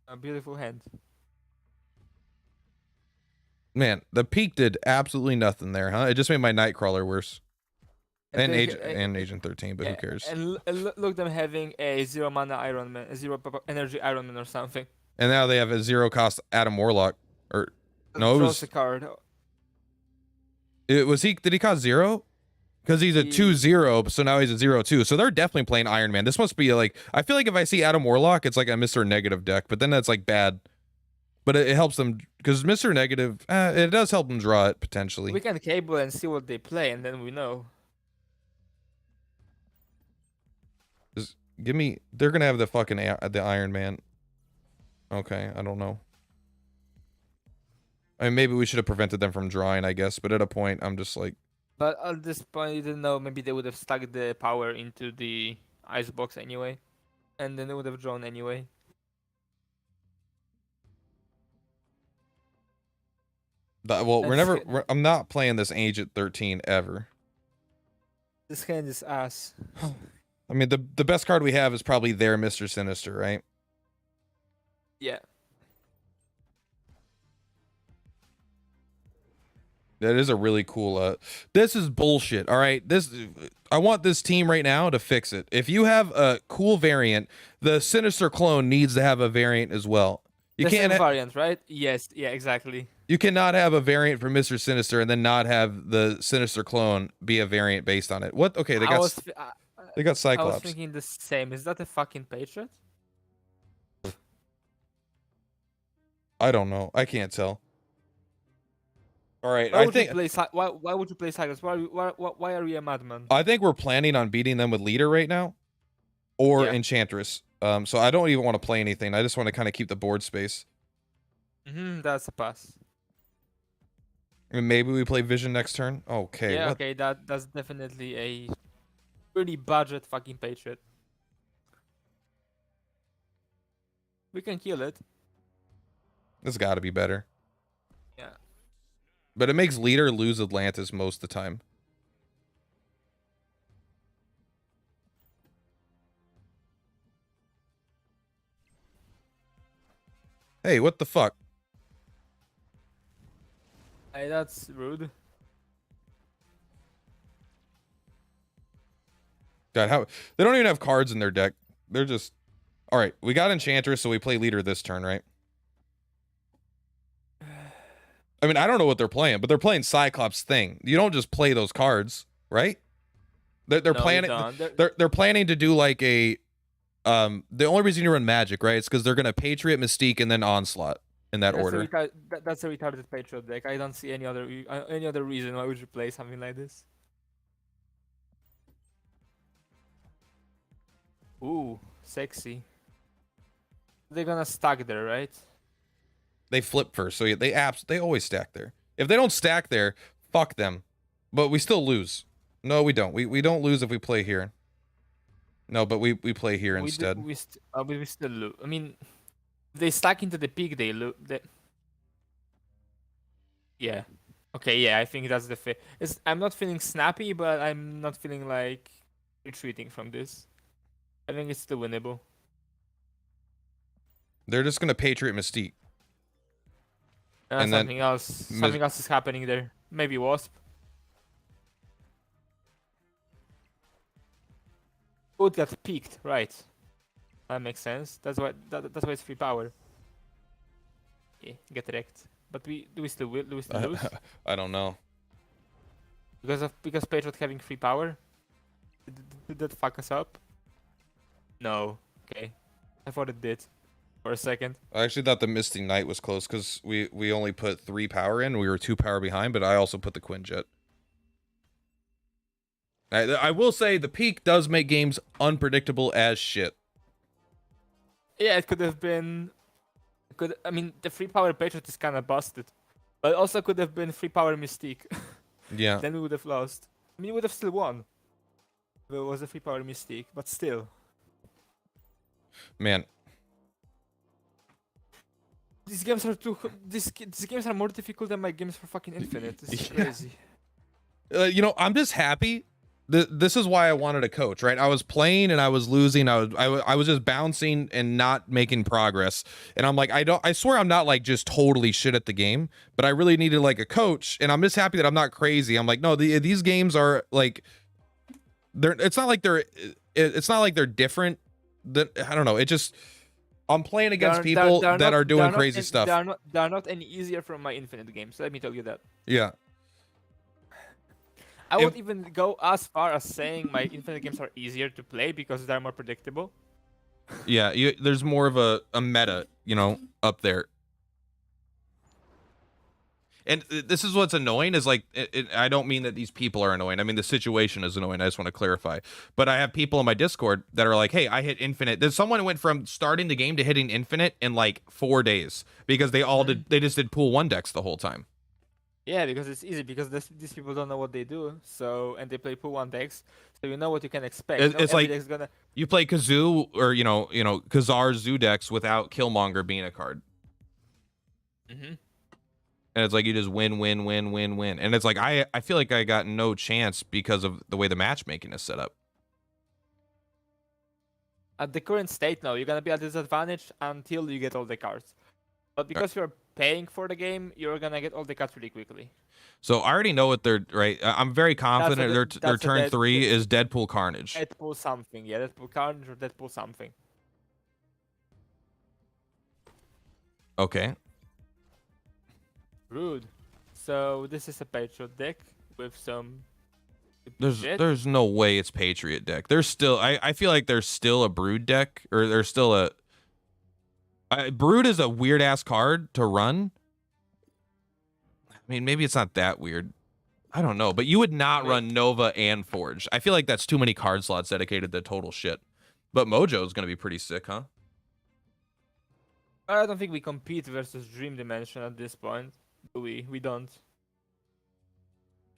A beautiful hand. Man, the peak did absolutely nothing there, huh? It just made my Nightcrawler worse. And Agent 13, but who cares? And look them having a 0 mana Iron Man, a 0 energy Iron Man or something. And now they have a 0 cost Adam Warlock. Or no, it Draws was a card. did he cost 0? Because he's a 2/0, so now he's a 0/2. So they're definitely playing Iron Man. This must be like, I feel like if I see Adam Warlock, it's like a Mr. Negative deck, but then that's like bad. But it helps them because Mr. Negative, it does help them draw it potentially. We can cable and see what they play, and then we know. Just give me, they're gonna have the fucking the Iron Man. Okay, I don't know. I mean, maybe we should have prevented them from drawing, I guess. But at a point, I'm just like. But at this point, you didn't know. Maybe they would have stuck the power into the icebox anyway, and then they would have drawn anyway. Well, I'm not playing this Agent 13 ever. This hand is ass. I mean, the best card we have is probably their Mr. Sinister, right? Yeah. That is a really cool. This is bullshit. All right, I want this team right now to fix it. If you have a cool variant, the Sinister clone needs to have a variant as well. You The can't. same variant, right? Yes. Yeah. Exactly. You cannot have a variant for Mr. Sinister and then not have the Sinister clone be a variant based on it. What? Okay, they got I was Cyclops. thinking the same. Is that a fucking Patriot? I don't know. I can't tell. All right, Why I would think you play? Why would you play Cyclops? Why are you a madman? I think we're planning on beating them with leader right now, or Yeah. Enchantress. So I don't even want to play anything. I just want to kind of keep the board space. That's a pass. And maybe we play Vision next turn. Okay. Yeah. What? Okay. That's definitely a pretty budget fucking Patriot. We can kill it. This got to be better. Yeah. But it makes leader lose Atlantis most of the time. Hey, what the fuck? Hey, that's rude. God, how they don't even have cards in their deck. They're just all right. We got Enchantress, so we play leader this turn, right? I mean, I don't know what they're playing, but they're playing Cyclops thing. You don't just play those cards, right? They're No, you planning. don't. They're planning to do like a. The only reason you run Magic, right? It's because they're gonna Patriot, Mystique, and then Onslaught in that order. That's a retarded Patriot deck. I don't see any other reason why would you play something like this. Ooh, sexy. They're gonna stack there, right? They flip first, so they always stack there. If they don't stack there, fuck them. But we still lose. No, we don't. We don't lose if we play here. No, but we play here instead. We still lose. I mean, if they stack into the peak, they lose. Yeah. Okay. Yeah, I think that's the fit. I'm not feeling snappy, but I'm not feeling like retreating from this. I think it's still winnable. They're just gonna Patriot Mystique. And then something else. Something else is happening there. Maybe Wasp. Oh, it got peaked, right? That makes sense. That's why. That's why it's free power. Okay, get wrecked. But do we still lose? I don't know. Because Patriot having free power. Did that fuck us up? No. Okay. I thought it did. For a second. I actually thought the Misty Knight was close because we only put 3 power in. We were 2 power behind, but I also put the Quinjet. I will say the peak does make games unpredictable as shit. Yeah, it could have been. I mean, the free power Patriot is kind of busted, but it also could have been free power Mystique. Yeah. Then we would have lost. I mean, we would have still won. If it was a free power Mystique, but still. Man. These games are these games are more difficult than my games for fucking Infinite. This is crazy. You know, I'm just happy. This is why I wanted a coach, right? I was playing and I was losing. I was just bouncing and not making progress. And I'm like, I swear I'm not like just totally shit at the game, but I really needed like a coach. And I'm just happy that I'm not crazy. I'm like, no, these games are like, it's not like they're different. I don't know. It just, I'm playing against people that are doing crazy stuff. They're not any easier from my Infinite games. Let me tell you that. Yeah. I would even go as far as saying my Infinite games are easier to play because they're more predictable. Yeah, there's more of a meta, you know, up there. And this is what's annoying is like, I don't mean that these people are annoying. I mean, the situation is annoying. I just want to clarify. But I have people in my Discord that are like, hey, I hit Infinite. There's someone who went from starting the game to hitting Infinite in like 4 days because they just did pool 1 decks the whole time. Yeah, because it's easy because these people don't know what they do. So and they play pool 1 decks, so you know what you can expect. It's like you play Kazoo or you know Kazar Zoo decks without Killmonger being a card. Mm-hmm. And it's like you just win. And it's like I feel like I got no chance because of the way the matchmaking is set up. At the current state now, you're gonna be at disadvantage until you get all the cards. But because you're paying for the game, you're gonna get all the cards really quickly. So I already know what they're right. I'm very confident the- their that's a turn dead- 3 is Deadpool Carnage. Deadpool something, yeah, Deadpool Carnage or Deadpool something. Okay. Rude. So this is a Patriot deck with some. shit. There's no way it's Patriot deck. There's still I feel like there's still a Brood deck, or there's still a Brood is a weird ass card to run. I mean, maybe it's not that weird. I don't know, but you would not run Nova and Forge. I feel like that's too many card slots dedicated to total shit. But Mojo is gonna be pretty sick, huh? I don't think we compete versus Dream Dimension at this point. Do we? We don't.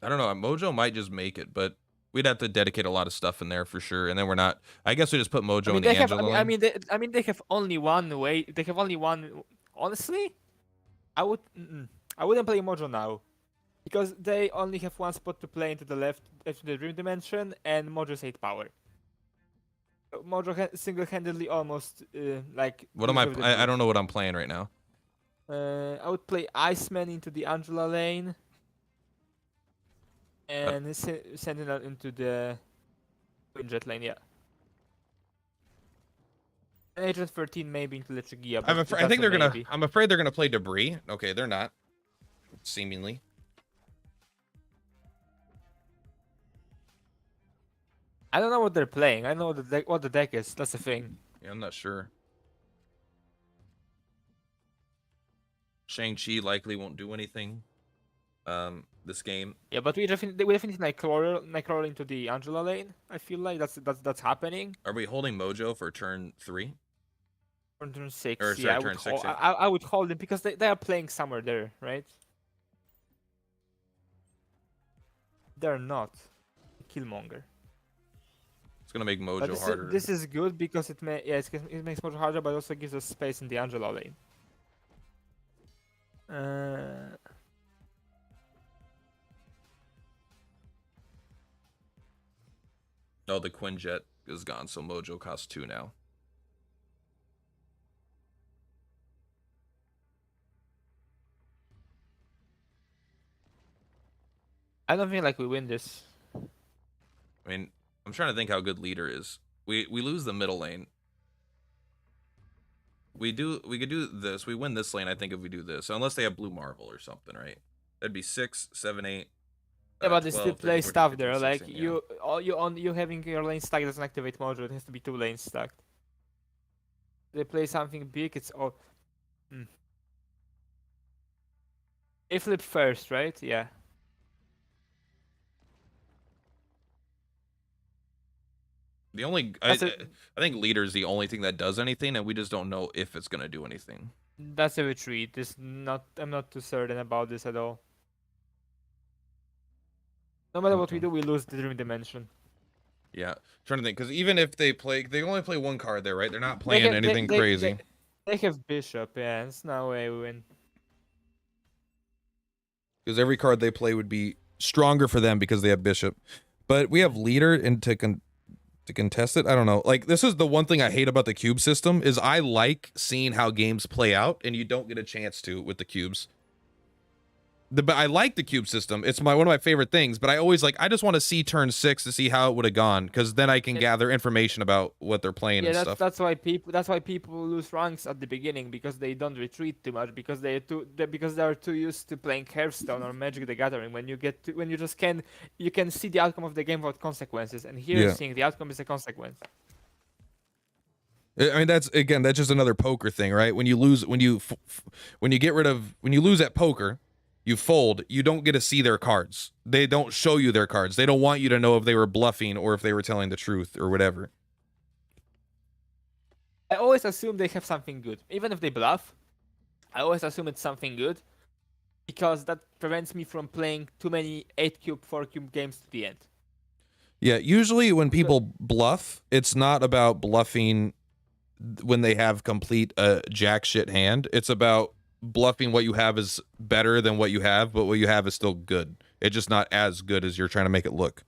I don't know. Mojo might just make it, but we'd have to dedicate a lot of stuff in there for sure. And then we're not. I guess we just put Mojo in the they have. Angela I lane. mean, they have only one way. They have only one. Honestly, I wouldn't play Mojo now, because they only have one spot to play into the left, into the Dream Dimension, and Mojo's 8 power. Mojo single-handedly almost like. What am I? loses with the I Dream. don't know what I'm playing right now. I would play Iceman into the Angela lane. And Sentinel into the Quinjet lane, yeah. And Agent 13 maybe into Lechigia. I'm afraid. I think they're gonna. I'm afraid they're gonna play Debris. Okay, they're not. Seemingly. I don't know what they're playing. I know what the deck is. That's the thing. Yeah, I'm not sure. Shang-Chi likely won't do anything. This game. Yeah, but we definitely Nightcrawler into the Angela lane. I feel like that's happening. Are we holding Mojo for turn 3? On turn 6, Or, sorry, yeah, turn 6, yeah. I would hold them because they are playing somewhere there, right? They're not. Killmonger. It's gonna make But Mojo harder. this is good because it makes Mojo harder, but also gives us space in the Angela lane. Oh, the Quinjet is gone, so Mojo costs 2 now. I don't feel like we win this. I mean, I'm trying to think how good leader is. We lose the middle lane. We could do this. We win this lane, I think, if we do this. Unless they have Blue Marvel or something, right? That'd be 6, 7, 8. Yeah, but they still 12, play 13, 14, stuff 15, there. Like 16, yeah. you having your lane stacked doesn't activate Mojo. It has to be 2 lanes stacked. They play something big. It's all. They flip first, right? Yeah. The only I think leader is the only thing that does anything, and we just don't know if it's gonna do anything. That's a retreat. I'm not too certain about this at all. No matter what we do, we lose the Dream Dimension. Yeah, trying to think, because even if they only play 1 card there, right? They're not playing anything crazy. They have Bishop, yeah. It's no way we win. Because every card they play would be stronger for them because they have Bishop. But we have leader and to contest it. I don't know. Like, this is the one thing I hate about the cube system is I like seeing how games play out, and you don't get a chance to with the cubes. But I like the cube system. It's one of my favorite things. But I just want to see turn 6 to see how it would have gone, because then I can gather information about what they're playing and stuff. That's why people lose ranks at the beginning, because they don't retreat too much, because they are too used to playing Hearthstone or Magic the Gathering. When you can see the outcome of the game without consequences, and here seeing the outcome is a consequence. I mean, that's just another poker thing, right? When you lose, when you lose at poker, you fold, you don't get to see their cards. They don't show you their cards. They don't want you to know if they were bluffing or if they were telling the truth or whatever. I always assume they have something good. Even if they bluff, I always assume it's something good, because that prevents me from playing too many 8-cube, 4-cube games to the end. Yeah, usually when people bluff, it's not about bluffing when they have complete jack shit hand. It's about bluffing what you have is better than what you have, but what you have is still good. It's just not as good as you're trying to make it look.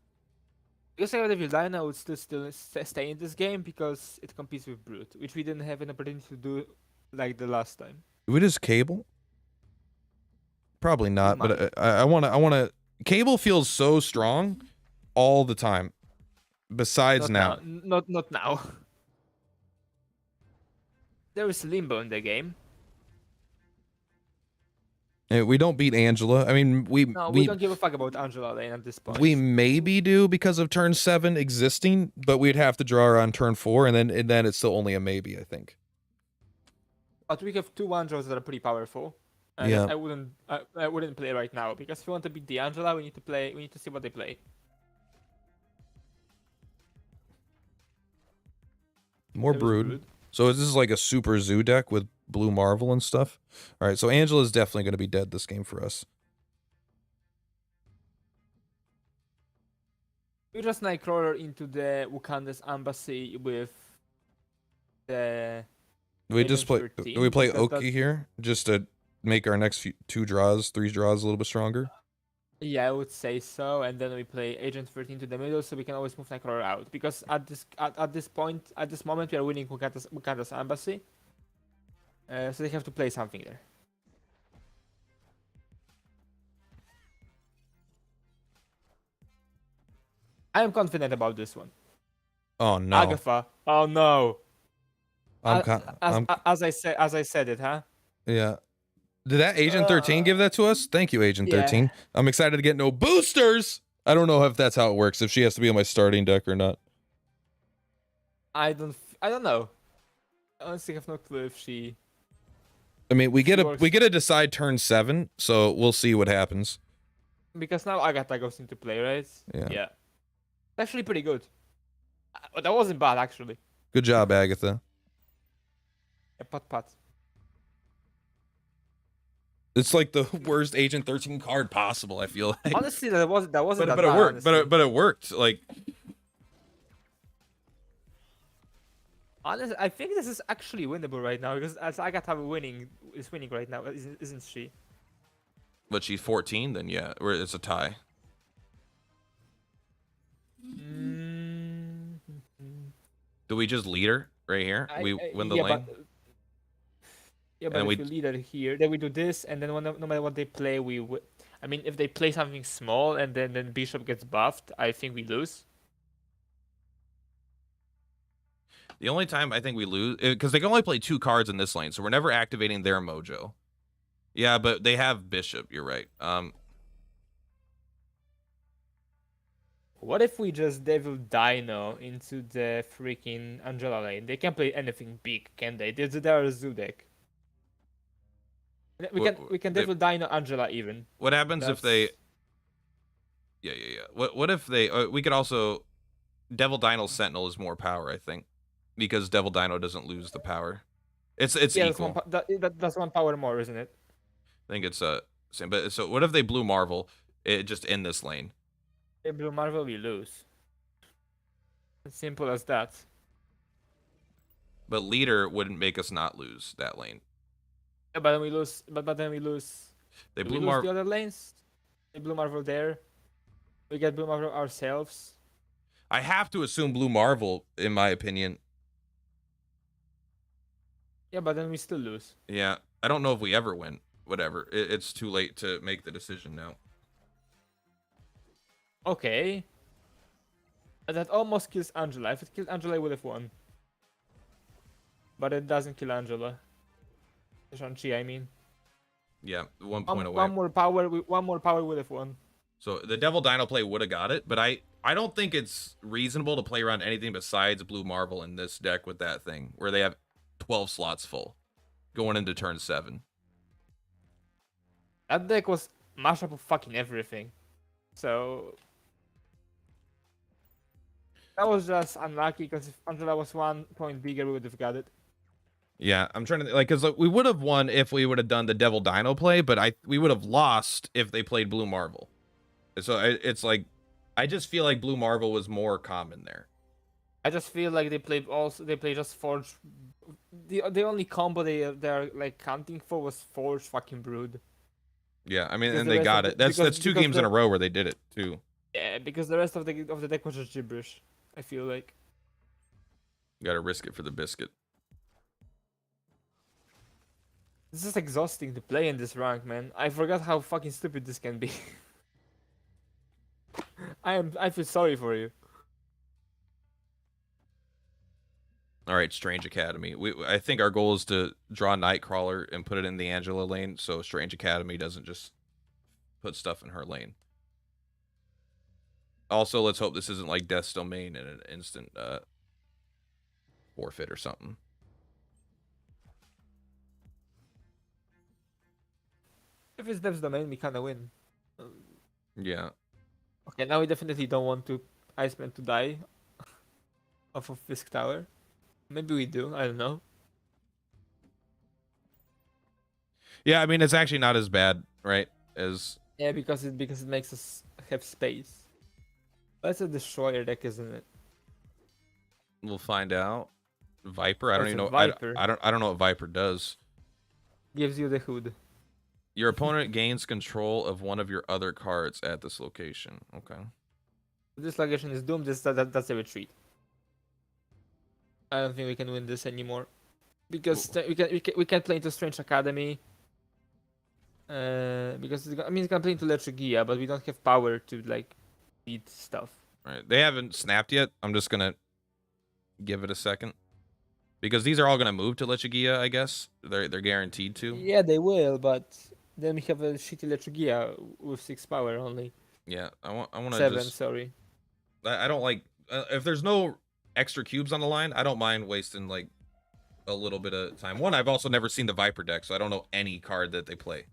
Because I would have Vildana, I would still stay in this game because it competes with Brute, which we didn't have an opportunity to do like the last time. Did we just cable? Probably not, might. but I wanna. Cable feels so strong all the time. Besides Not now. now. Not now. There is limbo in the game. We don't beat Angela. I mean, No, we don't give a fuck about Angela Lane at this point. we maybe do because of turn 7 existing, but we'd have to draw her on turn 4, and then it's still only a maybe, I think. But we have 2 Angels that are pretty powerful. And Yeah. I wouldn't play right now because if we want to beat the Angela, we need to play. We need to see what they play. More There is brood. So this is like a super zoo deck with blue Marvel and stuff. All right, so Angela's definitely going to be dead this game for us. We just Nightcrawler into the Wakanda's embassy with the. We just play. 13, Do we play because Oki that's- here just to make our next 3 draws a little bit stronger? Yeah, I would say so, and then we play Agent 13 to the middle, so we can always move Nightcrawler out. Because at this moment, we are winning Wakanda's embassy, so they have to play something there. I am confident about this one. Oh no. Agatha. Oh no. I'm As I said it, huh? yeah. Did that Agent 13 give that to us? Thank you, Agent Yeah. 13. I'm excited to get no boosters. I don't know if that's how it works, if she has to be on my starting deck or not. I don't know. I honestly have no clue if she. I mean, we get works. to decide turn 7, so we'll see what happens. Because now Agatha goes into play, right? Yeah. Yeah. Actually, pretty good. But that wasn't bad, actually. Good job, Agatha. Yeah, pat. It's like the worst Agent 13 card possible, I feel like. Honestly, that wasn't but that it bad, worked. honestly. But it worked. Like, Honestly, I think this is actually winnable right now because as Agatha is winning right now, isn't she? but she's 14, then yeah, it's a tie. Do we just lead her right here? We win the lane. Yeah, but And if we lead her here, then we do this, and then no matter what they play, I mean, if they play something small and then Bishop gets buffed, I think we lose. The only time I think we lose, because they can only play 2 cards in this lane, so we're never activating their mojo. Yeah, but they have Bishop. You're right. What if we just Devil Dino into the freaking Angela lane? They can't play anything big, can they? They're a zoo deck. We can Devil Dino Angela even. What happens if they? Yeah. What if they? We could also Devil Dino Sentinel is more power, I think, because Devil Dino doesn't lose the power. It's equal. That's 1 power more, isn't it? I think it's same. But so what if they blue Marvel? It just in this lane. If Blue Marvel, we lose. As simple as that. But leader wouldn't make us not lose that lane. Yeah, but then we lose. But then we lose. They Do blue we lose the Marvel. other lanes. They Blue Marvel there. We get Blue Marvel ourselves. I have to assume blue Marvel, in my opinion. Yeah, but then we still lose. Yeah, I don't know if we ever win. Whatever. It's too late to make the decision now. Okay. That almost kills Angela. If it killed Angela, I would have won. But it doesn't kill Angela. Shang-Chi, I mean. Yeah, 1 point away. One more power would have won. So the Devil Dino play would have got it, but I don't think it's reasonable to play around anything besides Blue Marvel in this deck with that thing, where they have 12 slots full going into turn 7. That deck was mashup of fucking everything. So that was just unlucky because if Angela was 1 point bigger, we would have got it. Yeah, I'm trying to like, because we would have won if we would have done the Devil Dino play, but we would have lost if they played Blue Marvel. So it's like, I just feel like Blue Marvel was more common there. I just feel like they play just Forge. The only combo they're like counting for was Forge fucking Brood. Yeah, I mean, Because and the they rest got of it. the- That's because- 2 because games in a row where they did it too. Yeah, because the rest of the deck was just gibberish. I feel like. You got to risk it for the biscuit. This is exhausting to play in this rank, man. I forgot how fucking stupid this can be. I feel sorry for you. All right, Strange Academy. I think our goal is to draw Nightcrawler and put it in the Angela lane, so Strange Academy doesn't just put stuff in her lane. Also, let's hope this isn't like Death's Domain and an instant forfeit or something. If it's Dev's domain, we kinda win. Yeah. Okay, now we definitely don't want to Iceman to die off of Fisk Tower. Maybe we do, I don't know. Yeah, I mean it's actually not as bad, right? As Yeah, because it makes us have space. That's a destroyer deck, isn't it? we'll find out. Viper, I don't That's even a know. Viper. I don't know what Viper does. Gives you the hood. Your opponent gains control of one of your other cards at this location. Okay. This location is doomed. That's a retreat. I don't think we can win this anymore because we can't play into Strange Academy. Because I mean, it's gonna play into Letrogia, but we don't have power to like beat stuff. All right. They haven't snapped yet. I'm just gonna give it a second. Because these are all gonna move to Lechugia, I guess. They're guaranteed to. Yeah, they will, but then we have a shitty Letrogia with 6 power only. Yeah, I want to 7, just sorry. I don't like if there's no extra cubes on the line, I don't mind wasting like a little bit of time. One, I've also never seen the Viper deck, so I don't know any card that they play.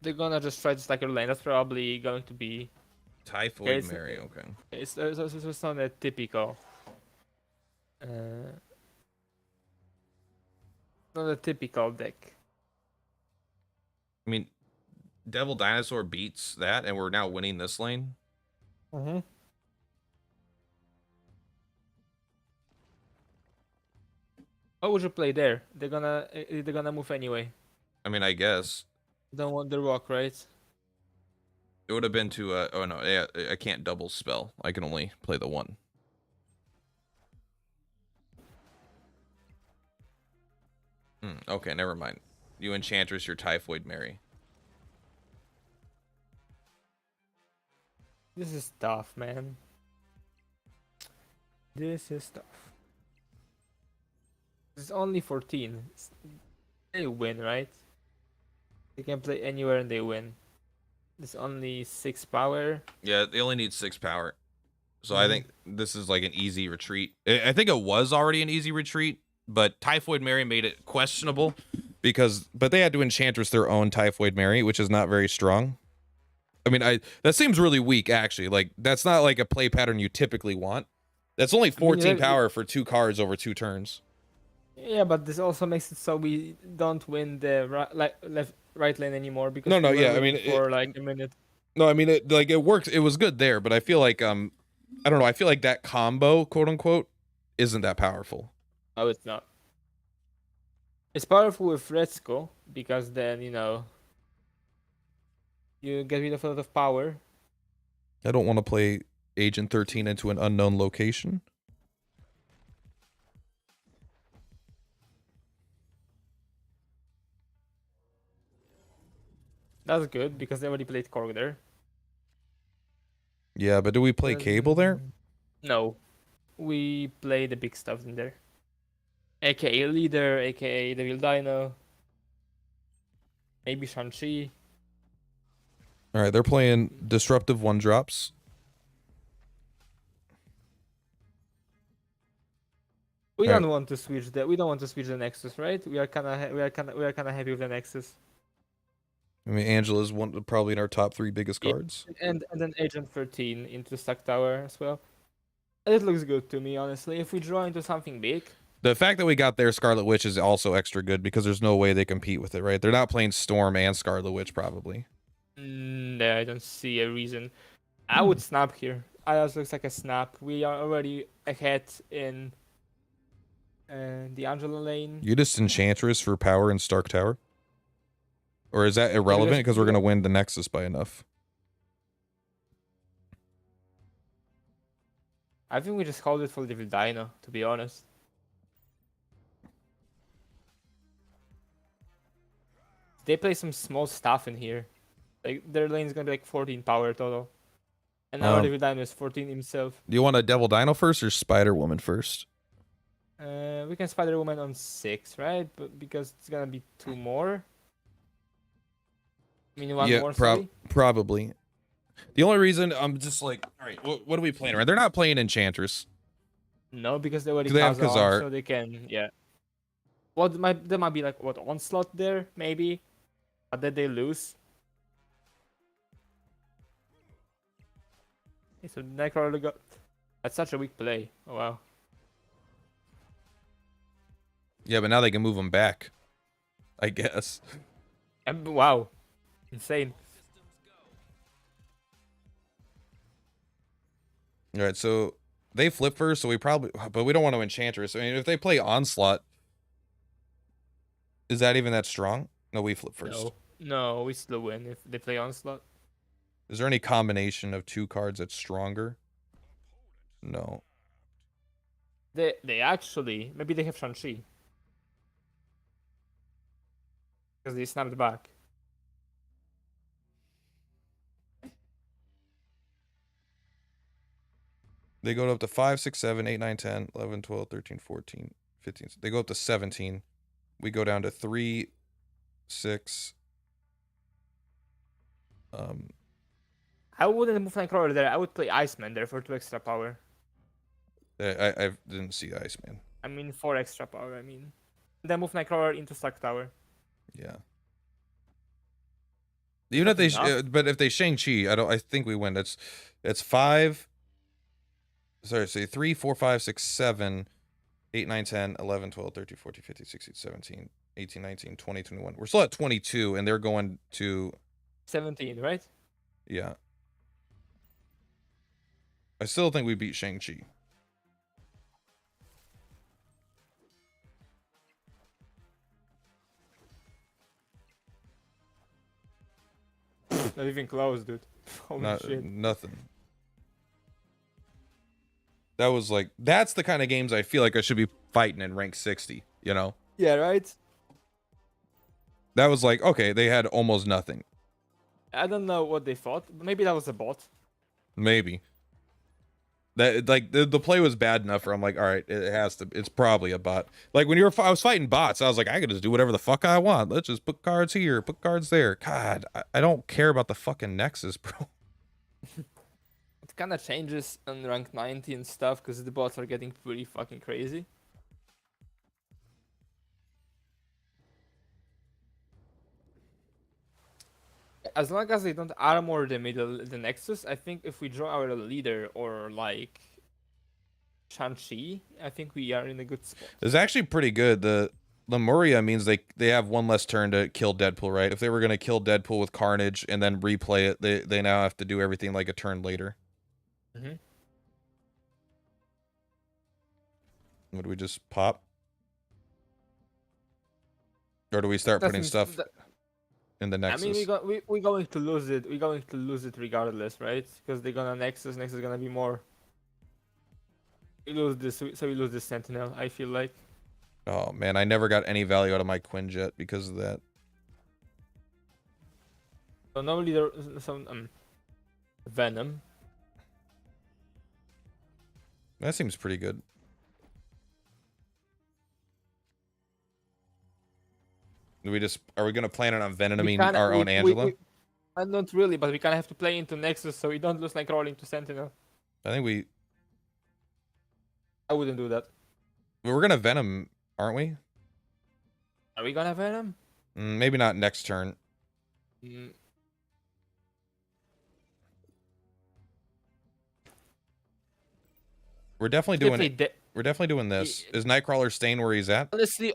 They're gonna just try to stack your lane. That's probably going to be. Typhoid Mary, okay. It's not a typical. Not a typical deck. I mean, Devil Dinosaur beats that, and we're now winning this lane. Mm-hmm. What would you play there? They're gonna move anyway. I mean, I guess Don't want the rock, right? it would have been to oh no, yeah, I can't double spell. I can only play the one. Okay, never mind. You Enchantress your Typhoid Mary. This is tough, man. This is tough. It's only 14. They win, right? They can play anywhere and they win. It's only 6 power. Yeah, they only need 6 power. So I think this is like an easy retreat. I think it was already an easy retreat, but Typhoid Mary made it questionable but they had to Enchantress their own Typhoid Mary, which is not very strong. I mean, that seems really weak actually. Like that's not like a play pattern you typically want. That's only 14 power for 2 cards over 2 turns. Yeah, but this also makes it so we don't win the right lane anymore because No, yeah, I mean for like a minute. No, I mean it works. It was good there, but I feel like I don't know. I feel like that combo, quote unquote, isn't that powerful. Oh, it's not. It's powerful with Retzko because then you get rid of a lot of power. I don't want to play Agent 13 into an unknown location. That's good because they already played Korg there. Yeah, but do we play Cable there? No. We play the big stuff in there. AKA Leader, AKA Devil Dino. Maybe Shang-Chi. All right, they're playing Disruptive 1-drops. We don't want to switch the Nexus, right? We are kind of happy with the Nexus. I mean, Angela's probably in our top 3 biggest cards. And then Agent 13 into Stack Tower as well. It looks good to me, honestly. If we draw into something big. The fact that we got their Scarlet Witch is also extra good because there's no way they compete with it, right? They're not playing Storm and Scarlet Witch, probably. No, I don't see a reason. I would snap here. It looks like a snap. We are already ahead in the Angela lane. You just Enchantress for power in Stark Tower? Or is that irrelevant because we're going to win the Nexus by enough? I think we just hold it for Devil Dino, to be honest. They play some small stuff in here. Like their lane's gonna be like 14 power total. And our Devil Dino is 14 himself. Do you want a Devil Dino first or Spider Woman first? We can Spider Woman on 6, right? But because it's gonna be 2 more. I mean, one more, sorry. Probably. The only reason I'm just like, all right, what are we playing around? They're not playing Enchantress. No, because they already They have Khazar, Khazar. so they can, yeah. Well, there might be like, what, Onslaught there, maybe? But then they lose. Okay, so Nightcrawler got... That's such a weak play. Oh, wow. Yeah, but now they can move them back, I guess. And, wow. Insane. All right, so they flip first, so but we don't want to Enchantress. I mean, if they play Onslaught, is that even that strong? No, we flip first. No, we still win if they play Onslaught. Is there any combination of 2 cards that's stronger? No. They actually, maybe they have Shang-Chi. Because they snapped back. They go up to 5, 6, 7, 8, 9, 10, 11, 12, 13, 14, 15. They go up to 17. We go down to 3, 6. I wouldn't move Nightcrawler there. I would play Iceman there for 2 extra power. I didn't see Iceman. I mean, 4 extra power, I mean. Then move Nightcrawler into Stark Tower. Yeah. Even if they, but if they Shang-Chi, I think we win. It's 5. Sorry, say 3, 4, 5, 6, 7, 8, 9, 10, 11, 12, 13, 14, 15, 16, 17, 18, 19, 20, 21. We're still at 22, and they're going to 17, right? Yeah. I still think we beat Shang-Chi. Not even close, dude. Holy shit. Nothing. That was like, that's the kind of games I feel like I should be fighting in rank 60, you know? Yeah, right? That was like, okay, they had almost nothing. I don't know what they thought. Maybe that was a bot. Maybe. That like the play was bad enough where I'm like, all right, it's probably a bot. Like when I was fighting bots, I was like, I could just do whatever the fuck I want. Let's just put cards here, put cards there. God, I don't care about the fucking Nexus, bro. It kind of changes on rank 90 and stuff because the bots are getting pretty fucking crazy. As long as they don't armor the Nexus, I think if we draw our leader or like Shang-Chi, I think we are in a good spot. It's actually pretty good. The Lemuria means they have one less turn to kill Deadpool, right? If they were gonna kill Deadpool with Carnage and then replay it, they now have to do everything like a turn later. Mm-hmm. Would we just pop? Or do we start putting stuff in the Nexus? I mean, we're going to lose it. We're going to lose it regardless, right? Because they're gonna Nexus. Nexus is gonna be more. We lose this, so we lose this Sentinel. I feel like. Oh man, I never got any value out of my Quinjet because of that. So no leader, some Venom. That seems pretty good. Are we gonna plan it on venoming our own Angela? Not really, but we kind of have to play into Nexus so we don't lose like rolling to Sentinel. I think I wouldn't do that. We're gonna Venom, aren't we? Are we gonna Venom? Maybe not next turn. We're definitely doing it. We're definitely doing this. Is Nightcrawler staying where he's at?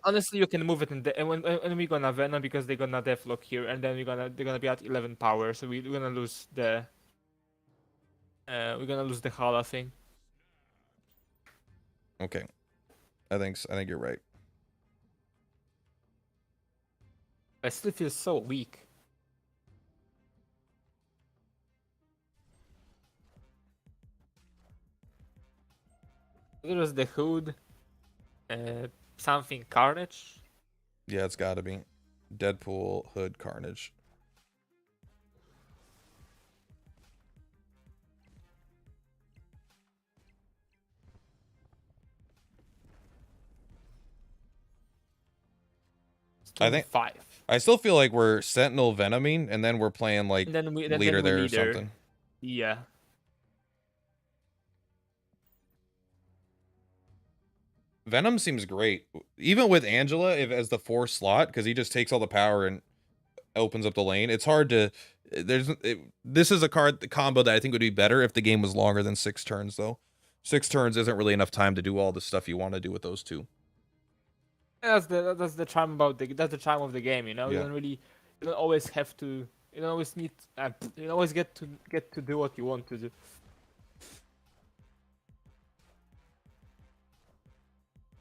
Honestly, you can move it and when we're gonna Venom because they're gonna Deathlock here, and then they're gonna be at 11 power, so we're gonna lose the Hala thing. Okay, I think you're right. I still feel so weak. There was the Hood, something Carnage. Yeah, it's gotta be. Deadpool, Hood, Carnage. I think 5. I still feel like we're Sentinel Venoming, and then we're playing like And then we leader there or leader. something. Yeah. Venom seems great, even with Angela if as the 4 slot, because he just takes all the power and opens up the lane. It's hard to. This is a card combo that I think would be better if the game was longer than 6 turns, though. 6 turns isn't really enough time to do all the stuff you want to do with those two. That's the charm about that's the charm of the game, you know. Yeah. You don't always have to. You don't always need. You don't always get to do what you want to do.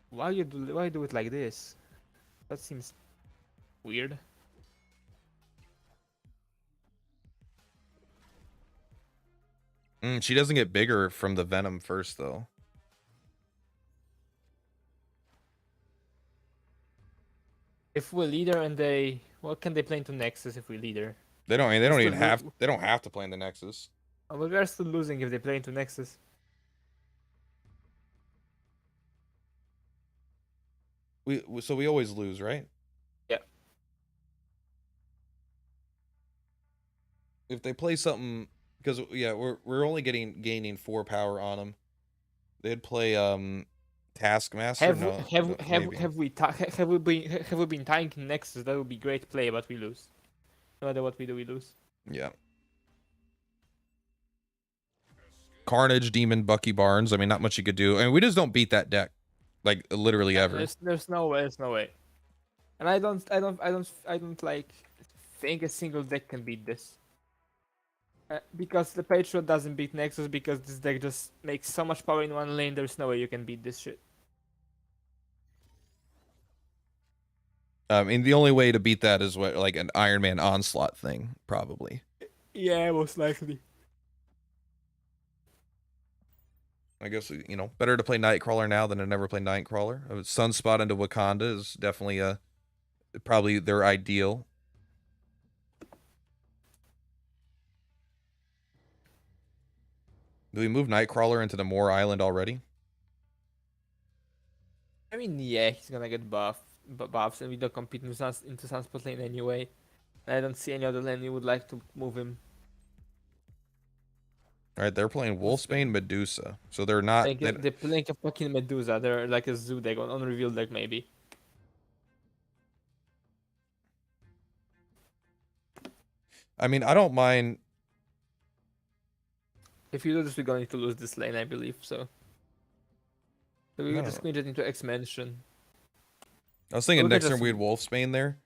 Why do it like this? That seems weird. She doesn't get bigger from the Venom first, though. If we're leader and they, what can they play into Nexus if we leader? They don't. I mean, they don't Still even have. They don't have to play in the Nexus. Oh, but we are still losing if they play into Nexus. So we always lose, right? Yeah. If they play something, because yeah, we're only gaining 4 power on them. They'd play Taskmaster. Have we been tying in Nexus? That would be great play, but we lose. No matter what we do, we lose. Yeah. Carnage, Demon, Bucky Barnes. I mean, not much you could do. I mean, we just don't beat that deck, like literally ever. There's no way. There's no way. And I don't like think a single deck can beat this. Because the Patriot doesn't beat Nexus, because this deck just makes so much power in one lane. There's no way you can beat this shit. I mean, the only way to beat that is what, like an Iron Man onslaught thing, probably. Yeah, most likely. I guess, you know, better to play Nightcrawler now than to never play Nightcrawler. Sunspot into Wakanda is definitely probably their ideal. Do we move Nightcrawler into the Moor Island already? I mean, yeah, he's gonna get buffs, and we don't compete into Sunspot lane anyway. I don't see any other lane you would like to move him. All right, they're playing Wolfsbane Medusa, so they're not. They're playing a fucking Medusa. They're like a zoo deck, on reveal deck maybe. I mean, I don't mind. If you do this, we're going to lose this lane, I believe. So we can just change it into X-Mansion. I was thinking next turn we had Wolfsbane there.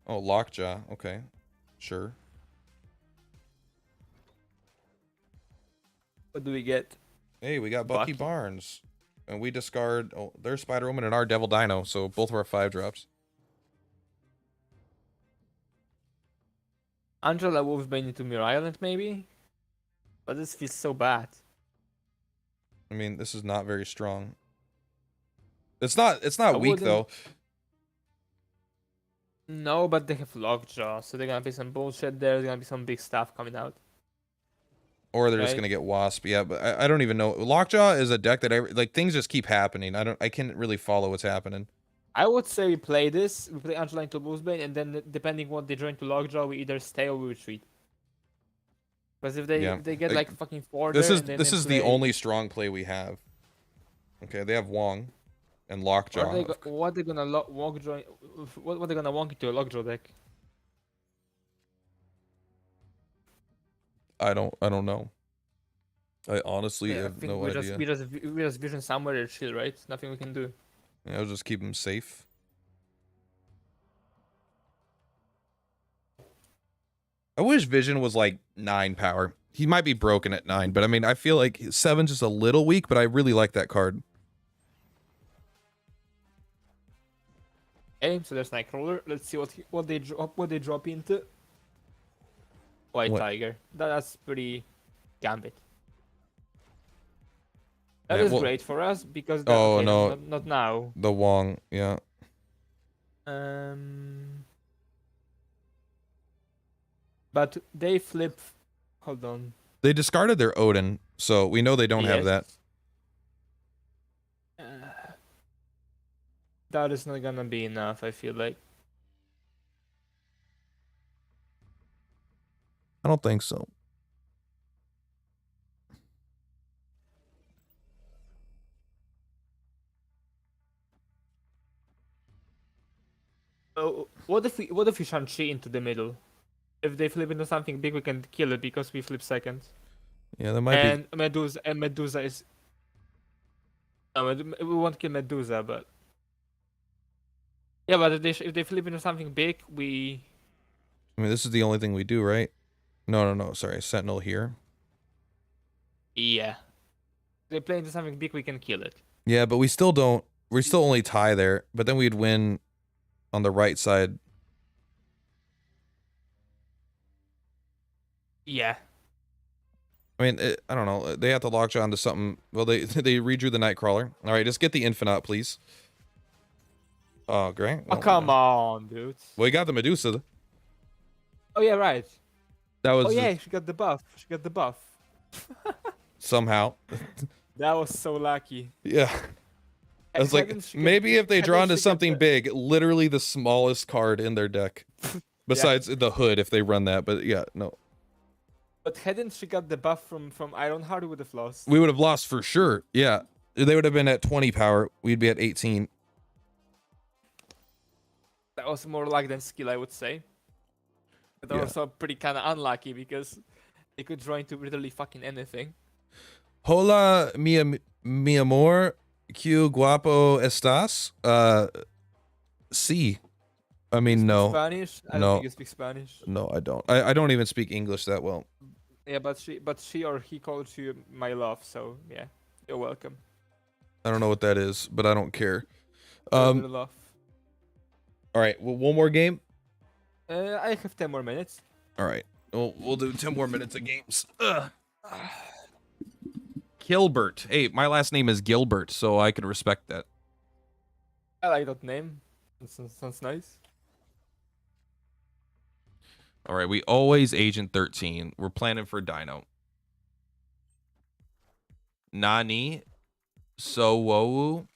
Oh, Lockjaw. Okay, sure. What do we get? Hey, we got Bucky Barnes. And we discard their Spider Woman and our Devil Dino, so both of our 5 drops. Angela Wolfsbane into Mirror Island, maybe? But this feels so bad. I mean, this is not very strong. It's not weak, though. No, but they have Lockjaw, so they're gonna be some bullshit there. There's gonna be some big stuff coming out. Or they're just gonna get Wasp. Yeah, but I don't even know. Lockjaw is a deck that things just keep happening. I can't really follow what's happening. I would say we play this. We play Angela into Wolfsbane, and then depending what they join to Lockjaw, we either stay or we retreat. Because if they get like fucking 4, this is the only strong play we have. Okay, they have Wong and Lockjaw. What they gonna Lockjaw? What they gonna walk into a Lockjaw deck? I don't know. I honestly have no idea. We just vision somewhere to chill, right? Nothing we can do. Yeah, I'll just keep him safe. I wish Vision was like 9 power. He might be broken at 9, but I mean, I feel like 7's just a little weak, but I really like that card. Okay, so there's Nightcrawler. Let's see what they drop into. White Tiger. That's pretty Gambit. That is great for us because no, not now. The Wong, yeah. But they flip. Hold on. They discarded their Odin, so we know they don't have that. Uh, that is not gonna be enough, I feel like. I don't think so. Oh, what if we Shang-Chi into the middle? If they flip into something big, we can kill it because we flip second. Yeah, that might And Medusa is. No, we won't kill Medusa, but yeah, but if they flip into something big, we. I mean, this is the only thing we do, right? No. Sorry, Sentinel here. Yeah. If they play into something big, we can kill it. Yeah, but we still don't. We still only tie there, but then we'd win on the right side. Yeah. I mean, I don't know. They have to lockjaw onto something. Well, they redrew the Nightcrawler. All right, just get the Infinite, please. Oh, great. Oh, come on, dude. Well, we got the Medusa. Oh yeah, right. That was Oh yeah, she got the buff. somehow. That was so lucky. Yeah. I was like, maybe if they draw into something big, literally the smallest card in their deck. Besides the hood, if they run that. But yeah, no. But hadn't she got the buff from Ironheart, we would have lost. We would have lost for sure. Yeah. They would have been at 20 power. We'd be at 18. That was more luck than skill, I would say. But also pretty kind of unlucky because they could draw into literally fucking anything. Hola, mi amor. Que guapo estás? Sí. I mean, no. Spanish? I don't think you speak Spanish. No, I don't. I don't even speak English that well. Yeah, but she or he calls you my love, so yeah, you're welcome. I don't know what that is, but I don't care. Love. All right, well, one more game. I have 10 more minutes. All right, we'll do 10 more minutes of games. Gilbert. Hey, my last name is Gilbert, so I can respect that. I like that name. Sounds nice. All right, we always Agent 13. We're planning for Dino. Nani. Sowowu.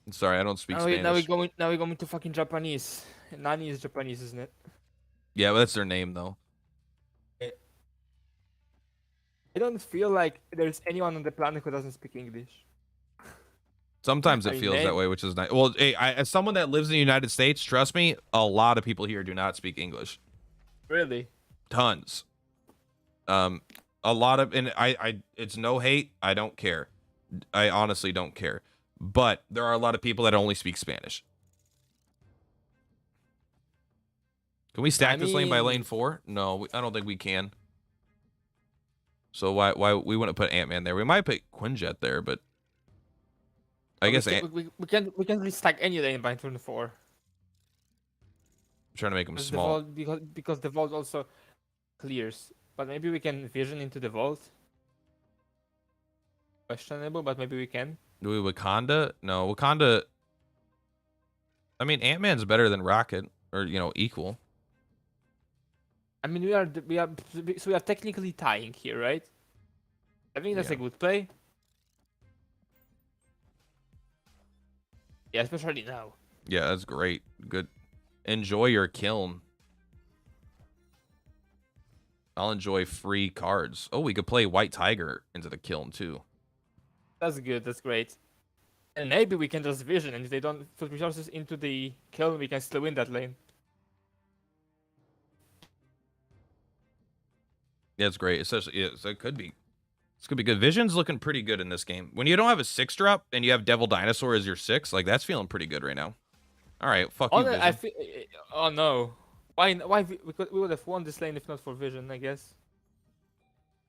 Sorry, I don't speak Spanish. Now we're going to fucking Japanese. Nani is Japanese, isn't it? Yeah, but that's their name though. I don't feel like there's anyone on the planet who doesn't speak English. Sometimes it feels that way, which is nice. Well, hey, as someone that lives in the United States, trust me, a lot of people here do not speak English. Really? Tons. A lot of, and it's no hate. I don't care. I honestly don't care. But there are a lot of people that only speak Spanish. Can we stack this lane by lane 4? No, I don't think we can. So why we wouldn't put Ant-Man there? We might put Quinjet there, but I guess we can't really stack any lane by turn 4. I'm trying to make him small. Because the vault also clears. But maybe we can vision into the vault. Questionable, but maybe we can. Do we Wakanda? No, Wakanda. I mean, Ant-Man's better than Rocket, or equal. I mean, we are technically tying here, right? I think that's a good play. Yeah, especially now. Yeah, that's great. Good. Enjoy your kiln. I'll enjoy free cards. Oh, we could play White Tiger into the kiln too. That's good. That's great. And maybe we can just vision, and if they don't put resources into the kiln, we can still win that lane. Yeah, it's great. Especially, so it could be. This could be good. Vision's looking pretty good in this game. When you don't have a 6-drop and you have Devil Dinosaur as your 6, like that's feeling pretty good right now. All right, fuck you, Vision. Oh no. Why? We would have won this lane if not for Vision, I guess.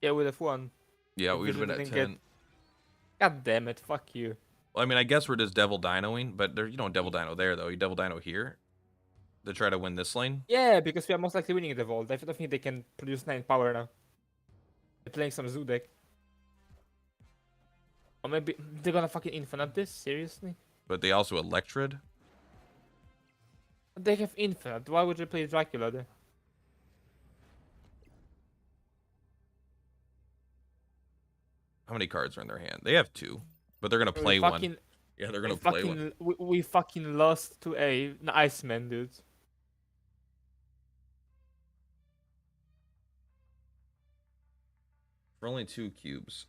Yeah, we would have won. Yeah, we would have been at 10. God damn it! Fuck you. Well, I mean, I guess we're just Devil Dinoing, but you don't Devil Dino there though. You Devil Dino here to try to win this lane. Yeah, because we are most likely winning the vault. I don't think they can produce 9 power now. They're playing some Zoo deck. Or maybe they're gonna fucking Infinite this? Seriously? But they also Electrid. They have Infinite. Why would they play Dracula then? How many cards are in their hand? They have 2, but they're gonna We play one. fucking, Yeah, they're gonna we play one. fucking, we fucking lost to an Iceman, dude. For only 2 cubes.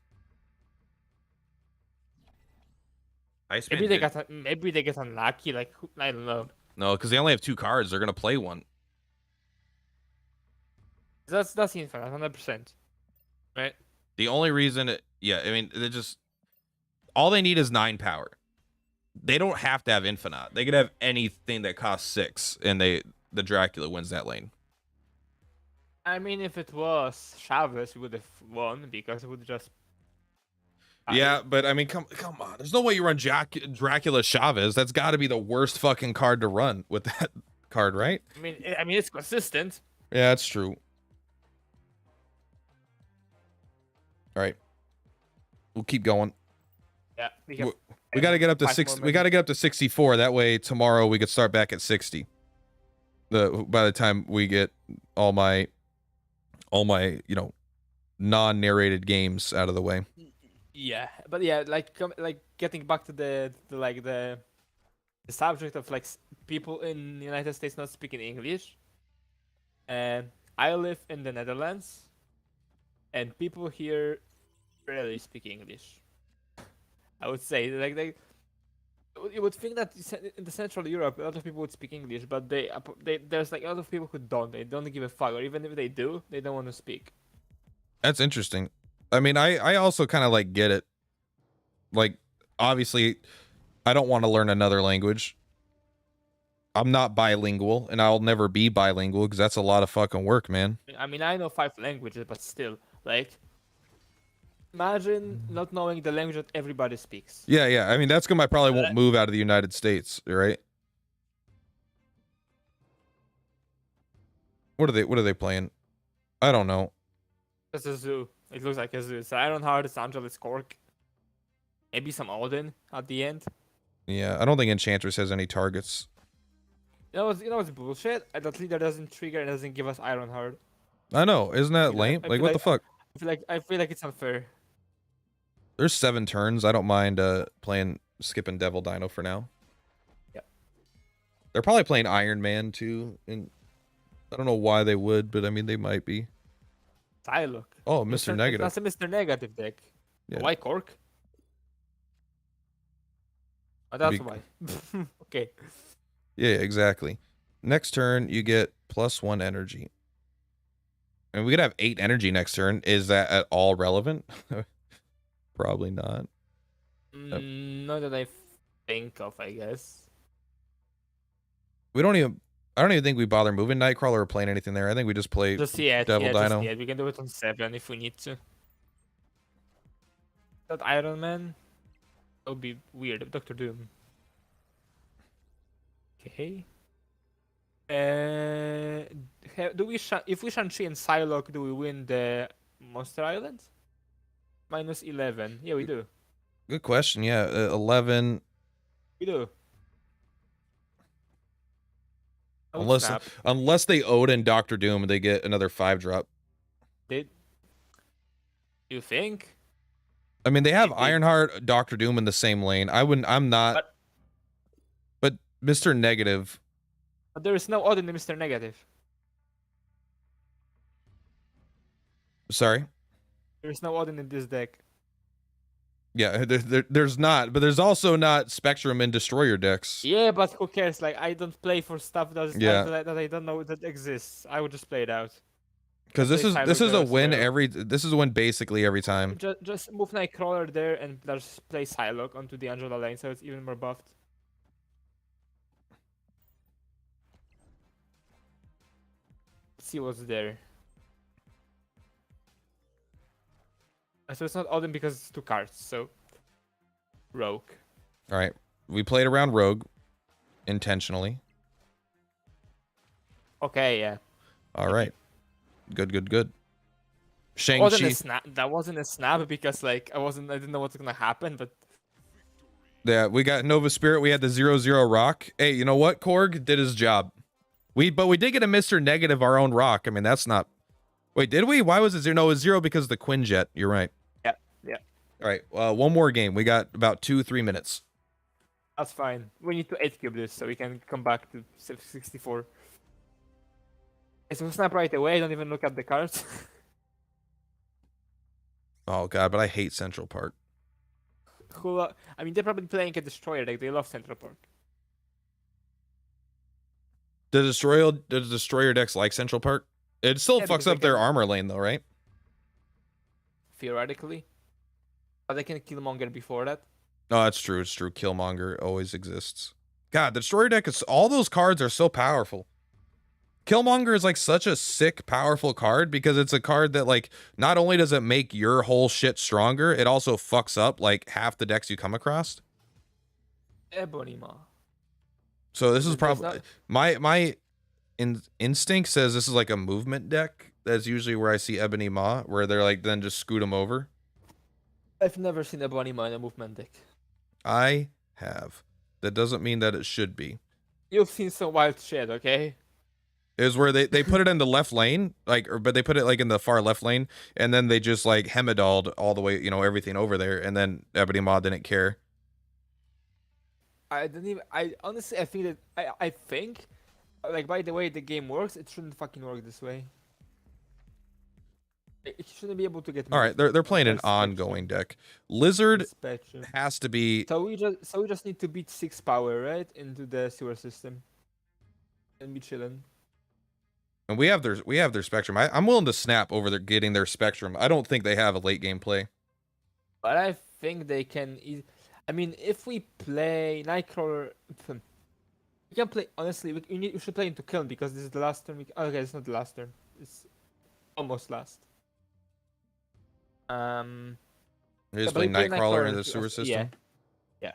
Iceman Maybe they get unlucky. Like I don't know. No, because they only have 2 cards. They're gonna play one. That's infinite, 100%. Right? The only reason, I mean, they just all they need is 9 power. They don't have to have infinite. They could have anything that costs 6, and the Dracula wins that lane. I mean, if it was Chavez, we would have won because it would just. Yeah, but I mean, come on. There's no way you run Dracula Chavez. That's got to be the worst fucking card to run with that card, right? I mean, it's consistent. Yeah, that's true. All right, we'll keep going. Yeah, We got to get up to 6. We got to get up to 64. That way, tomorrow we could start back at 60. By the time we get all my non-narrated games out of the way. Yeah, but yeah, like getting back to the subject of like people in the United States not speaking English. And I live in the Netherlands, and people here rarely speak English. I would say you would think that in the Central Europe a lot of people would speak English, but there's like a lot of people who don't. They don't give a fuck, or even if they do, they don't want to speak. That's interesting. I mean, I also kind of like get it. Like, obviously, I don't want to learn another language. I'm not bilingual, and I'll never be bilingual because that's a lot of fucking work, man. I mean, I know 5 languages, but still, like, imagine not knowing the language that everybody speaks. Yeah. I mean, that's gonna I probably won't move out of the United States, right? What are they playing? I don't know. It's a zoo. It looks like a zoo. It's Ironheart, it's Angelus Cork. Maybe some Odin at the end. Yeah, I don't think Enchantress has any targets. You know what's bullshit? That leader doesn't trigger and doesn't give us Ironheart. I know, isn't that lame? Like, what the fuck? I feel like it's unfair. There's 7 turns. I don't mind skipping Devil Dino for now. Yep. They're probably playing Iron Man too, and I don't know why they would, but I mean they might be. Psylocke. Oh, Mr. Negative. That's a Mr. Negative deck. Yeah. Why Cork? Oh, that's why. Okay. Yeah, exactly. Next turn, you get +1 energy. And we could have 8 energy next turn. Is that at all relevant? Probably not. Not that I think of, I guess. I don't even think we bother moving Nightcrawler or playing anything there. I think we just play Devil Dino. We can do it on 7 if we need to. That Iron Man. That would be weird. Doctor Doom. Okay. If we Shang-Chi and Psylocke, do we win the Monster Island? -11. Yeah, we do. Good question. Yeah, 11. We do. Unless they Odin Doctor Doom and they get another 5-drop. You think? I mean, they have Ironheart, Doctor Doom in the same lane. I'm not. But Mr. Negative. But there is no Odin in Mr. Negative. Sorry? There's no Odin in this deck. Yeah, there's not. But there's also not Spectrum and Destroyer decks. Yeah, but who cares? Like, I don't play for stuff that I don't know that exists. I would just play it out. Because this is a win this is a win basically every time. Just move Nightcrawler there and just play Psylocke onto the Angela lane, so it's even more buffed. Let's see what's there. So it's not Odin because it's 2 cards, so Rogue. All right, we played around Rogue intentionally. Okay, yeah. All right. Good. Shang-Chi. That wasn't a snap because like I didn't know what's gonna happen, but yeah, we got Nova Spirit. We had the 0/0 rock. Hey, you know what? Korg did his job. But we did get a Mr. Negative our own rock. I mean, that's not. Wait, did we? Why was it 0? No, it was 0 because of the Quinjet. You're right. Yeah. All right, one more game. We got about 2-3 minutes. That's fine. We need to 8-cube this so we can come back to 64. So snap right away. Don't even look at the cards. Oh god, but I hate Central Park. I mean, they're probably playing a destroyer deck. They love Central Park. The destroyer decks like Central Park. It still Yeah, because fucks they up their can- armor lane though, right? Theoretically, but they can Killmonger before that. No, that's true. It's true. Killmonger always exists. God, the destroyer deck is all those cards are so powerful. Killmonger is like such a sick, powerful card because it's a card that like not only does it make your whole shit stronger, it also fucks up like half the decks you come across. Ebony Maw. So this is Does probably my instinct says this is like a movement deck. That's usually where I see Ebony Maw, where they're like then just scoot them over. I've never seen Ebony Maw in a movement deck. I have. That doesn't mean that it should be. You've seen some wild shit, okay? Is where they put it in the left lane, but they put it like in the far left lane, and then they just like Hemidalled all the way, everything over there, and then Ebony Maw didn't care. I didn't even. I honestly, I think that I think, like by the way the game works, it shouldn't fucking work this way. It shouldn't be able to get. All right, they're playing an There's Spectrum. ongoing deck. Lizard Spectrum. has to be. So we just need to beat 6 power right into the sewer system, and be chilling. And we have their Spectrum. I'm willing to snap over their getting their Spectrum. I don't think they have a late game play. But I think they can. I mean, if we play Nightcrawler, we can play. Honestly, we should play into Kiln because this is the last turn. Okay, it's not the last turn. It's almost last. They just but play we play Nightcrawler in the into sewer us- system. Yeah.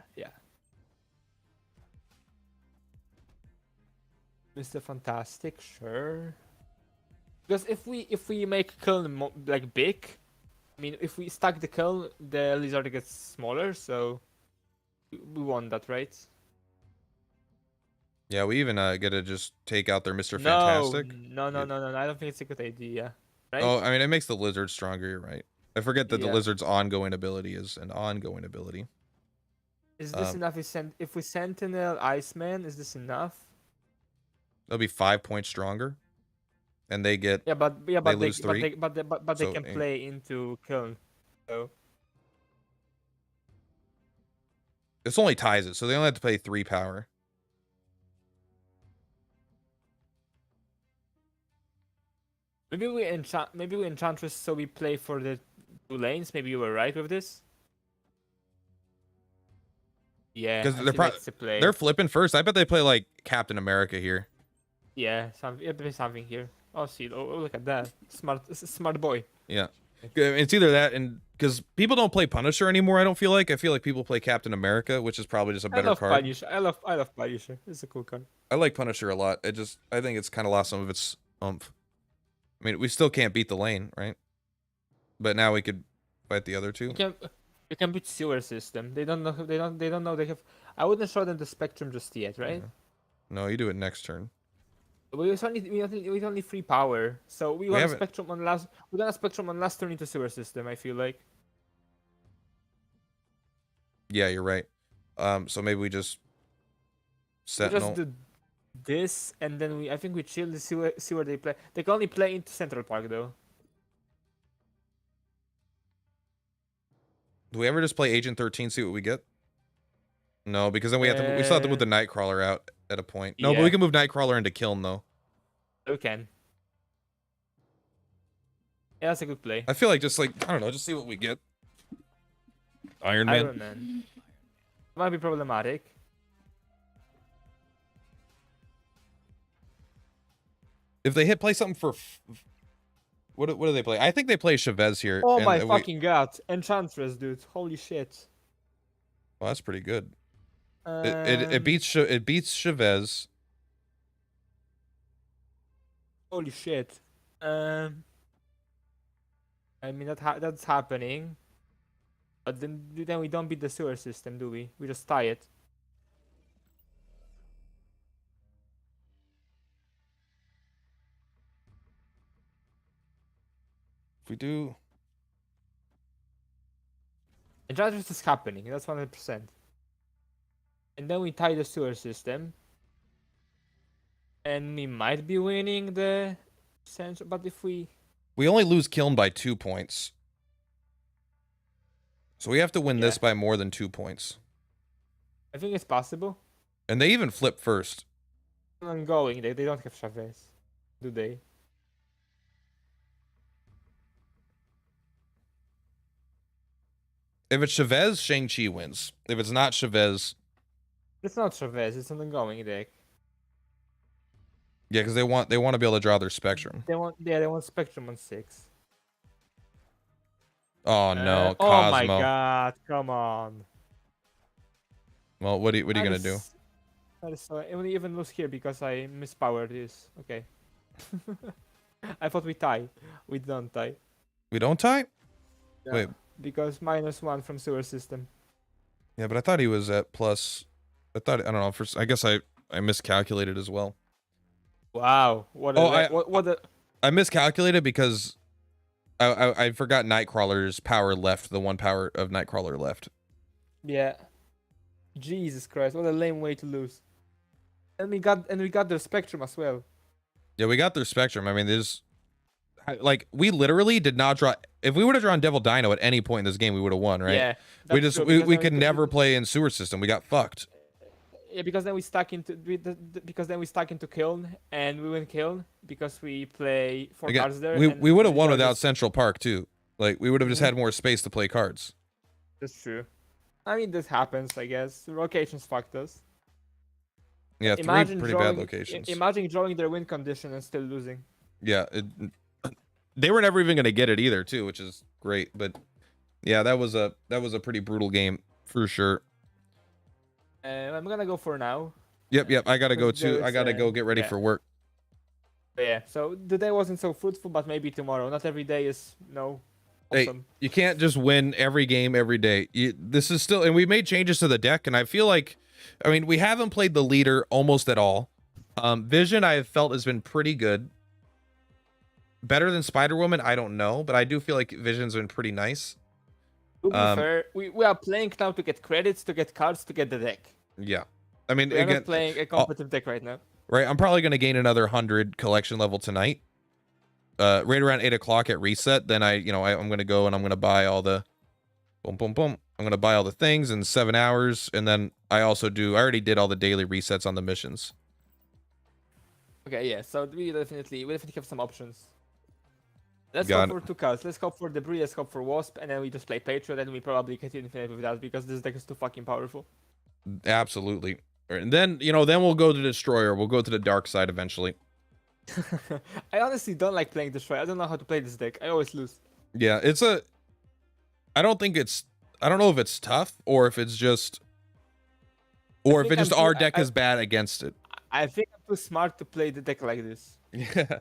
Mr. Fantastic, sure. Because if we make Kiln like big, I mean, if we stack the Kiln, the Lizard gets smaller, so we want that, right? Yeah, we even get to just take out their Mr. No, Fantastic. no, I don't think it's a good idea. Right? Oh, I mean, it makes the Lizard stronger. You're right. I forget that the Yeah. Lizard's ongoing ability is an ongoing ability. Is this enough? If we Sentinel Iceman, is this enough? They'll be 5 points stronger, and they get But They lose 3. but they So, can play into Kiln. So this only ties it, so they only have to pay 3 power. maybe we Enchantress so we play for the 2 lanes. Maybe you were right with this. Yeah, 'Cause I they're feel like it's a play. They're flipping first. I bet they play like Captain America here. Yeah, there's something here. Oh, see, look at that, smart boy. Yeah, it's either that and because people don't play Punisher anymore. I feel like people play Captain America, which is probably just a better card. Punisher. I love Punisher. It's a cool card. I like Punisher a lot. I think it's kind of lost some of its oomph. I mean, we still can't beat the lane, right? But now we could fight the other two. You can beat sewer system. They don't know. They don't know they have. I wouldn't show them the Spectrum just yet, right? Yeah. No, you do it next turn. We only 3 power, so we want a haven't- Spectrum on last. We got a Spectrum on last turn into sewer system. I feel like. Yeah, you're right. So maybe we just We Sentinel. just do this, and then I think we chill to see where they play. They can only play into Central Park though. Do we ever just play Agent 13, see what we get? No, because then we still have to move the Nightcrawler out at a point. No, but we Yeah. can move Nightcrawler into Kiln though. We can. Yeah, that's a good play. I feel like just like I don't know, just see what we get. Iron Man. Iron Man. Might be problematic. If they play something for what do they play? I think they play Chavez here. Oh and my fucking god, Enchantress, dude! Holy shit. Well, that's pretty good. It beats Chavez. Holy shit. I mean that's happening. But then we don't beat the sewer system, do we? We just tie it. If we do Enchantress is happening. That's 100%. And then we tie the sewer system, and we might be winning the central. But if we only lose Kiln by 2 points. So we have to win this Yeah. by more than 2 points. I think it's possible. And they even flip first. Ongoing, they don't have Chavez, do they? If it's Chavez, Shang-Chi wins. If it's not Chavez, It's not Chavez. It's an ongoing deck. yeah, because they want to be able to draw their Spectrum. They want Spectrum on 6. Oh no, Oh Cosmo. my god! Come on. Well, what are you gonna do? That is so. I will even lose here because I mispowered this. Okay. I thought we tie. We don't tie. We don't tie? Yeah, Wait. Because -1 from sewer system. Yeah, but I thought he was at plus. I don't know. I guess I miscalculated as well. Wow. What? I miscalculated because I forgot Nightcrawler's power left. The 1 power of Nightcrawler left. Yeah. Jesus Christ! What a lame way to lose. And we got their Spectrum as well. Yeah, we got their Spectrum. I mean, we literally did not draw. If we would have drawn Devil Dino at any point in this game, we would have won, right? Yeah. We that's just true, we because could then never play in sewer system. We got fucked. Yeah, because then we stuck into Kiln, and we win Kiln because we play 4 Again, cards there. we and would have the won judges- without Central Park too. Like we would have just Mhm. had more space to play cards. That's true. I mean, this happens, I guess. The locations fucked us. Yeah, 3 Imagine pretty drawing, bad locations. Imagine drawing their win condition and still losing. Yeah, they were never even gonna get it either too, which is great. But yeah, that was a pretty brutal game for sure. I'm gonna go for now. Yep. I gotta go Because too. I there's, gotta go get ready yeah. for work. But yeah, so the day wasn't so fruitful, but maybe tomorrow. Not every day is Hey, awesome. you can't just win every game every day. This is still, and we made changes to the deck, and I feel like, I mean, we haven't played the leader almost at all. Vision, I have felt has been pretty good. Better than Spider Woman, I don't know, but I do feel like Vision's been pretty nice. To be fair, we are playing now to get credits, to get cards, to get the deck. Yeah, I mean, We are again, not playing a competitive deck right now. right? I'm probably gonna gain another 100 collection level tonight. Right around 8 o'clock at reset. Then I'm gonna go and I'm gonna buy all the, boom. I'm gonna buy all the things in 7 hours, and then I already did all the daily resets on the missions. Okay, yeah. So we definitely have some options. Let's Got hope for 2 cards. Let's hope for Debris. Let's hope for Wasp, and then we just play Patriot, and we probably get infinite with that because this deck is too fucking powerful. Absolutely. And then then we'll go to Destroyer. We'll go to the dark side eventually. I honestly don't like playing Destroy. I don't know how to play this deck. I always lose. Yeah, I don't know if it's tough or if it's just, or if think it's just I'm too- our deck I- is bad against it. I think I'm too smart to play the deck like this. Yeah.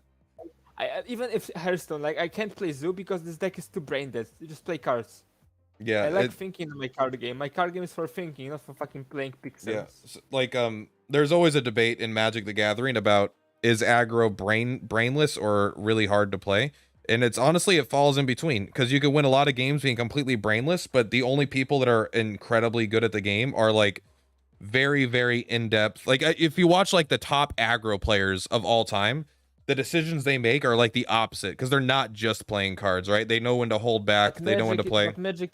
Even if Hearthstone, like I can't play Zoo because this deck is too brain dead. You just play cards. Yeah. I like thinking in my card game. My card game is for thinking, not for fucking playing pixels. Yeah. Like there's always a debate in Magic the Gathering about, is aggro brainless or really hard to play? And it's honestly, it falls in between, because you can win a lot of games being completely brainless, but the only people that are incredibly good at the game are like very, very in-depth. Like if you watch like the top aggro players of all time, the decisions they make are like the opposite, because they're not just playing cards, right? They know when to hold back. They know when to play. But Magic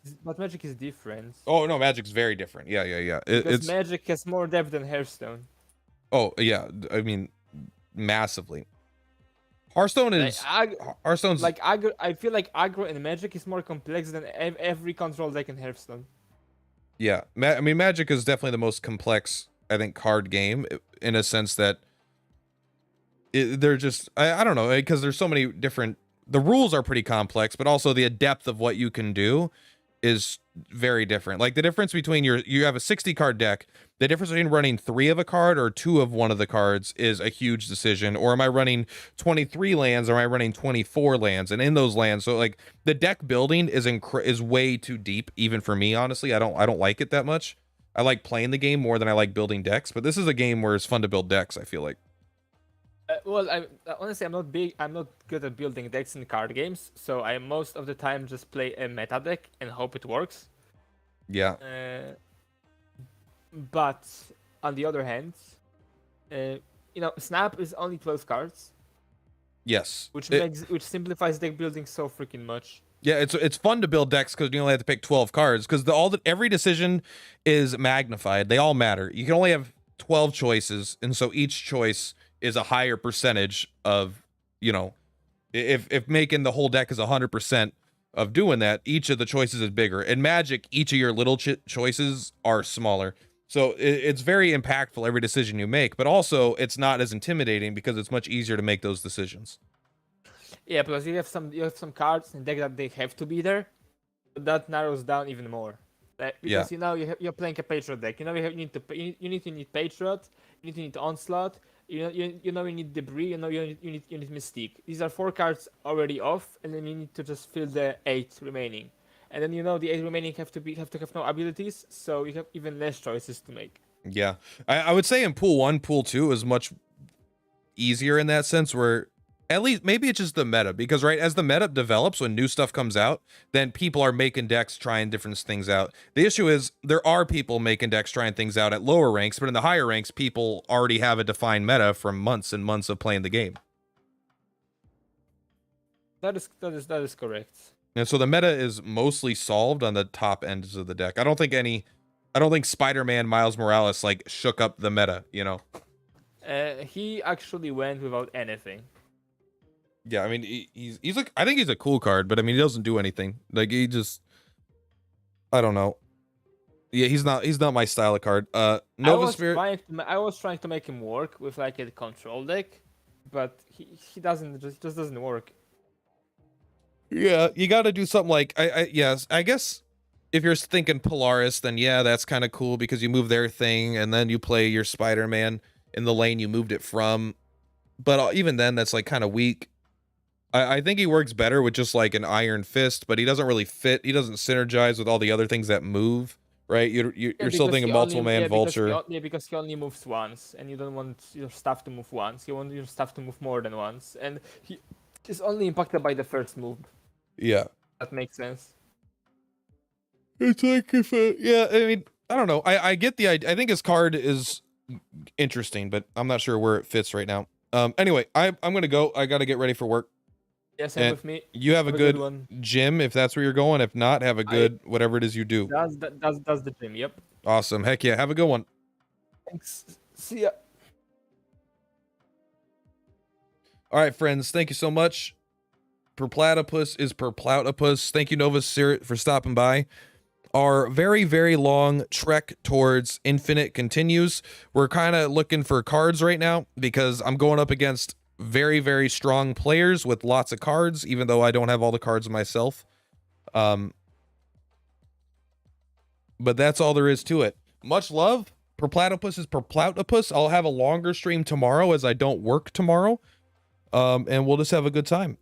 is different. Oh no, Magic's very different. Yeah. Because Magic has more depth than Hearthstone. Oh yeah, I mean, massively. Hearthstone is Hearthstone's like aggro. I feel like aggro in Magic is more complex than every control deck in Hearthstone. Yeah, I mean, Magic is definitely the most complex, I think, card game, in a sense that they're just, I don't know, because there's so many different, the rules are pretty complex, but also the depth of what you can do is very different. Like the difference between you have a 60 card deck, the difference between running 3 of a card or 2 of one of the cards is a huge decision. Or am I running 23 lands, or am I running 24 lands? And in those lands, so like the deck building is way too deep, even for me, honestly. I don't like it that much. I like playing the game more than I like building decks, but this is a game where it's fun to build decks, I feel like. Honestly, I'm not good at building decks in card games, so I most of the time just play a meta deck and hope it works. Yeah. But on the other hand, Snap is only 12 cards, Yes. which simplifies deck building so freaking much. Yeah, it's fun to build decks because you only have to pick 12 cards because every decision is magnified. They all matter. You can only have 12 choices, and so each choice is a higher percentage of, if making the whole deck is 100% of doing that, each of the choices is bigger. In Magic, each of your little choices are smaller. So it's very impactful every decision you make, but also it's not as intimidating because it's much easier to make those decisions. Yeah, plus you have some cards in deck that they have to be there, but that narrows down even more. Because you're playing a Patriot deck. You need Patriot, you need Onslaught, you need Debris, you need Mystique. These are 4 cards already off, and then you need to just fill the 8 remaining. And then the 8 remaining have to have no abilities, so you have even less choices to make. Yeah, I would say in Pool 1, Pool 2 is much easier in that sense, where at least maybe it's just the meta, because right as the meta develops, when new stuff comes out, then people are making decks trying different things out. The issue is there are people making decks trying things out at lower ranks, but in the higher ranks, people already have a defined meta from months and months of playing the game. That is correct. And so the meta is mostly solved on the top ends of the deck. I don't think Spider-Man Miles Morales like shook up the meta, He actually went without anything. Yeah, I mean he's like, I think he's a cool card, but I mean he doesn't do anything. Like he just, I don't know. Yeah, he's not my style of card. Nova Spirit. I was trying to make him work with like a control deck, but he just doesn't work. Yeah, you got to do something like I guess if you're thinking Polaris, then yeah, that's kind of cool because you move their thing and then you play your Spider-Man in the lane you moved it from. But even then, that's like kind of weak. I think he works better with just like an Iron Fist, but he doesn't really fit. He doesn't synergize with all the other things that move, right? You're still thinking Multiple Man Vulture. Because he only moves once, and you don't want your stuff to move once. You want your stuff to move more than once, and he's only impacted by the first move. Yeah, that makes sense. It's like if yeah, I mean, I don't know. I get the idea. I think his card is interesting, but I'm not sure where it fits right now. Anyway, I'm gonna go. I gotta get ready for work. Yes, same with me. You have a good one. Gym if that's where you're going. If not, have a good whatever it is you do. That's the gym. Yep. Awesome. Heck yeah. Have a good one. Thanks. See ya. All right, friends. Thank you so much. Perplatypus is Perplatypus. Thank you, Nova Spirit, for stopping by. Our very, very long trek towards Infinite continues. We're kind of looking for cards right now because I'm going up against very, very strong players with lots of cards, even though I don't have all the cards myself. But that's all there is to it. Much love. Perplatypus is Perplatypus. I'll have a longer stream tomorrow as I don't work tomorrow. And we'll just have a good time.